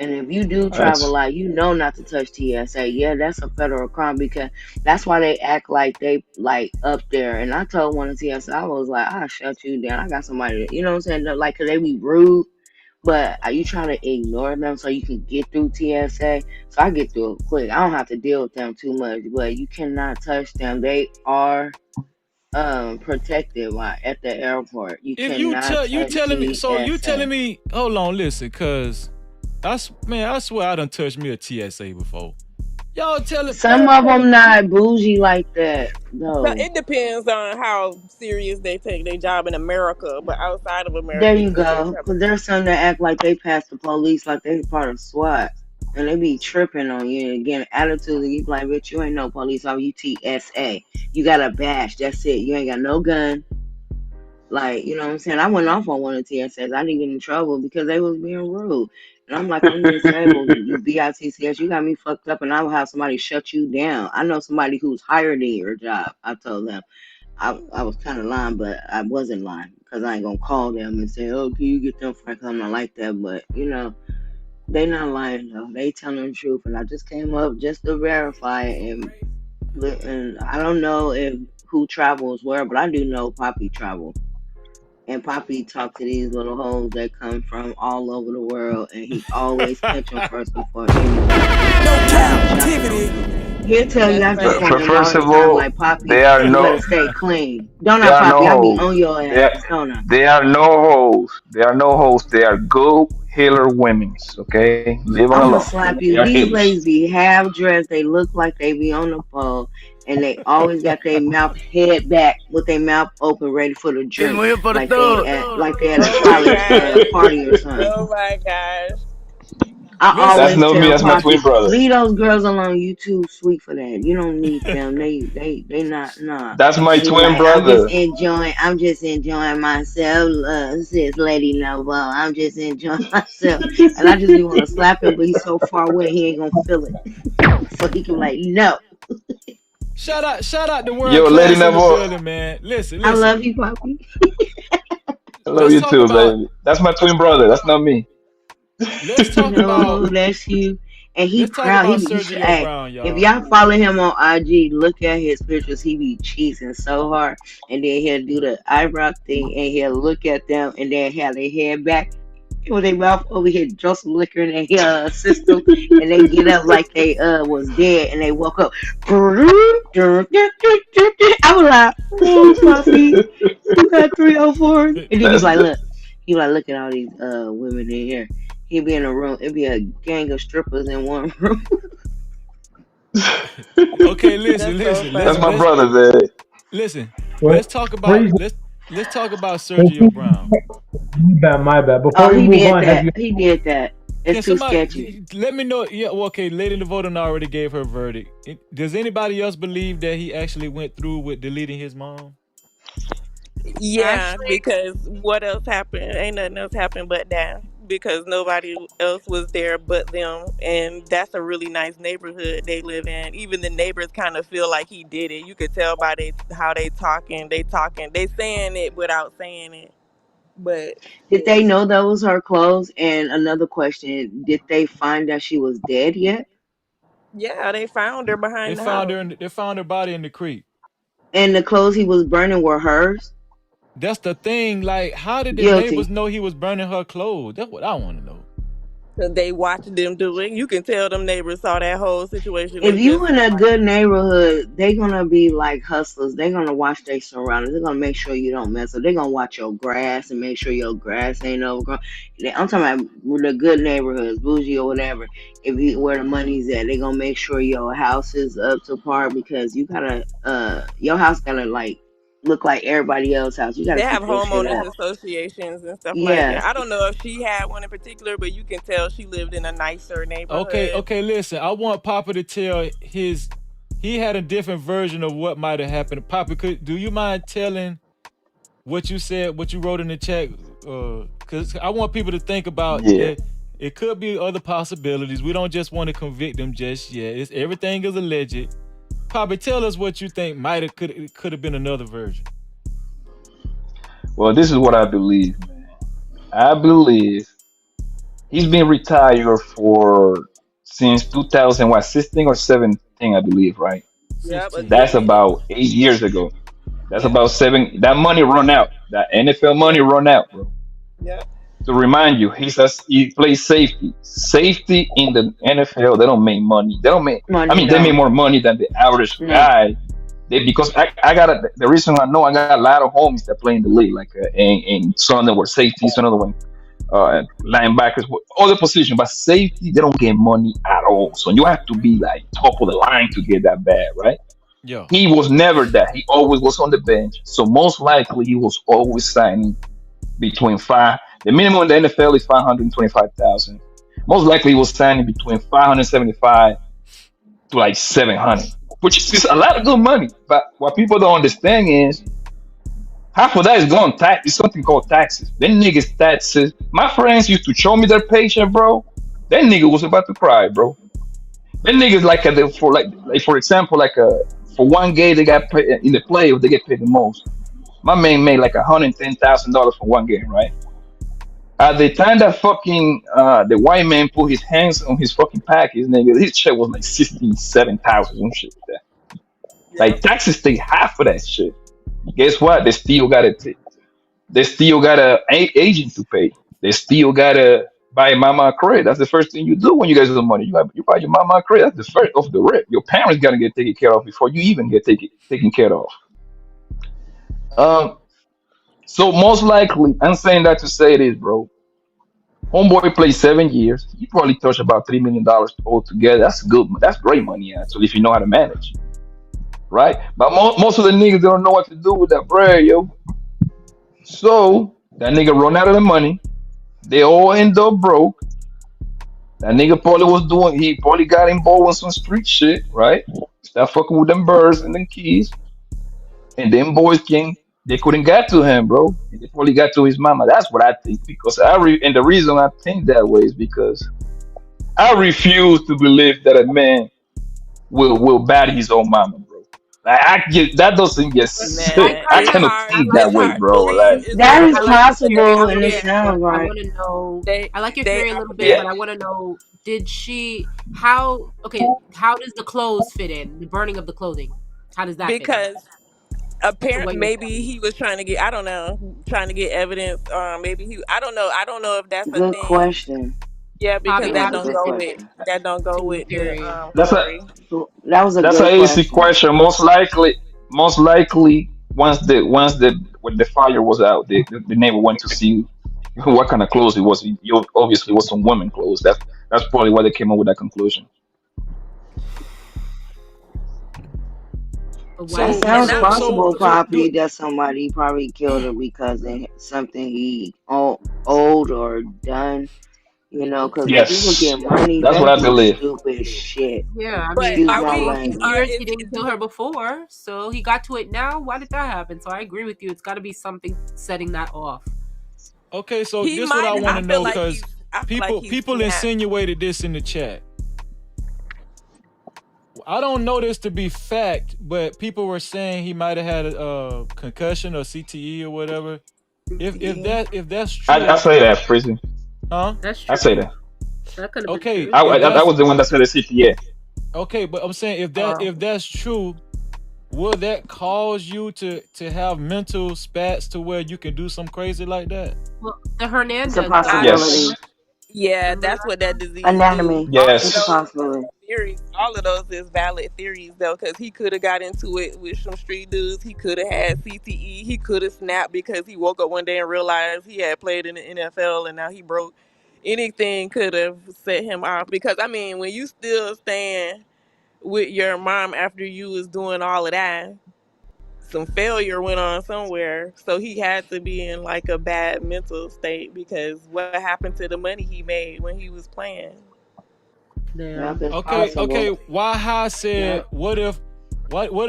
And if you do travel, That's like you know, not to touch TSA, yeah, that's a federal crime because that's why they act like they like up there. And I told one of TSA, I was like, I'll shut you down. I got somebody, you know what I'm saying? Like, cause they be rude, but are you trying to ignore them so you can get through TSA? So I get through it quick. I don't have to deal with them too much, but you cannot touch them. They are protected while at the airport. You If you cannot tell you touch telling me, so you telling TSA. me, hold on, listen, cause I swear I done touched me a TSA before. Y'all telling Some of them not bougie like that No, though. it depends on how serious they take their job in America, but outside of There America, you you can still go. travel. Cause there's some that act like they pass the police like they part of SWAT. And they be tripping on you and getting attitude and you be like, bitch, you ain't no police officer, you TSA. You got a badge, that's it. You ain't got no gun. Like, you know what I'm saying? I went off on one of the TSAs. I didn't get in trouble because they was being rude. And I'm like, I'm disabled, you BITCS, you got me fucked up and I will have somebody shut you down. I know somebody who's higher than your job. I told them. I was kind of lying, but I wasn't lying because I ain't gonna call them and say, "Oh, can you get them for?" I'm not like that, but you know, they not lying though. They telling the truth, and I just came up just to verify it. And I don't know if who travels where, but I do know Poppy travel. And Poppy talk to these little hoes that come from all over the world, and he always catch them first before anybody. No And I be jumping on captivity. him. He'll tell you That's I jump funny. on him all First the of time, all, like Poppy, they are you better no stay clean. Don't they I, are no Poppy? I be hoes. on your They are, ass, don't I? they are no hoes. They are no hoes. They are good healer women's. Okay, leave them I'm alone. gonna slap They you. are These healers. ladies be half dressed. They look like they be on the pole, and they always got their mouth head back with their mouth open, ready for the It's drink, here for the thug. like they at a Oh my college gosh. party or something. Oh my gosh. I That's listen, always not me. tell That's my twin Poppy, brother. leave those girls alone. You too sweet for that. You don't need them. They not nah. That's my And he be twin like, brother. I'm just enjoying myself, sis Lady Noble. I'm just enjoying myself. And I just be want to slap him, but he's so far away, he ain't gonna feel it. So he can be like, no, shout out the world Yo, Lady class in the Nevo, building, man. Listen, I listen. love you, Poppy. I love Let's you talk too, about baby. That's my twin brother. That's not me. let's talk about No, that's you. And he let's talk proud. about You should. Sergio Hey, Brown, if y'all. y'all follow him on IG, look at his pictures. He be cheesing so hard, and then he'll do the eyebrow thing, and he'll look at them, and then have their head back with their mouth over here, draw some liquor in their system, and they get up like they was dead, and they woke up. I was like, oh, Puffy, you got 304s, and then he be That's like, the, look, look at all these women in here. He'd be in a room. It'd be a gang of strippers in one room. Okay, listen, That's so listen. that's my funny. brother, man. Listen. Well, Let's talk about crazy. let's talk about Sergio Brown. My bad, my bad. Oh, Before we he move did on, have that. you? He did that. It's Can too sketchy. somebody let me know? Yeah, well, okay. Lady in the voting already gave her verdict. Does anybody else believe that he actually went through with deleting his mom? Yeah, Actually, because what else happened? Ain't nothing else happened but that. because nobody else was there but them, and that's a really nice neighborhood they live in. Even the neighbors kind of feel like he did it. You could tell by how they saying it without saying it. But Did they know that was her clothes? And another question, did they find that she was dead yet? yeah, they found her They behind the found house. her. They found her body in the creek. And the clothes he was burning were hers? That's the thing. Like, how did the neighbors Guilty. know he was burning her clothes? That's what I want to know. Cause they watched them do it. You can tell them neighbors saw that whole situation. If They you just in a like, good neighborhood, they're gonna be like hustlers. They're gonna watch their surroundings. They're gonna make sure you don't mess up. They're gonna watch your grass and make sure your grass ain't overgrown. I'm talking about the good neighborhoods, bougie or whatever. If you where the money's at, they're gonna make sure your house is up to par because you gotta your house gotta like look like everybody else's house. You gotta they have keep your shit homeowners up. associations and stuff like Yeah. that. I don't know if she had one in particular, but you can tell she lived in a nicer Okay, neighborhood. okay, listen. I want Papa to tell his. He had a different version of what might have happened. Papa, do you mind telling what you said, what you wrote in the chat? Because I want people to think about Yeah. that. It could be other possibilities. We don't just want to convict them just yet. Everything is alleged. Papa, tell us what you think could have been another version. Well, this is what I believe, man. I believe he's been retired for since 2000, what, 16 or 17, I believe, right? Yep, a 16. good That's minute. about 8 years ago. That's Yeah. about seven. That money run out. That NFL money Yep, run out, bro. yep. To remind you, he plays safety. Safety in the NFL, they don't make money. They don't make. I Money mean, they make no. more money than the average No. guy. They because I got the reason I know I got a lot of homies that play in the league, like and some of them were safeties, some of them were linebackers, other positions, but safety they don't get money at all. So you have to be like top of the line to get that bad, right? Yeah. He was never that. He always was on the bench. So most likely he was always signing between five. The minimum in the NFL is 525,000. Most likely he was signing between 575 to like 700, which is a lot of good money. But what people don't understand is half of that is going tax. It's something called taxes. Then niggas taxes. My friends used to show me their paycheck, bro. That nigga was about to cry, bro. Then niggas like for for example for one game they got paid in the playoff they get paid the most. My man made like $110,000 for one game, right? At the time that fucking the white man put his hands on his fucking package, nigga, his check was like 67,000 some shit like that. Like Yep. taxes take half of that shit. Guess what? They still got agent to pay. They still gotta buy mama a crib. That's the first thing you do when you guys have the money. You buy your mama a crib. That's the first off the rip. Your parents gotta get taken care of before you even get taken care of. Um, so most likely, I'm saying that to say this, bro. Homeboy played 7 years. He probably touched about $3 million altogether. That's good. That's great money actually if you know how to manage, right? But most of the niggas don't know what to do with that bread, yo. So that nigga run out of the money. They all end up broke. That nigga probably was doing. He probably got involved in some street shit, right? Start fucking with them birds and them keys, and them boys came. They couldn't get to him, bro. And they probably got to his mama. That's what I think. Because and the reason I think that way is because I refuse to believe that a man will bat his own mama, bro. Like that doesn't just. I Man, I kind it's of, cannot hard. I think like that It's your way, hard. bro. It's, Like it's That hard is I to like your believe theory they possible a out and little it bit, there. but sounds I right. want to know. They I like your they theory a out little bit, yeah, but there I want to know. Did she? How? Okay. How does the clothes fit in? The burning of the clothing. How does that fit in? because To apparent what you're maybe saying. he was trying to get, I don't know, trying to get evidence. Maybe he, I don't know if that's a Good thing. question. Yeah, because Poppy, That was how a does that it good don't fit go with question. to your the theory? that's a story. That was a that's good an easy question. question. Most likely, once when the fire was out, the neighbor went to see what kind of clothes it was. Obviously, it was some women clothes. That's probably why they came up with that conclusion. But why That did So he And sounds that, so possible, so so Poppy, that somebody probably killed her because of something he owed or done. You know, because when people Yes, get money, that's what they I do believe. stupid shit. Yeah, I but mean, Excuse are my after we, all these language. are, years, he didn't kill her before, so he got to it now. Why did that happen? So I agree with you. It's got to be something setting that off. okay, so he this what might, I want I to feel know, like cause I feel like he people snapped. insinuated this in the chat. I don't know this to be fact, but people were saying he might have had a concussion or CTE or whatever. If that's I true, say that, prison. huh? That's I true. say that. That could have been Okay, true. if I that's was the one that said the CTA. okay, but I'm saying Uh, if that's true, will that cause you to have mental spats to where you can do some crazy like that? well, the It's a Hernandez guy. Yes. possibility. Yeah, Remember that's that? what that disease do. Anatomy. All of It's a Yes. those possibility. theories, all of those is valid theories though, because he could have got into it with some street dudes. He could have had CTE. He could have snapped because he woke up one day and realized he had played in the NFL and now he broke. Anything could have set him off because I mean, when you still stand with your mom after you was doing all of that, some failure went on somewhere. So he had to be in like a bad mental state because what happened to the money he made when he was playing? Yeah. Yep, it's Okay. possible. Why said Yep. what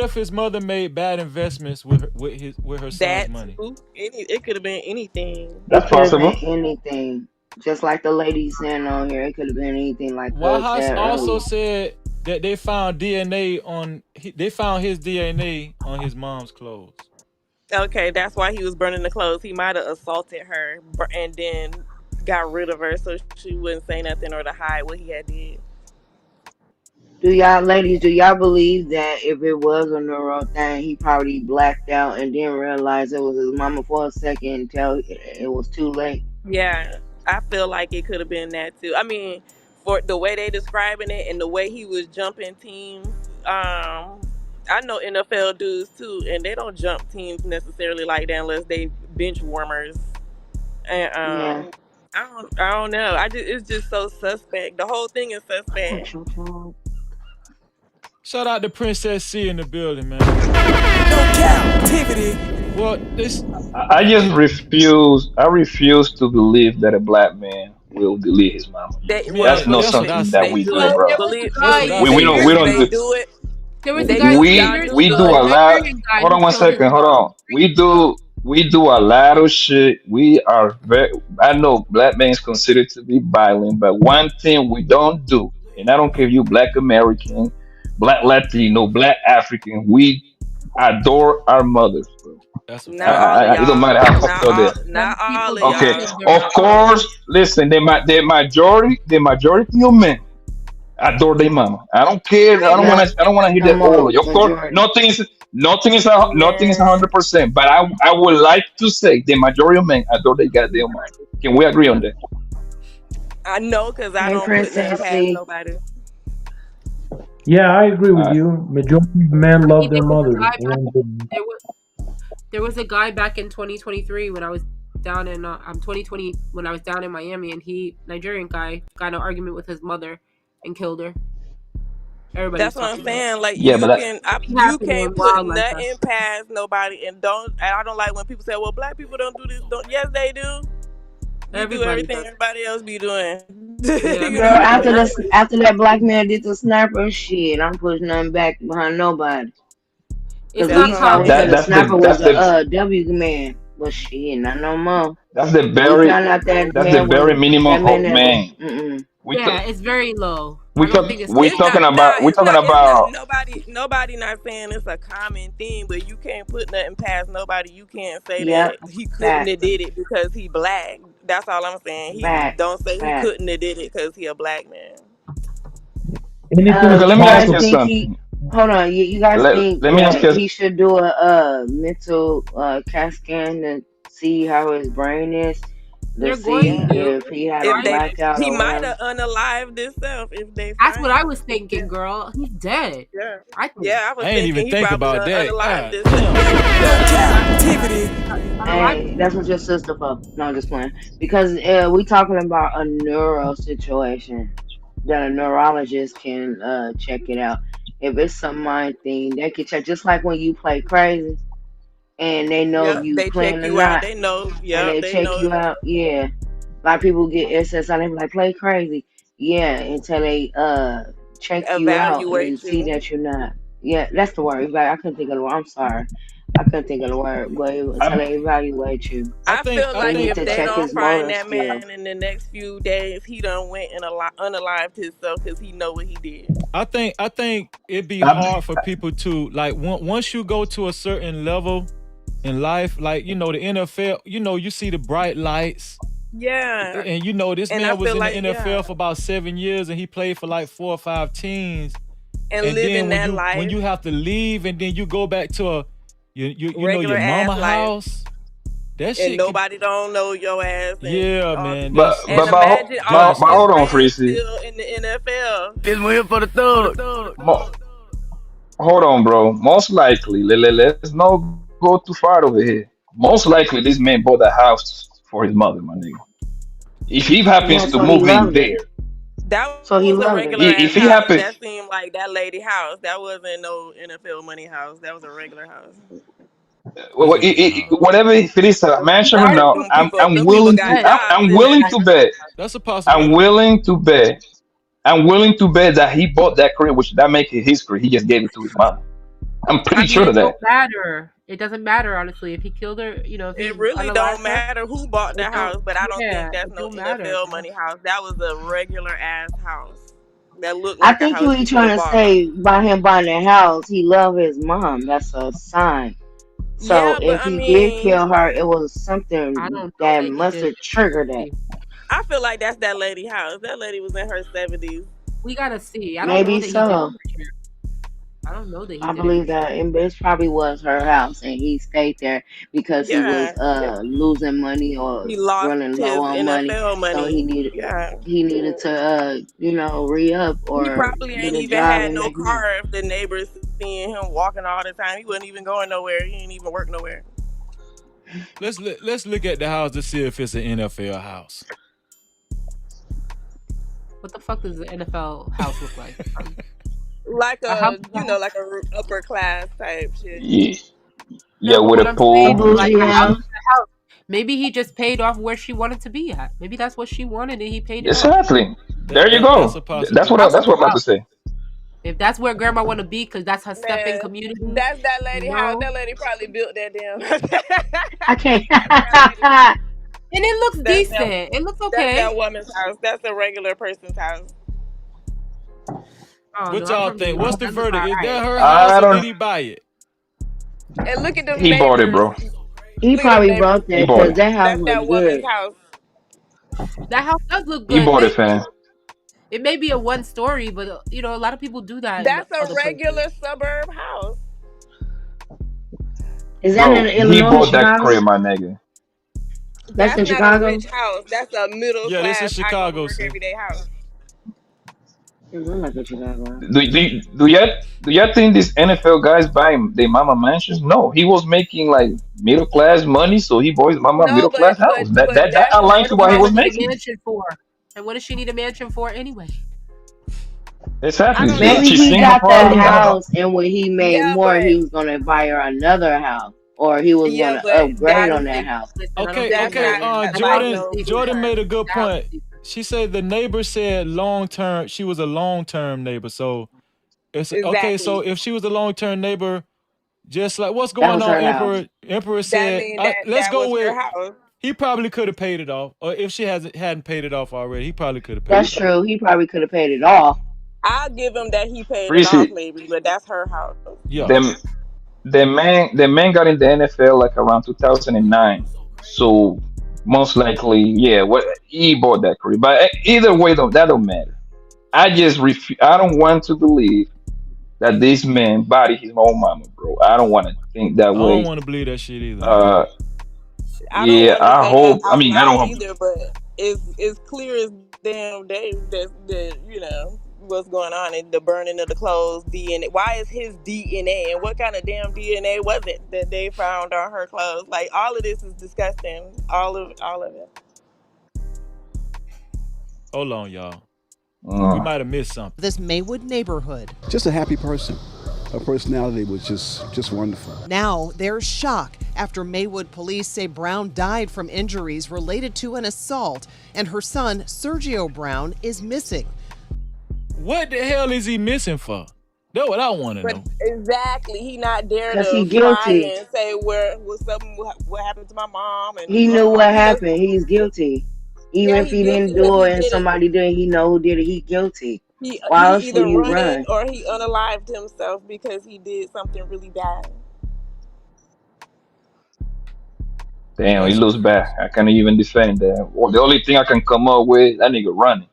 if his mother made bad investments with her son's That money? too. It could have been anything. It That's could have been possible. anything. Just like the lady saying on here, it could have been anything like Cuz Why said also earlier. said that they found DNA they found his DNA on his mom's clothes. Okay, that's why he was burning the clothes. He might have assaulted her and then got rid of her so she wouldn't say nothing or to hide what he had did. Do y'all ladies, do y'all believe that if it was a neuro thing, he probably blacked out and didn't realize it was his mama for a second until it was too late? Yeah, I feel like it could have been that too. I mean, for the way they describing it and the way he was jumping teams, I know NFL dudes too, and they don't jump teams necessarily like that unless they bench warmers. And Yeah. I don't know. It's just so suspect. The whole thing is suspect. What's your job? Shout out to Princess C in the building, man. No captivity. Well, this I just refuse. I refuse to believe that a black man will delete his mama. They man, That's not that's what I something that they say. we do do, Well, it. bro. there was a Believe That's guy. what I We say. don't. We don't they do. do it. There was a They guy. do. we Y'all There's do we a do good. a lot. Nigerian guy Hold who on one killed his second. Hold mom. on. We do a lot of shit. We are very. I know black men is considered to be violent, but one thing we don't do, and I don't care if you black American, black Latino, black African, we adore our mothers, bro. That's a Not fact. all of It don't matter y'all. how fucked up they are. Some Not all people of don't Okay, kill y'all. their of moms. course. Listen, the majority of men adore their mama. I don't care. Yep. I don't want to hear that Come all on, of you. Of course, majority. nothing is Man, 100%. But I would like to say the majority of men adore their goddamn mama. Can we agree on that? I know because I Hey, don't put nothing Princess past C. nobody. Yeah, I agree with Uh, you. Majority of men I love mean, their mothers. They don't do- there was a guy back in 2023 when I was down in 2020 when I was down in Miami, and Nigerian guy got in an argument with his mother and killed her. Everybody was That's what I'm talking about it. saying. Like yeah, but Be you happening can't put wild like that. nothing past nobody, and don't. And I don't like when people say, "Well, black people don't do this." Don't. Yes, they do. We do Everybody everything does. everybody else be doing. Yeah. You Girl, know what I'm saying? after that black man did the sniper shit, I'm pushing nothing back behind nobody. It's Cause That's not we what I'm always common. said that the saying. sniper was a W man. But shit, not no more. that's the We very found out that that's the man very was minimum that man of never. man. We Yeah, talk it's very low. I we don't talk think it's we It's common. not talking nah, about we it's talking not about nobody not saying it's a common thing, but you can't put nothing past nobody. You can't say Yep, that he couldn't have facts, did it because he black. That's all I'm saying. He don't facts, say he facts. couldn't have did it because he a black man. Anything is okay. You Let me ask guys you think possible. he? something. Hold on. You guys think Let me ask you. he should do a mental CAT scan to see how his brain is, to They're going see Yeah. to. if he had a If they blackout he or might whatever? have unalived himself if they That's find what I him. was thinking, girl. He's dead. Yeah. I think. Yeah, I was I ain't even thinking he think probably about done that. unalived God himself. damn. Yeah, he No done unalived himself. captivity. Hey, that's what your sister for. No, I'm just playing. Because we talking about a neuro situation that a neurologist can check it out. If it's some mind thing, they can check. Just like when you play crazy and they know if Yep, you they check playing or you out. not, They know. and Yep, they they check know you out. Yeah, a lot of people get SSI. They be like, play crazy. Yeah, until they check you out and evaluate see you. that you're not. Yeah, that's the word. Like, I couldn't think of the word. I'm sorry. I couldn't think of the word, but until they evaluate you, I feel they like need if to they check don't his find motor that skills. man in the next few days, he done went and unalived himself because he know what he did. I think it'd be hard for people to like once you go to a certain level in life, like the NFL, you see the bright lights. Yeah. And this And I man was feel in the like, NFL for about 7 years and he played for like 4 or 5 teams. and And then living that when life, you have to leave and then you go back to regular your mama ass life, house, that and shit nobody don't know your ass, and yeah, all man, But that's and but it's but, imagine all but, of but his hold on, friends Freezy. still in the NFL. This one here for the thug. Hold on, bro. Most likely, let's not go too far over here. Most likely, this man bought a house for his mother, my nigga. If he happens Yeah, to so move he in loved there, it. That So he was a loved it. regular ass if he house. happens, That seemed like that lady house. That wasn't no NFL money house. That was a regular house. what's a regular house. whatever, if it is a mansion or That no, is Them people got yes. jobs I'm in willing that. to bet. That's a I'm possibility. willing to bet. I'm willing to bet that he bought that crib, which that make it his crib. He just gave it to his mom. I'm I pretty mean, sure it of don't that. matter. It doesn't matter, honestly. If he killed her, if It he really don't unalived her, matter who bought the it don't. house, but I don't Yeah, think that's it no don't matter, NFL bro. money house. That was a regular ass house that looked I like a think house what you he could have trying to bought. say by him buying the house, he loved his mom. That's a sign. So Yeah, but if I he did mean, kill her, it was I something don't know that that he must did. have triggered that. I feel like that's that lady house. That lady was in her 70s. We gotta see. I don't know Maybe that he did it so. for sure. I don't know that he I did it for believe sure. that, and this probably was her house, and he stayed there because he was Yeah, losing money or he lost running low his on money. NFL So money. Yeah. he needed to re up He or probably get ain't a even job had and no make money. car if the neighbors seeing him walking all the time. He wasn't even going nowhere. He ain't even work nowhere. Let's look at the house to see if it's an NFL house. What the fuck does the NFL house look like? Like A house, like a upper class type shit. Yeah, no, yeah, but with what a I'm saying A is pool. like bougie a house house. is a house. Maybe he just paid off where she wanted to be at. Maybe that's what she wanted and he paid it off. Exactly. There you That's a go. possibility. That's what I'm about to say. If that's where grandma want to be, because that's her stepping Man, community, that's that lady house. no. That lady probably built that damn. I can't. That's that lady house. And it looks That's that. decent. It looks That's okay. that woman's house. That's a regular person's house. Oh What no, I'm y'all from New think? York. What's the That looks verdict? Is alright. that her house I or did don't. he buy it? And look at them He bought it, neighbors. bro. He Look at them probably neighbors. bought He that bought because it. that house That's looks that woman's good. house. That house does look He good. bought it, fam. It may be a one story, but a lot of people do that in That's a other places. regular suburb house. Is that in Bro, he Illinois, bought that Chicago? crib, my nigga. That's That's in not a Chicago. rich house. That's a middle Yeah, this is class. I go to Chicago, work sir. every day house. It look like a Chicago. Do y'all think these NFL guys buy their mama mansions? No, he was making like middle class money, so he bought his mama No, middle class house. That that that's aligned that's to What does what he mama was probably need a making. mansion for? And what does she need a mansion for anyway? I Exactly. don't know. Maybe She's he single got that probably. I don't know. house, and when he made yeah, more, but he was gonna buy her another house, or he was yeah, gonna but I upgrade that's on don't that think. house. Listen, I don't Okay, think that's okay. not that. That like house is Jordan no. decent. Jordan made a good That house point. is decent. She said the neighbor said long term. She was a long term neighbor. So it's okay. So Exactly. if she was a long term neighbor, just like what's That going was on, her house. Emperor? Emperor That said, mean that let's that go was her with. house. He probably could have paid it off, or if she hadn't paid it off already, he probably could have paid That's it off. true. He probably could have paid it off. I'll give him that he paid it off Freeze. maybe, but that's her house. Yeah. Them the man got in the NFL like around 2009. So most likely, yeah, what he bought that career. But either way, though, that don't matter. I don't want to believe that this man bodied his own mama, bro. I don't want to think that I don't way. want to believe that shit either, man. Uh, I don't yeah, want to I say that hope. I out mean, I don't loud hope. either, but it's clear as damn day that what's going on in the burning of the clothes, DNA. Why is his DNA and what kind of damn DNA was it that they found on her clothes? Like all of this is disgusting. All of it. Hold on, y'all. We Uh, might have missed something. This Maywood neighborhood. Just a happy person. Her personality was just wonderful. Now there's shock after Maywood police say Brown died from injuries related to an assault, and her son, Sergio Brown, is missing. What the hell is he missing for? That's what I want to But know. exactly, he not there Cause he to cry guilty. and say where was something what happened to my mom and He knew what he just happened. He's guilty. Even yeah if he he guilty didn't because do he it and did it. somebody did, he know who did it. He guilty. He Why else would either you running run? or he unalived himself because he did something really bad. Damn, he That's looks crazy. bad. I can't even defend that. Well, the only thing I can come up with, that nigga running.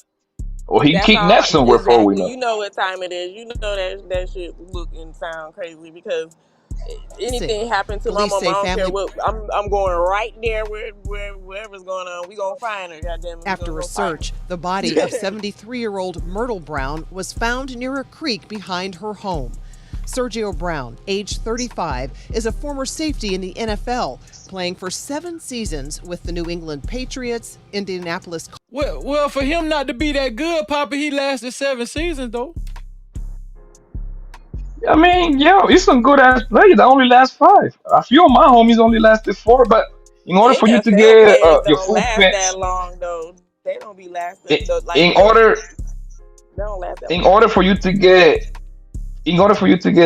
Or he That's all kidnapped somewhere for all we exactly. know. You know what time it is. You know that shit look and sound crazy because anything happened to my Police mom, I say don't care family what. I'm going right there wherever's going on. We gonna find her. Goddamn it, we gonna After a go find search, the body of her. 73-year-old Myrtle Brown was found near a creek behind her home. Sergio Brown, age 35, is a former safety in the NFL, playing for 7 seasons with the New England Patriots, Indianapolis. Well, for him not to be that good, Papa, he lasted 7 seasons though. I mean, yo, he's some good ass player that only last 5. A few of my homies only lasted 4, but in order for you to NFL get players your don't full last that pay, long though. They don't be in, lasting though, like in the. order They don't last that in long. order for you to get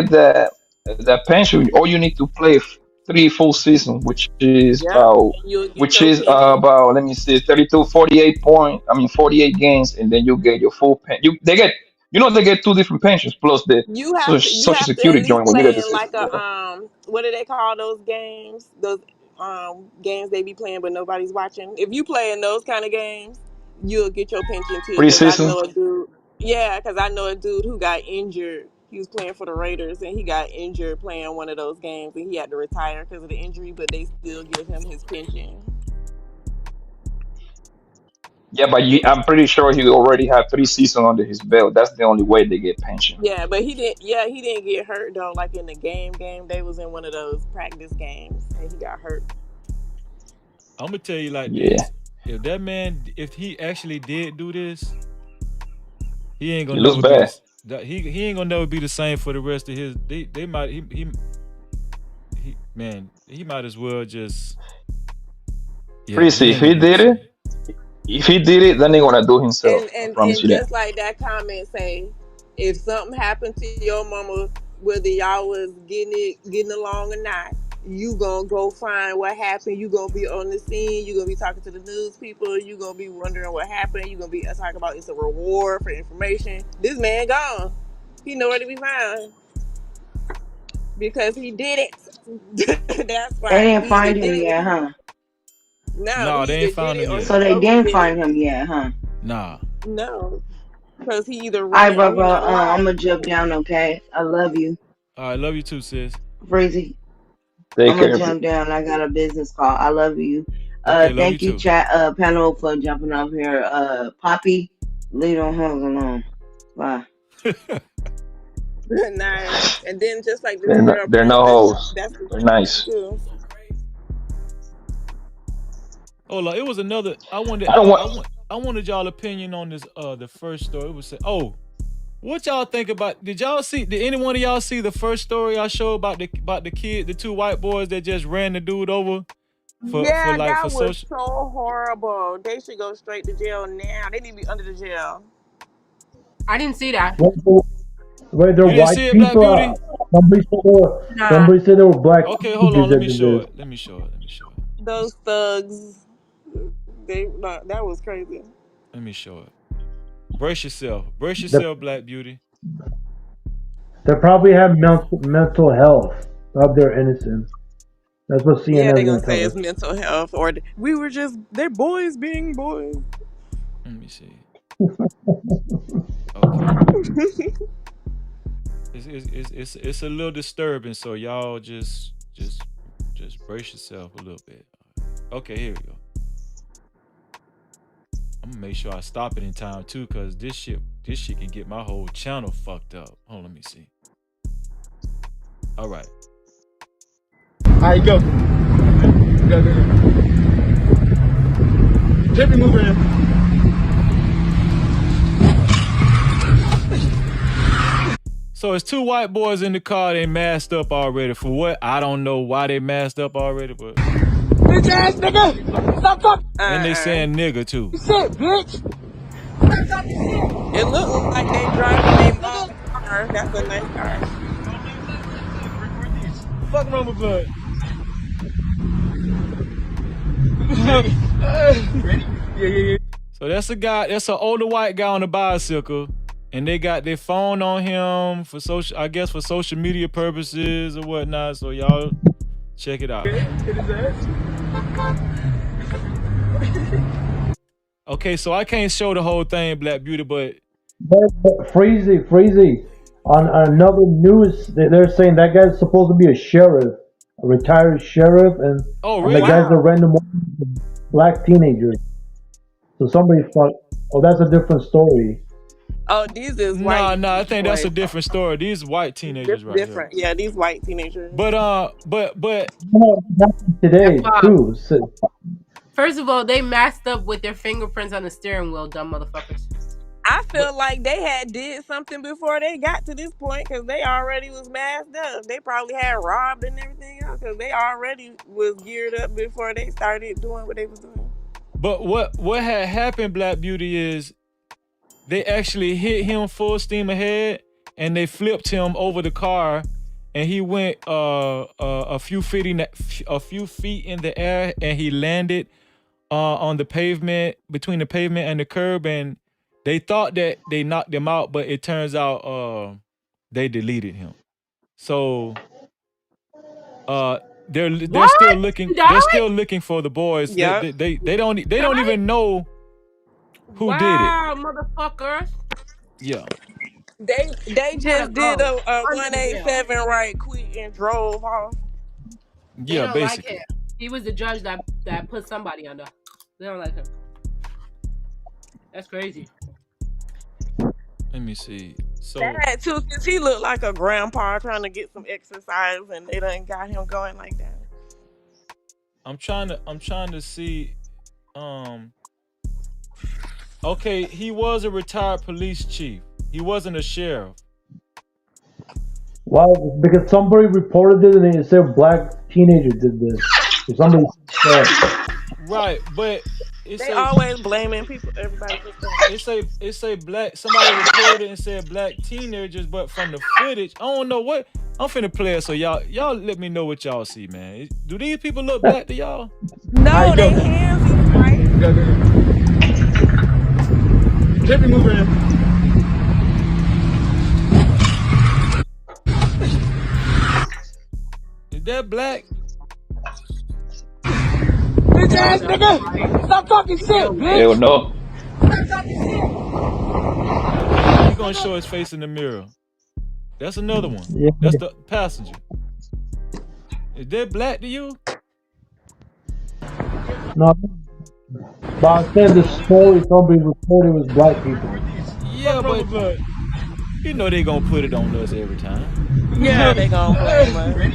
that pension, all you need to play 3 full seasons, Yep, and you'll get which your is pension. about, let me see, 32, 48 point. I mean 48 games, and then you get your full pen. They get 2 different pensions plus the You social have to at security least joint when you play get the in like a citizen. what do they call those games? Those games they be playing but nobody's watching. If you play in those kind of games, you'll get your pension too. Because I Preseason. know a dude. Yeah, because I know a dude who got injured. He was playing for the Raiders and he got injured playing one of those games and he had to retire because of the injury, but they still give him his pension. Yeah, but I'm pretty sure he already had 3 seasons under his belt. That's the only way they get pension. Yeah, but he didn't. Yeah, he didn't get hurt though. Like in the game, they was in one of those practice games and he got hurt. I'm gonna tell you like Yeah, this: if he actually did do this, he ain't he gonna looks never be bad. this. He ain't gonna never be the same for the rest of his. They might he man he might as well just he Pretty, ain't gonna be the same. if he did it, then he gonna do himself. And I and promise and you that. just like that comment say, if something happened to your mama, whether y'all was getting along or not, you gonna go find what happened. You gonna be on the scene. You gonna be talking to the news people. You gonna be wondering what happened. You gonna be talking about it's a reward for information. This man gone. He nowhere to be found because he did it. That's They why didn't he either find him did yet, it. huh? No, No, he they ain't either did found it him or yet. his So they brother didn't did find it. him yet, huh? Nah. No, because he either All right, running or bro, he bro. not I'm alive. gonna jump down, okay? I love you, All right, love you too, sis. Breezy. Take I'm gonna care. jump down. I got a business call. I love you. Okay, love you Thank you, too. chat panel for jumping up here. Poppy, lead on hung alone. Bye. Nice. And then just like this girl They're no princess, hoes. that's the They're nice. too. Oh, like it was another. I don't want. I wanted y'all opinion on this. The first story. It was what y'all think about? Did y'all see? Did any one of y'all see the first story I showed about the kid, the 2 white boys that just ran the dude over Yeah, that for was social? so horrible. They should go straight to jail now. They need to be under the jail. I didn't see that. Wait, they're You didn't white see it, Black people. Beauty? Nah. Somebody said they were black Okay, hold on. teenagers Let that me did show this. it. Let me show it. Let me show it. Those thugs, that was crazy. Let me show it. Brace yourself. Brace They, yourself, Black Beauty. they probably have mental health of their innocence. That's what Yeah, CNN they is gonna going to say tell it's us. mental health or we were just they're boys being boys. Let me see. Okay. It's a little disturbing, so y'all just brace yourself a little bit. Okay, here we go. I'm gonna make sure I stop it in time too, cause this shit can get my whole channel fucked up. Hold on, let me see. All right. Alright, go. Go. Keep it moving. So it's 2 white boys in the car. They masked up already. For what? I don't know why they masked up already, but Bitch ass nigga! Stop talking and they saying nigga too. shit, bitch! Stop talking shit! It looked like they driving their mom car car. That's a nice car. Fuck wrong with blood. So that's a guy. That's an older white guy on a bicycle, and they got their phone on him for social. I guess for social media purposes or whatnot. So y'all check it out. Okay, so I can't show the whole thing, Black Beauty, but Freezy. On another news, they're saying that guy's supposed to be a sheriff, a retired sheriff, and oh and really? the guy's a random black teenager. So somebody thought, oh, that's a different story. Oh, these is white. Nah, I think that's a different story. These white teenagers right different. here. Yeah, these white teenagers. But No, that's today too. So, First of all, they masked up with their fingerprints on the steering wheel, dumb motherfuckers. I feel like they had did something before they got to this point because they already was masked up. They probably had robbed and everything else because they already was geared up before they started doing what they was doing. But what had happened, Black Beauty, is they actually hit him full steam ahead and they flipped him over the car and he went a few feet in the air and he landed on the pavement, between the pavement and the curb, and they thought that they knocked him out, but it turns out they deleted him. So they're still looking. They're still looking for the boys. Yep. They don't even know who did it. Wow, motherfuckers. Yeah. They just did a 187 right quick and drove off. They Yeah, don't basically. like him. He was the judge that put somebody under. They don't like him. That's crazy. Let me see. So That too, cause he looked like a grandpa trying to get some exercise, and they done got him going like that. I'm trying to see. Okay, he was a retired police chief. He wasn't a sheriff. well, because somebody reported it and they said a black teenager did this. So somebody said. Right, but They always blaming people. Everybody for stuff. It say black. Somebody reported and said black teenagers, but from the footage, I don't know what. I'm finna play it, so y'all let me know what y'all see, man. Do these people look black to y'all? No, they hands is right. Keep it moving. Is that black? Bitch ass nigga! Stop talking shit, bitch! Hell no. Stop talking shit! Okay, he's gonna show his face in the mirror. That's another one. Yeah. That's the passenger. Is that black to you? No, but I said the story somebody reported was black people. Yeah, but you know they gonna put it on us every time. Yeah, they gonna blame us.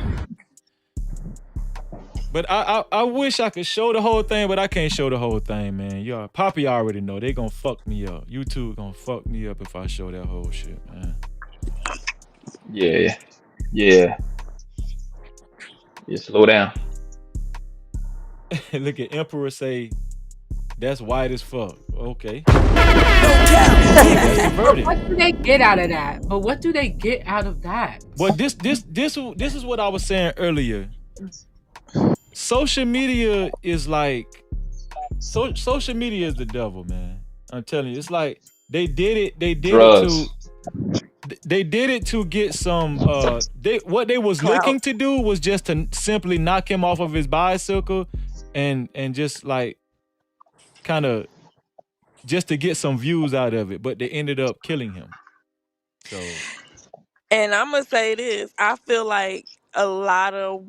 But I wish I could show the whole thing, but I can't show the whole thing, man. Y'all, Poppy already know they gonna fuck me up. YouTube gonna fuck me up if I show that whole shit, man. Yeah. Slow down. Look at Emperor say, that's white as fuck. Okay. What do they get out of that? But what do they get out of that? Well, this is what I was saying earlier. Social media is like, social media is the devil, man. I'm telling you, it's like they did it to get some. What they was looking to do was just to simply knock him off of his bicycle, and just like kind of just to get some views out of it, but they ended up killing him. So, And I'm gonna say this: I feel like a lot of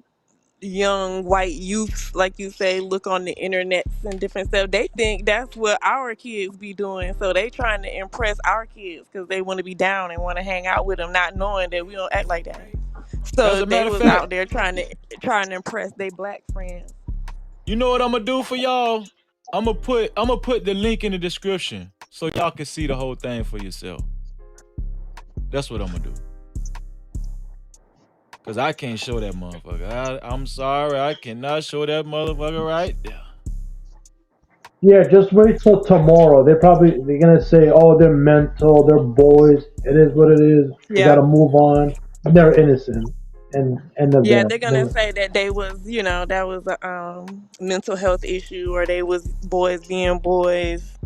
young white youths, like you say, look on the internet and different stuff. They think that's what our kids be doing, so they trying to impress our kids because they want to be down and want to hang out with them, not knowing that we don't act like that. So they was out there trying to impress their black friends. You know what I'm gonna do for y'all? I'm gonna put the link in the description so y'all can see the whole thing for yourself. That's what I'm gonna do. Cause I can't show that motherfucker. I'm sorry, I cannot show that motherfucker right there. Yeah, just wait till tomorrow. They're gonna say, oh, they're mental, they're boys. It is what it is. We Yeah. gotta move on. They're innocent, and of Yeah, that. they're gonna say that they was, that was a mental health issue, or they was boys being boys.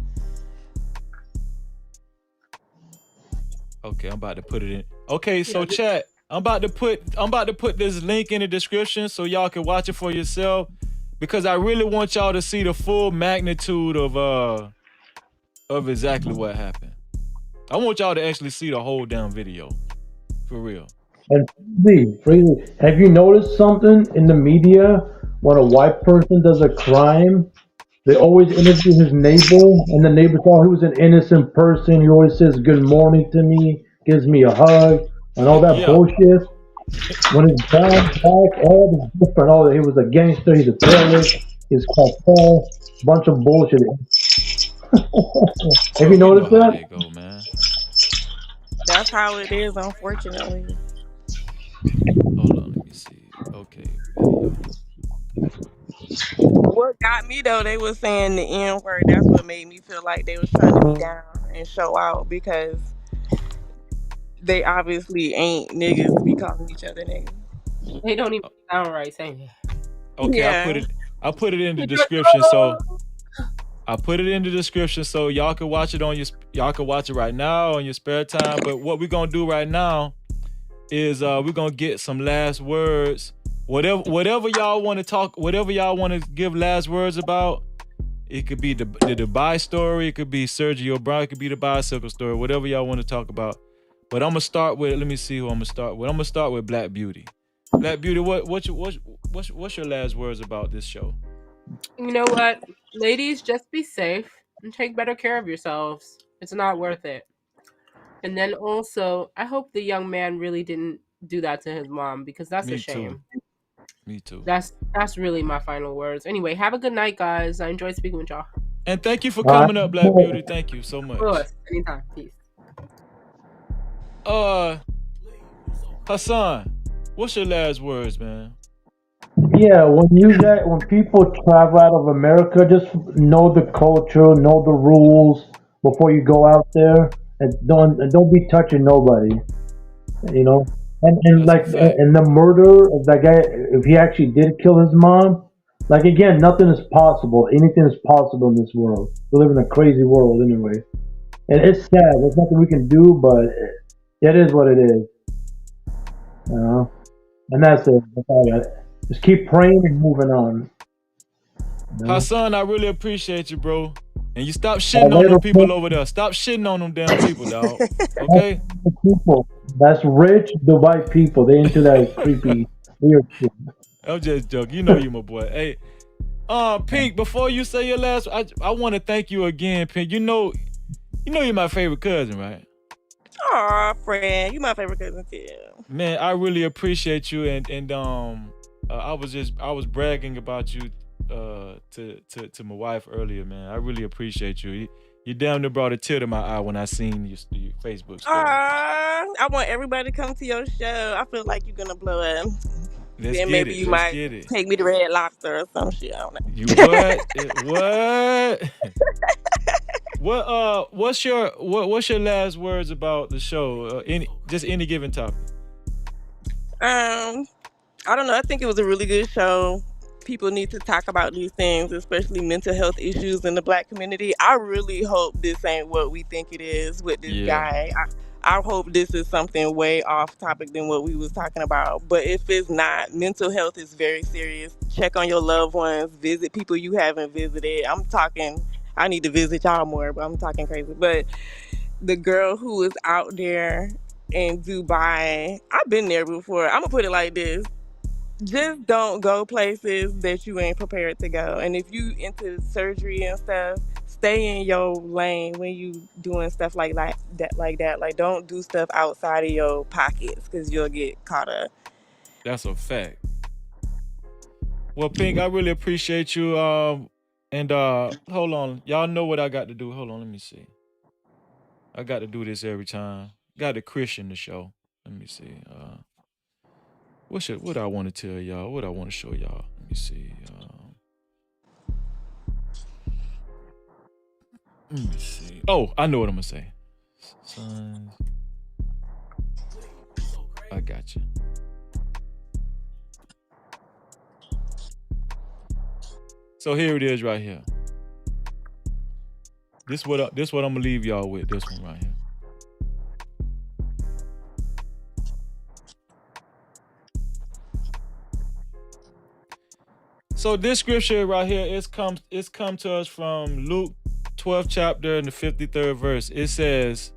Okay, I'm about to put it in. Okay, so Yeah, chat. I'm about to put this link in the description so y'all can watch it for yourself because I really want y'all to see the full magnitude of exactly what happened. I want y'all to actually see the whole damn video. For real. And Freely, have you noticed something in the media when a white person does a crime? They always interview his neighbor, and the neighbor thought he was an innocent person. He always says good morning to me, gives me a hug, and all that Yeah. bullshit. When it's brown, black, all the different, all that he was a gangster, he's a terrorist, he's cartel, bunch of bullshit. Have Bro, you you know noticed how that? they go, man. That's how it is, unfortunately. Hold on, let me see. Okay, video. What got me though, they was saying the N word. That's what made me feel like they was trying to be down and show out because they obviously ain't niggas to be calling each other niggas. they don't even sound right saying it. Okay, Yeah. I put it in the description so y'all can watch it y'all can watch it right now on your spare time. But what we're gonna do right now is we're gonna get some last words. Whatever y'all want to talk, whatever y'all want to give last words about. It could be the Dubai story, it could be Sergio Brown, it could be the bicycle story, whatever y'all want to talk about. But I'm gonna start with, let me see who I'm gonna start with. I'm gonna start with Black Beauty. Black Beauty, what's your last words about this show? You know what? Ladies, just be safe and take better care of yourselves. It's not worth it. And then also, I hope the young man really didn't do that to his mom because that's a Me too. shame. Me too. That's really my final words. Anyway, have a good night, guys. I enjoyed speaking with y'all. And thank you for All right. coming up, Black Beauty. Thank you so Of much. course, anytime. Peace. Hassan, what's your last words, man? Yeah, when people travel out of America, just know the culture, know the rules before you go out there, and don't be touching nobody. You know, and That's a like fact. and the murder of that guy, if he actually did kill his mom, like again, nothing is possible. Anything is possible in this world. We live in a crazy world anyway, and it's sad. There's nothing we can do, but it is what it is. You know, and that's it. That's all I got. Just keep praying and moving on. You know? Hassan, I really appreciate you, bro. And you stop All shitting right, on them later, people over there. Stop shitting on them damn people, dog. That's Okay? people. That's rich Dubai people. They into that creepy, weird shit. I'm just joking. You know you my boy. Hey, Pink, before you say your last, I want to thank you again, Pink. You know you're my favorite cousin, right? Aw, friend, you my favorite cousin too. Man, I really appreciate you, and I was bragging about you to my wife earlier, man. I really appreciate you. You damn near brought a tear to my eye when I seen your Facebook story. I want everybody to come to your show. I feel like you're gonna blow up. Let's Then get maybe it. you Let's might get it. take me to Red Lobster or some shit. I don't know. You what? What? What's your last words about the show? Any given topic. I don't know. I think it was a really good show. People need to talk about these things, especially mental health issues in the Black community. I really hope this ain't what we think it is with this Yeah. guy. I hope this is something way off topic than what we was talking about. But if it's not, mental health is very serious. Check on your loved ones. Visit people you haven't visited. I'm talking. I need to visit y'all more, but I'm talking crazy. But the girl who was out there in Dubai, I've been there before. I'm gonna put it like this: just don't go places that you ain't prepared to go. And if you into surgery and stuff, stay in your lane when you doing stuff like that. Like, don't do stuff outside of your pockets because you'll get caught up. That's a fact. Well, Pink, I really appreciate you. And hold on, y'all know what I got to do. Hold on, let me see. I got to do this every time. Got to Christian the show. Let me see. What I want to tell y'all? What I want to show y'all? Let me see. Let me see. Oh, I know what I'm gonna say. Sons. I got you. So here it is right here. This what I'm gonna leave y'all with. This one right here. So this scripture right here it's come to us from Luke 12th chapter and the 53rd verse. It says,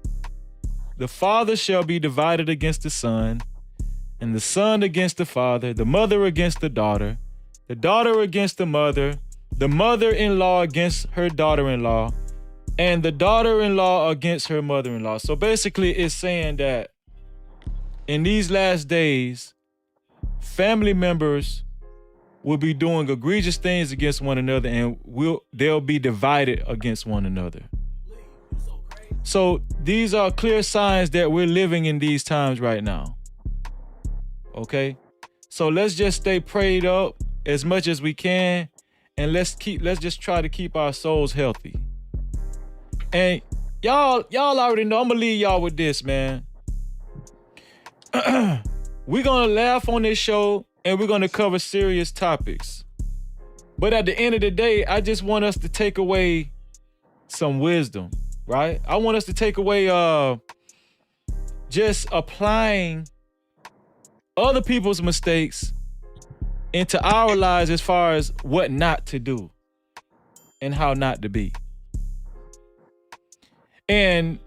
"The father shall be divided against the son, and the son against the father, the mother against the daughter against the mother-in-law against her daughter-in-law, and the daughter-in-law against her mother-in-law." So basically it's saying that in these last days, family members will be doing egregious things against one another, and they'll be divided against one another. So these are clear signs that we're living in these times right now. Okay? So let's just stay prayed up as much as we can, and let's just try to keep our souls healthy. And y'all already know, I'm gonna leave y'all with this, man. We're gonna laugh on this show and we're gonna cover serious topics. But at the end of the day, I just want us to take away some wisdom, right? I want us to take away just applying other people's mistakes into our lives as far as what not to do and how not to be. And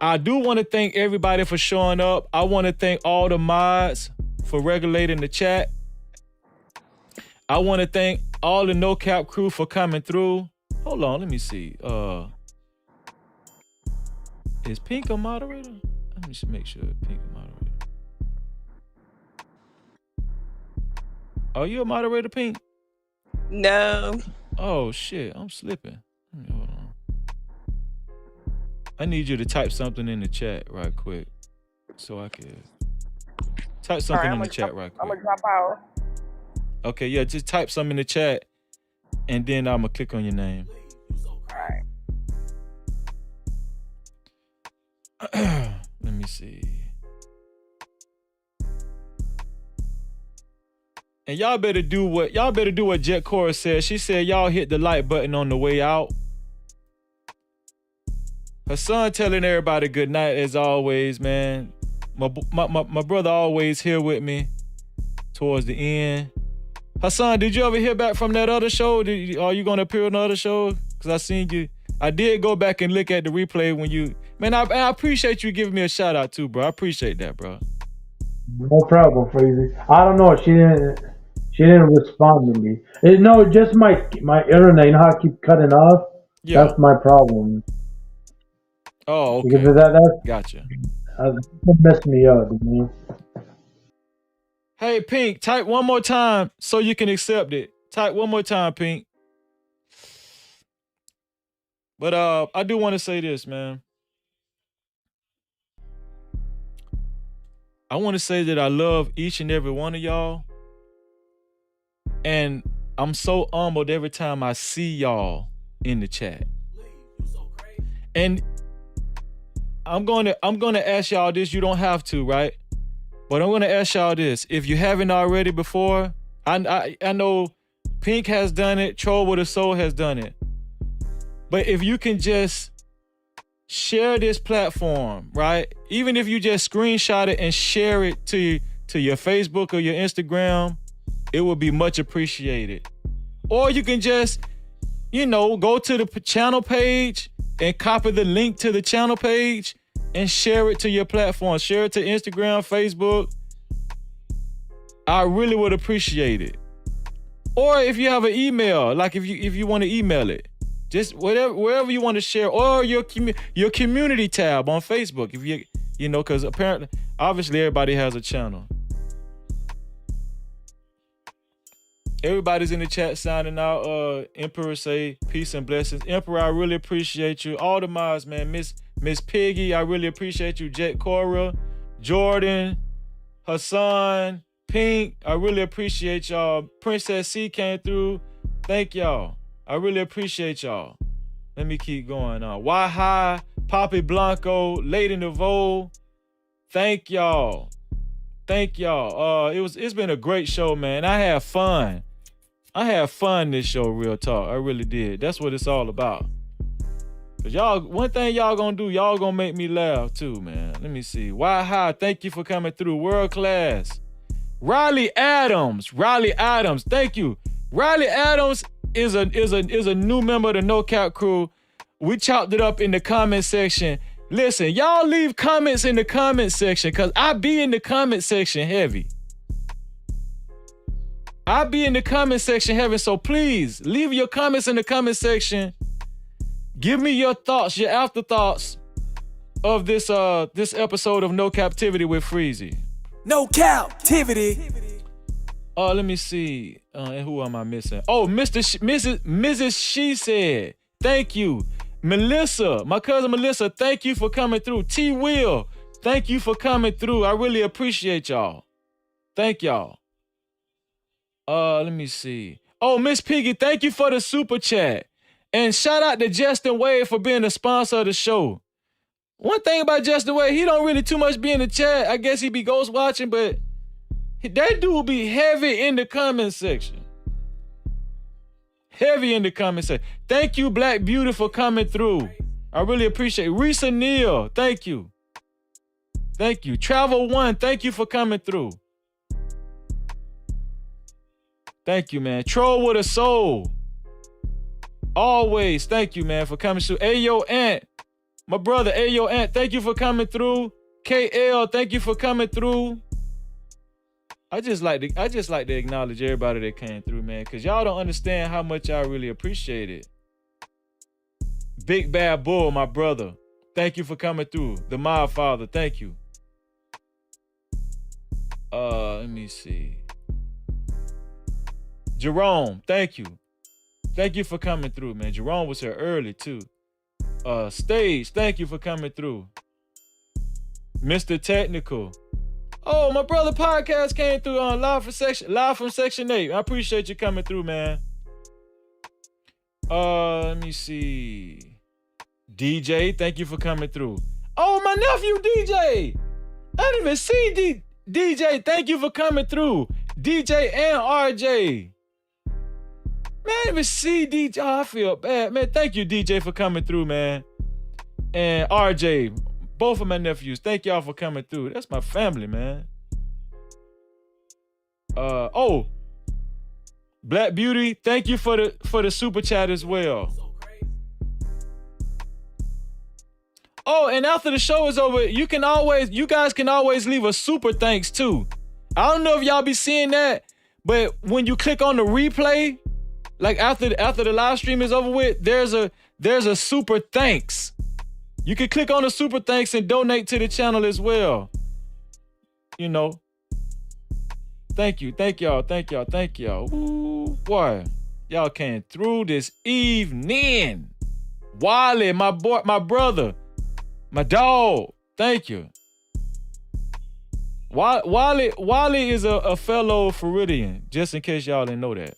I do want to thank everybody for showing up. I want to thank all the mods for regulating the chat. I want to thank all the No Cap crew for coming through. Hold on, let me see. Is Pink a moderator? Let me just make sure Pink a moderator. Are you a moderator, Pink? No. Oh shit, I'm slipping. Hold on. I need you to type something in the chat right quick, so I can type something in the chat right quick. I'm gonna drop out. Okay, yeah, just type something in the chat, and then I'm gonna click on your name. Alright. Let me see. And y'all better do what Jet Cora said. She said y'all hit the like button on the way out. Her son telling everybody good night as always, man. My brother always here with me towards the end. Hassan, did you ever hear back from that other show? Are you gonna appear on the other show? Cause I seen you. I did go back and look at the replay when you. Man, I appreciate you giving me a shout out too, bro. I appreciate that, bro. No problem, Freezy. I don't know. She didn't respond to me. No, just my internet. You know how I keep cutting off? Yeah. That's my problem. Oh, okay. Because that Gotcha. messed me up, man. Hey, Pink, type one more time so you can accept it. Type one more time, Pink. But I do want to say this, man. I want to say that I love each and every one of y'all. And I'm so humbled every time I see y'all in the chat. And I'm gonna ask y'all this. You don't have to, right? But I'm gonna ask y'all this. If you haven't already before, I know Pink has done it, Troll with a Soul has done it. But if you can just share this platform, right? Even if you just screenshot it and share it to your Facebook or your Instagram, it would be much appreciated. Or you can just, go to the channel page and copy the link to the channel page and share it to your platform. Share it to Instagram, Facebook. I really would appreciate it. Or if you have an email, like if you want to email it, just wherever you want to share, or your community tab on Facebook. If because obviously everybody has a channel. Everybody's in the chat signing out. Emperor say peace and blessings. Emperor, I really appreciate you. All the mods, man. Miss Piggy, I really appreciate you. Jet Cora, Jordan, Hassan, Pink, I really appreciate y'all. Princess C came through. Thank y'all. I really appreciate y'all. Let me keep going on. Why High, Poppy Blanco, Lady Nouveau. Thank y'all. It's been a great show, man. I had fun. This show, real talk. I really did. That's what it's all about. Cause y'all, one thing y'all gonna do, y'all gonna make me laugh too, man. Let me see. Why High, thank you for coming through. World class. Riley Adams, thank you. Riley Adams is a new member of the No Cap crew. We chopped it up in the comment section. Listen, y'all leave comments in the comment section, cause I be in the comment section heavy. So please leave your comments in the comment section. Give me your thoughts, your afterthoughts of this episode of No Cap-tivity with Freezy. No Cap-tivity. Let me see. And who am I missing? Oh, Mrs. She Said. Thank you. Melissa, my cousin Melissa, thank you for coming through. T. Will, thank you for coming through. I really appreciate y'all. Thank y'all. Let me see. Oh, Miss Piggy, thank you for the super chat. And shout out to Justin Wade for being a sponsor of the show. One thing about Justin Wade, he don't really too much be in the chat. I guess he be ghost watching, but that dude be heavy in the comment section. Thank you, Black Beauty, for coming through. I really appreciate it. Risa Neal, thank you. Travel One, thank you for coming through. Thank you, man. Troll with a Soul. Always, thank you, man, for coming through. Ayo Ant, my brother, Ayo Ant, thank you for coming through. KL, thank you for coming through. I just like to acknowledge everybody that came through, man, because y'all don't understand how much I really appreciate it. Big Bad Bull, my brother, thank you for coming through. The Mob Father, thank you. Let me see. Jerome, thank you. Thank you for coming through, man. Jerome was here early, too. Stage, thank you for coming through. Mr. Technical. Oh, my brother podcast came through on live from section 8. I appreciate you coming through, man. Let me see. DJ, thank you for coming through. Oh, my nephew DJ. I didn't even see DJ. Thank you for coming through. DJ and RJ. Man, I didn't even see DJ. Oh, I feel bad, man. Thank you, DJ, for coming through, man. And RJ, both of my nephews. Thank y'all for coming through. That's my family, man. Oh, Black Beauty, thank you for the super chat as well. Oh, and after the show is over, you guys can always leave a super thanks too. I don't know if y'all be seeing that, but when you click on the replay, like after the live stream is over with, there's a super thanks. You can click on the super thanks and donate to the channel as well. You know. Thank y'all. Ooh, boy. Y'all came through this evening. Wally, my boy, my brother, my dog. Thank you. Wally is a fellow Floridian, just in case y'all didn't know that.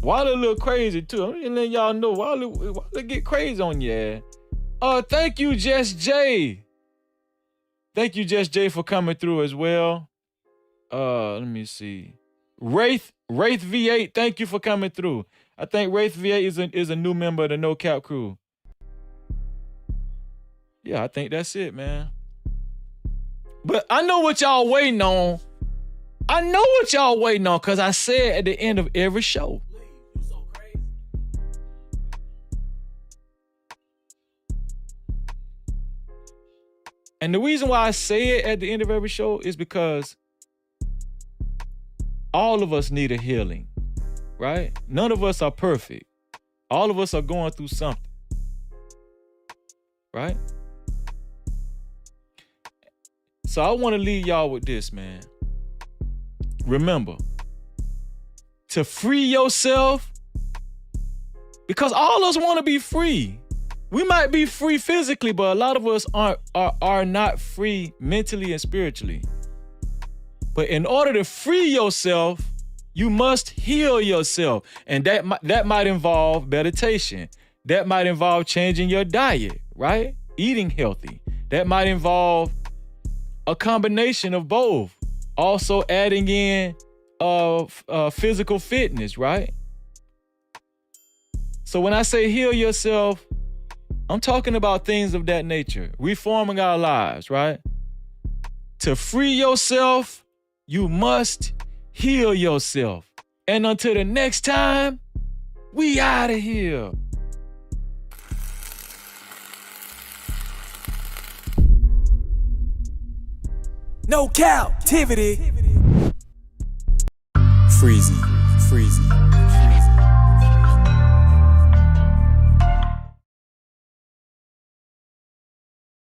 Wally a little crazy too. I'm just letting y'all know Wally get crazy on you. Thank you, Just J. Thank you, Just J, for coming through as well. Let me see. Wraith V8, thank you for coming through. I think Wraith V8 is a new member of the No Cap crew. Yeah, I think that's it, man. But I know what y'all waiting on. Because I said at the end of every show. And the reason why I say it at the end of every show is because all of us need a healing, right? None of us are perfect. All of us are going through something, right? So I want to leave y'all with this, man. Remember to free yourself, because all of us want to be free. We might be free physically, but a lot of us are not free mentally and spiritually. But in order to free yourself, you must heal yourself. And that might involve meditation. That might involve changing your diet, right? eating healthy. That might involve a combination of both. Also adding in physical fitness, right? So when I say heal yourself, I'm talking about things of that nature, reforming our lives, right? To free yourself, you must heal yourself. And until the next time, we out of here. No captivity. Freezy, freezy.